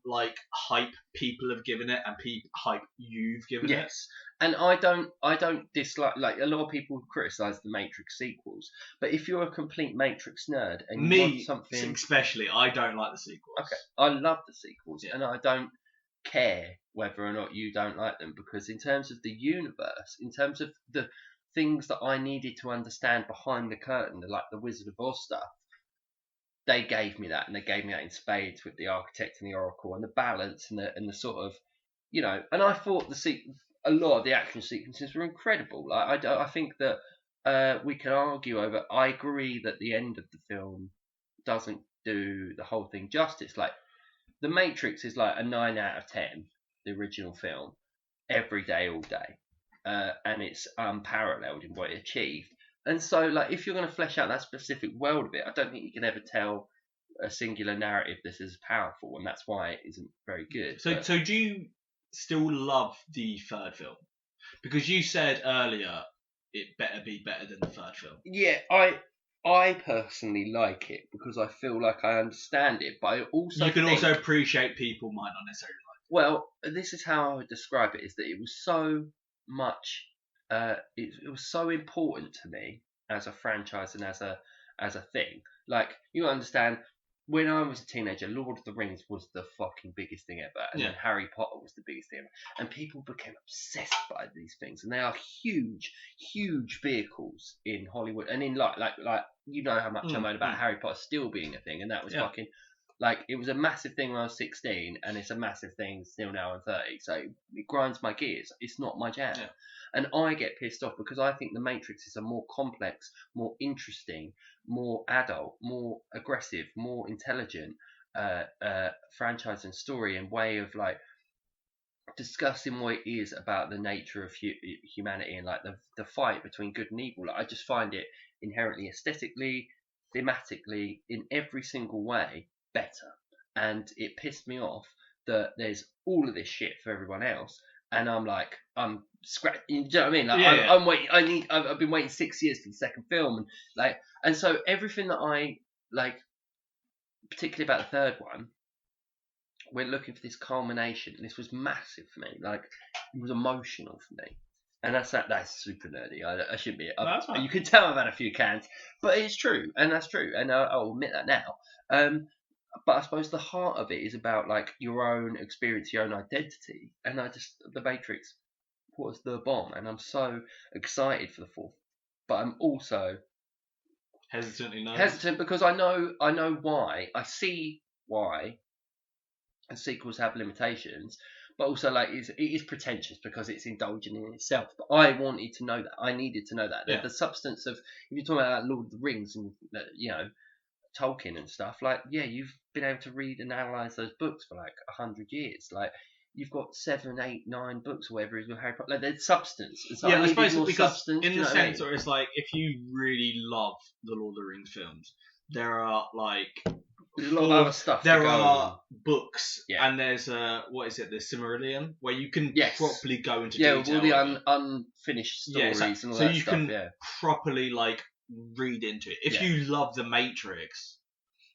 like hype people have given it and hype you've given it. Yes. And I don't dislike, like, a lot of people criticize the Matrix sequels, but if you're a complete Matrix nerd and you want something, especially, I don't like the sequels. Okay, I love the sequels, and I don't care whether or not you don't like them, because in terms of the universe, in terms of the things that I needed to understand behind the curtain, like the Wizard of Oz stuff, they gave me that, and they gave me that in spades with the Architect and the Oracle, and the balance and the sort of, and I thought a lot of the action sequences were incredible. Like, I think that we can argue over. I agree that the end of the film doesn't do the whole thing justice. Like, The Matrix is like a 9 out of 10, the original film, every day, all day, and it's unparalleled in what it achieved. And so, like, if you're going to flesh out that specific world of it, I don't think you can ever tell a singular narrative that's as powerful, and that's why it isn't very good. So do you still love the third film? Because you said earlier it better be better than the third film. Yeah, I personally like it because I feel like I understand it, but I also also appreciate people might not necessarily like it. Well, this is how I would describe it: is that it was so much. It was so important to me as a franchise and as a thing. Like, you understand, when I was a teenager, Lord of the Rings was the fucking biggest thing ever, and then Harry Potter was the biggest thing ever, and people became obsessed by these things, and they are huge, huge vehicles in Hollywood, and in like you know how much I moan about Harry Potter still being a thing, and that was fucking. Like, it was a massive thing when I was 16, and it's a massive thing still now I'm 30. So it grinds my gears. It's not my jam. Yeah. And I get pissed off because I think The Matrix is a more complex, more interesting, more adult, more aggressive, more intelligent franchise and story and way of, like, discussing what it is about the nature of humanity and, like, the fight between good and evil. Like, I just find it inherently aesthetically, thematically, in every single way better. And it pissed me off that there's all of this shit for everyone else, and I'm scratching. Do you know what I mean? Like, I'm waiting. I've been waiting 6 years for the second film, and so everything that I like, particularly about the third one, we're looking for this culmination. This was massive for me. Like, it was emotional for me. And that's super nerdy. I shouldn't be. No, that's fine. You can tell I've had a few cans, but it's true, and that's true, and I'll admit that now. But I suppose the heart of it is about, like, your own experience, your own identity, and The Matrix was the bomb, and I'm so excited for the fourth, but I'm also hesitant because I know why. I see why. And sequels have limitations, but also, like, it is pretentious because it's indulgent in itself. But I wanted to know that. I needed to know that. Yeah. The substance of, if you're talking about Lord of the Rings and, you know, Tolkien and stuff, like, yeah, you've been able to read and analyze those books for like 100 years. Like, you've got 7, 8, 9 books or whatever it is with Harry Potter. Like, there's substance. So I suppose more because substance, in the sense where it's like, if you really love the Lord of the Rings films, there are like there's a lot of other stuff. There are books, Yeah. and there's the Silmarillion, where you can properly go into detail. detail. All the unfinished stories and all so that you stuff. can properly, like, read into it. If you love The Matrix,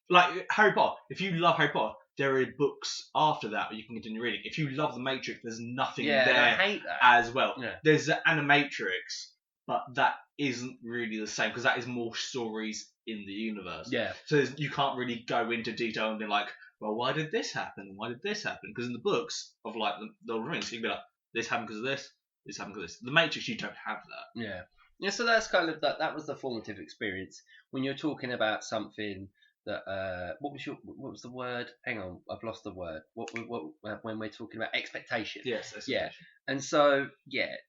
like Harry Potter, if you love Harry Potter, there are books after that where you can continue reading. If you love The Matrix, there's nothing there I hate that. as well. Yeah. There's the Animatrix, but that isn't really the same because that is more stories in the universe. Yeah. So you can't really go into detail and be like, well, why did this happen? Why did this happen? Because in the books of, like, the Rings, you can be like, this happened because of this. This happened because of this. The Matrix, you don't have that. Yeah. Yeah. So that's kind of that was the formative experience when you're talking about something that what was the word? Hang on, I've lost the word. What when we're talking about expectation? Yes. Expectation. Yeah. And so,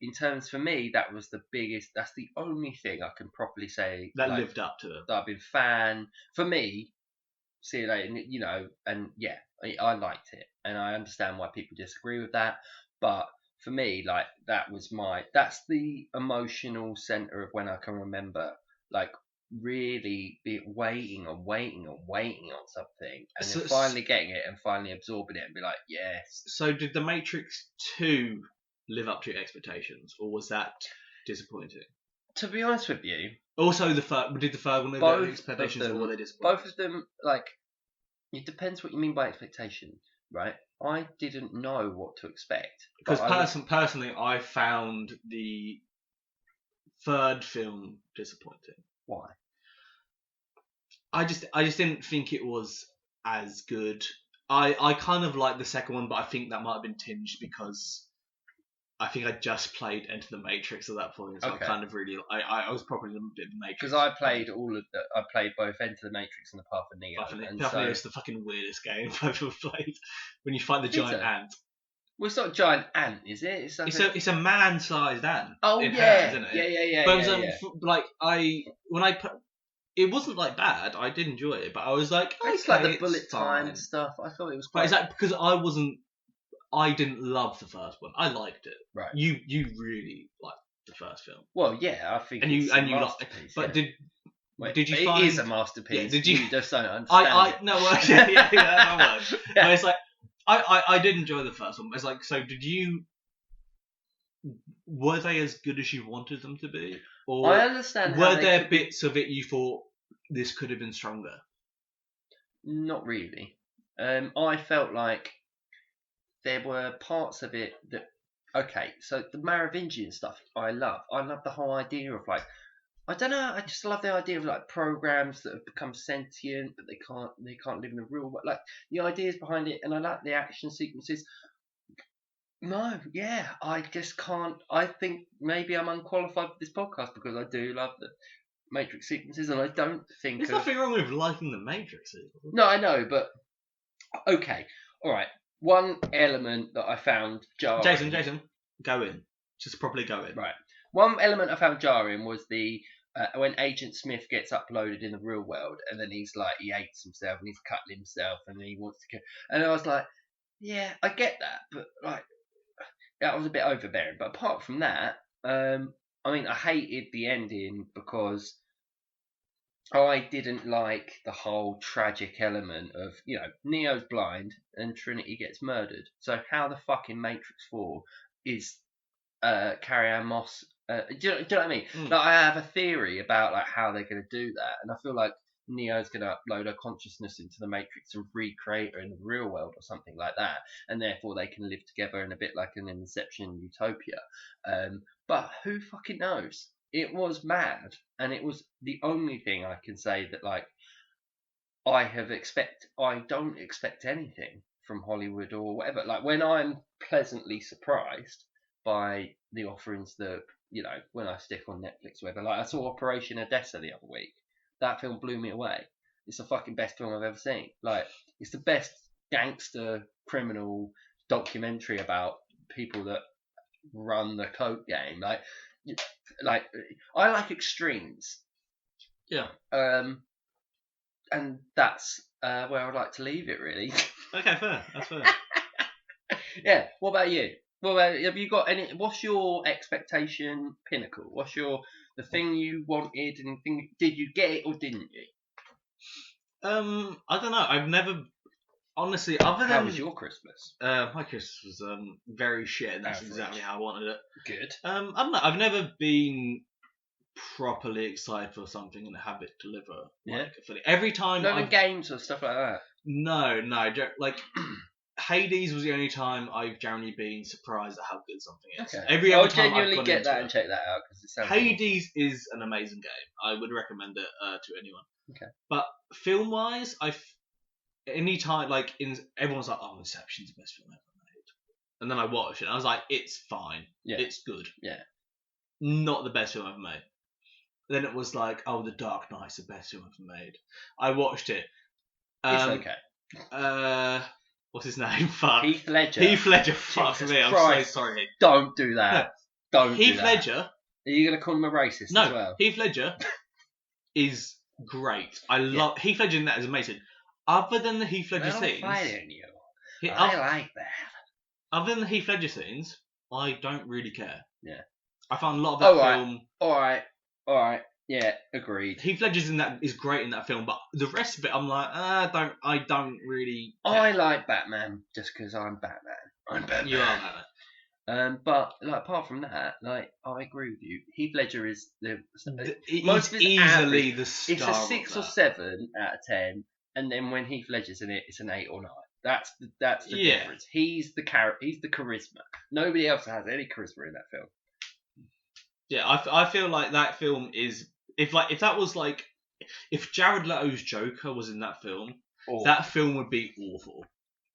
in terms, for me, that was the biggest. That's the only thing I can properly say that, like, lived up to it. That I've been fan. For me, see it later, you know, and I liked it, and I understand why people disagree with that, but for me, like, that's the emotional center of when I can remember, like, really be waiting on something, and then finally getting it and finally absorbing it and be like, yes. So did The Matrix 2 live up to your expectations, or was that disappointing? To be honest with you, also did the third one live up to your expectations, or were they disappointing? Both of them, like, it depends what you mean by expectation, right? I didn't know what to expect. Because personally, I found the third film disappointing. Why? I just didn't think it was as good. I kind of liked the second one, but I think that might have been tinged because I think I just played Enter the Matrix at that point, so I kind of really I was probably a bit of the Matrix. Because I played I played both Enter the Matrix and the Path of Neo. Path of Neo is the fucking weirdest game I've ever played. When you find the giant ant. Well, it's not a giant ant, is it? It's a man-sized ant. Oh, yeah, hands, isn't it? Yeah. But like it wasn't like bad. I did enjoy it, but I was like, it's like the bullet time stuff. I thought it was quite. But is that because I didn't love the first one. I liked it. Right. You really liked the first film. Well, yeah, I think. And you liked it. But did you find it is a masterpiece? Yeah, did you just don't understand? Yeah, But it's like I did enjoy the first one. It's like, so did you? Were they as good as you wanted them to be? Or I understand. Were there bits of it you thought this could have been stronger? Not really. I felt like there were parts of it that okay, so the Merovingian stuff I love. I love the whole idea of like, I don't know. I just love the idea of like programs that have become sentient, but they can't live in the real world. Like the ideas behind it, and I like the action sequences. No, yeah, I just can't. I think maybe I'm unqualified for this podcast because I do love the Matrix sequences, and I don't think There's of. nothing wrong with liking the Matrix sequel. No, I know, but okay, all right. One element that I found jarring. Jason, go in. Just properly go in. Right. One element I found jarring was the when Agent Smith gets uploaded in the real world, and then he's like he hates himself and he's cutting himself and he wants to kill. And I was like, yeah, I get that, but like that was a bit overbearing. But apart from that, I mean, I hated the ending because I didn't like the whole tragic element of, Neo's blind and Trinity gets murdered. So how the fucking Matrix 4 is Carrie Ann Moss. Do you know what I mean? Mm. Like, I have a theory about like how they're going to do that, and I feel like Neo's going to upload her consciousness into the Matrix and recreate her in the real world or something like that, and therefore they can live together in a bit like an Inception utopia. But who fucking knows? It was mad, and it was the only thing I can say that like I don't expect anything from Hollywood or whatever. Like when I'm pleasantly surprised by the offerings that when I stick on Netflix or whatever. Like I saw Operation Odessa the other week. That film blew me away. It's the fucking best film I've ever seen. Like it's the best gangster criminal documentary about people that run the coke game. Like I like extremes. Yeah. And that's where I'd like to leave it, really. Okay, fair. That's fair. Yeah. What about you? Have you got any? What's your expectation pinnacle? What's the thing you wanted and thing? Did you get it or didn't you? I don't know. I've never honestly. Other than How was your Christmas? My Christmas was very shit. And that's Average. exactly how I wanted it. Good. I don't know. I've never been properly excited for something and have it deliver. Yeah. Every time. No, in games or stuff like that. No. Like Hades was the only time I've generally been surprised at how good something is. Okay. Every other time genuinely I've gone get into that it. and check that out because it sounds. Hades is an amazing game. I would recommend it to anyone. Okay. But film wise, any time everyone's like, "Oh, Inception's the best film ever made," and then I watched it. And I was like, "It's fine. Yeah. It's good. Yeah. Not the best film ever made." Then it was like, "Oh, The Dark Knight's the best film ever made." I watched it. It's okay. What's his name? Fuck. Heath Ledger. Heath Ledger. Fuck Jesus me. I'm Christ. so sorry. Don't do that. No. Don't. Heath do that. Ledger. Are you gonna call him a racist No. as well? Heath Ledger is great. I love Heath Ledger in that is amazing. Other than the Heath Ledger scenes, fighting you. I like that. Other than the Heath Ledger scenes, I don't really care. Yeah. I found a lot of that film. All right. Yeah, agreed. Heath Ledger's in that is great in that film, but the rest of it, I'm like, I don't really. Care. I like Batman just because I'm Batman. I'm Batman. You are Batman. But apart from that, I agree with you. Heath Ledger is He's easily the star. It's a 6 or 7 out of 10, and then when Heath Ledger's in it, it's an 8 or 9. That's the difference. He's the He's the charisma. Nobody else has any charisma in that film. Yeah, I feel like that film is if that was like if Jared Leto's Joker was in that film, that film would be awful.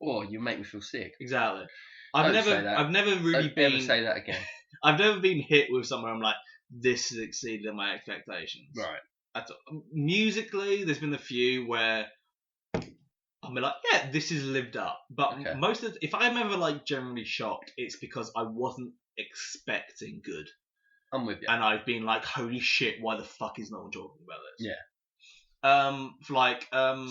Oh, you make me feel sick. Exactly. I've never really been. Never say that again. I've never been hit with somewhere I'm like, this has exceeded my expectations. Right. Musically, there's been a few where I'm like, yeah, this is lived up. But most of if I'm ever like generally shocked, it's because I wasn't expecting good. I'm with you. And I've been like, holy shit, why the fuck is no one talking about this? Yeah.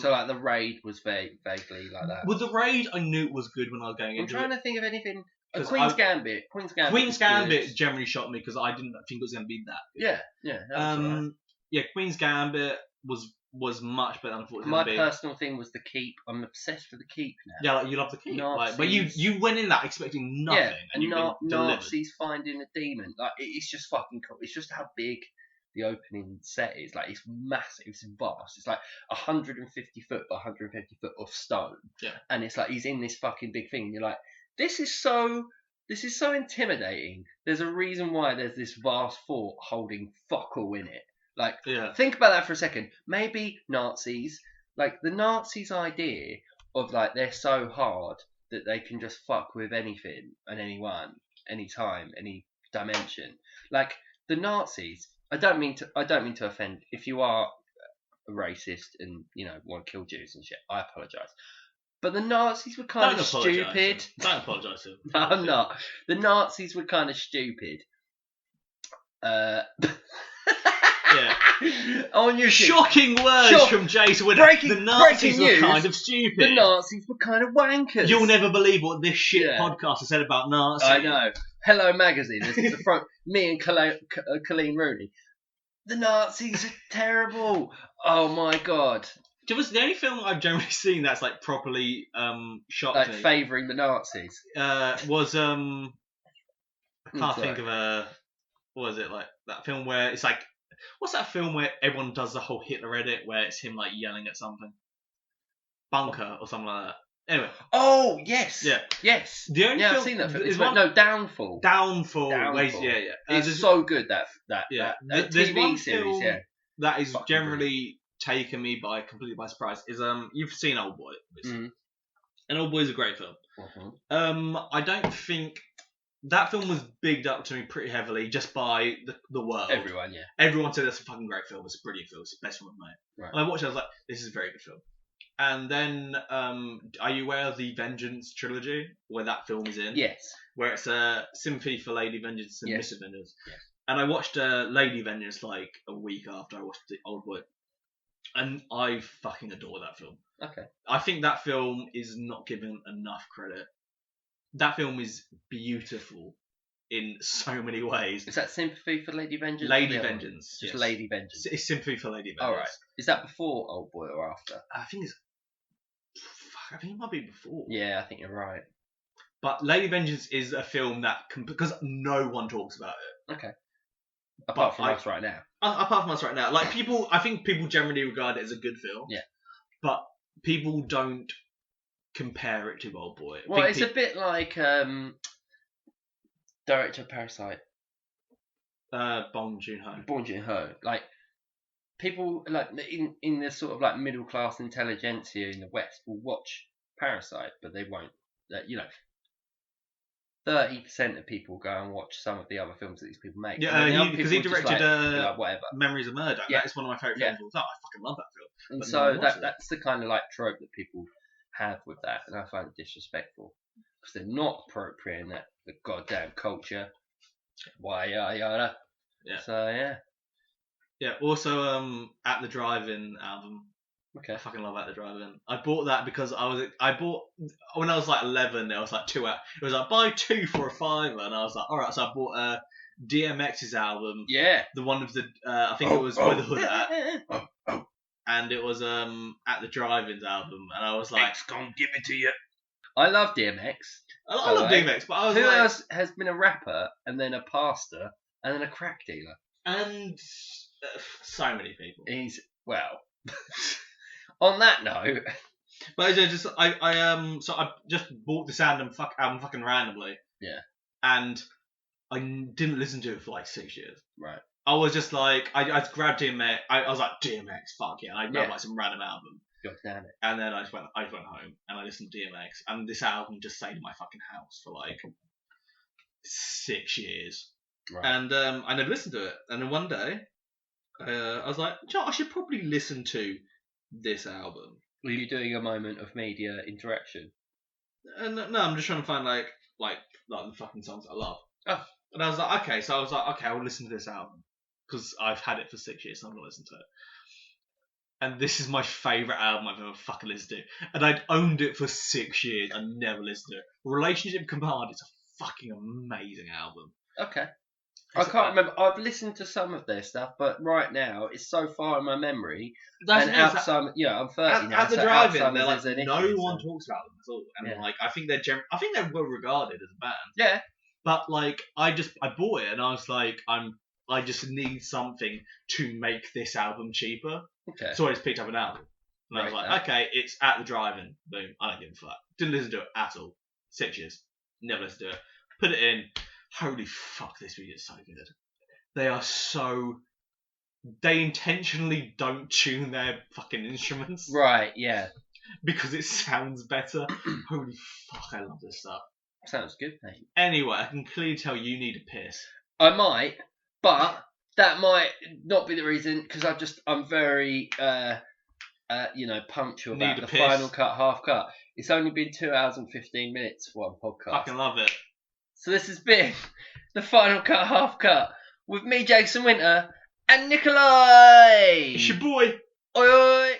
So like the Raid was vaguely like that. With the Raid, I knew it was good when I was going into it. I'm trying to think of anything. Queen's Gambit. Queen's Gambit generally shocked me because I didn't think it was going to be that good. Yeah. That was right. Yeah, Queen's Gambit was much better than I thought it was My going to be. personal thing was the Keep. I'm obsessed with the Keep now. Yeah, like, you love the Keep. But you went in that expecting nothing, and you've been delivered. Nazis finding a demon. Like it's just fucking cool. It's just how big the opening set is. Like it's massive. It's vast. It's like 150 foot by 150 foot of stone. Yeah. And it's like he's in this fucking big thing. And you're like, this is so This is so intimidating. There's a reason why there's this vast fort holding fuck all in it. Like, Yeah. think about that for a second. Maybe Nazis, like the Nazis' idea of like they're so hard that they can just fuck with anything and anyone, anytime, any dimension. Like the Nazis. I don't mean to offend. If you are a racist and want to kill Jews and shit, I apologise. But the Nazis were kind Don't of apologise. stupid. Don't apologise to him. No, I'm not. The Nazis were kind of stupid. Yeah. On YouTube. Shocking words from Jason. Breaking the Nazis were news. kind of stupid. The Nazis were kind of wankers. You'll never believe what this shit podcast has said about Nazis. I know. Hello Magazine. This is the front. Me and Colleen Rooney. The Nazis are terrible. Oh my god. The only film I've generally seen that's like properly shocked Like me favouring the Nazis. was I can't think of what was it, like that film where it's like, what's that film where everyone does the whole Hitler edit where it's him like yelling at something? Bunker or something like that. Anyway. Oh yes. Yeah. Yes. The only I've film, seen that film. It's Downfall. Downfall. Downfall. Yeah. It's so good that There's TV one series. film Yeah. that is Fucking generally taken me completely by surprise. Is you've seen Old Boy, obviously. Mhm. And Old Boy is a great film. Mm-hmm. I don't think that film was bigged up to me pretty heavily just by the world. Everyone, yeah. Everyone said it's a fucking great film. It's a brilliant film. It's the best film I've made. Right. And I watched it. I was like, this is a very good film. And then, are you aware of the Vengeance trilogy where that film is in? Yes. Where it's Sympathy for Lady Vengeance and Mr. Vengeance. Yes. And I watched Lady Vengeance like a week after I watched the Old Boy. And I fucking adore that film. Okay. I think that film is not given enough credit. That film is beautiful in so many ways. Is that Sympathy for Lady Vengeance? Lady Vengeance. Just yes. Lady Vengeance. It's Sympathy for Lady Vengeance. Alright. Is that before Old Boy or after? I think it might be before. Yeah, I think you're right. But Lady Vengeance is a film that because no one talks about it. Okay. Apart from us right now. Apart from us right now. Like I think people generally regard it as a good film. Yeah. But people don't compare it to Old Boy. Well, it's a bit like director of Parasite. Bong Joon-ho. Bong Joon-ho. Like, people like in the sort of like middle class intelligentsia in the West will watch Parasite, but they won't. 30% of people go and watch some of the other films that these people make. Yeah, because he directed whatever. Memories of Murder. Yeah. That is one of my favourite films of all time. I fucking love that film. And But so no one watches that's the kind of like trope that people have with that, and I find it disrespectful because they're not appropriating the goddamn culture. Why yada. Yeah. So yeah. Yeah. Also, At the Drive-In album. Okay. I fucking love At the Drive-In. I bought that because I bought when I was like 11. There was like 2 out. It was like buy 2 for a $5, and I was like, all right. So I bought DMX's album. Yeah. The one of the I think it was With the Hood At. And it was At the Drive-In's album, and I was like, X gonna give it to you. I love DMX. I love DMX, but I was Who like, else has been a rapper and then a pastor and then a crack dealer? and so many people. He's well. On that note, But I just bought this album fucking randomly. Yeah. And I didn't listen to it for like 6 years. right. I was just like, I grabbed DMX. I was like, DMX, fuck yeah. And I grabbed Yeah. like some random album. God damn it. And then I just went home and I listened to DMX. And this album just stayed in my fucking house for like 6 years. Right. And I never listened to it. And then one day, I was like, I should probably listen to this album. Were you doing a moment of media interaction? And no, I'm just trying to find like the fucking songs I love. Oh. And I was like, okay, so I was like, okay, I'll listen to this album because I've had it for 6 years, so I'm gonna listen to it. And this is my favourite album I've ever fucking listened to. And I'd owned it for 6 years and never listened to it. Relationship Command is a fucking amazing album. Okay. I can't remember. I've listened to some of their stuff, but right now it's so far in my memory. And Alzheimer's, I'm 30 now. At the so Drive-In, Alzheimer's they're like, is an no issue, one so- talks about them at all. And Yeah. like, I think they're well regarded as a band. Yeah. But like, I bought it and I was like, I just need something to make this album cheaper. Okay. So I just picked up an album. And I was Right, like, okay, it's At the Drive-In. Boom. I don't give a fuck. Didn't listen to it at all. 6 years. Never listened to it. put it in. Holy fuck, this video is so good. They are so. They intentionally don't tune their fucking instruments. Right, yeah. Because it sounds better. Holy fuck, I love this stuff. Sounds good, mate. Anyway, I can clearly tell you need a piss. I might, but that might not be the reason, because I'm very, punctual Need about a the piss. final cut, half cut. It's only been 2 hours and 15 minutes for one podcast. Fucking love it. So this has been the final cut, half cut with me, Jason Winter, and Nikolai. It's your boy. Oi, oi.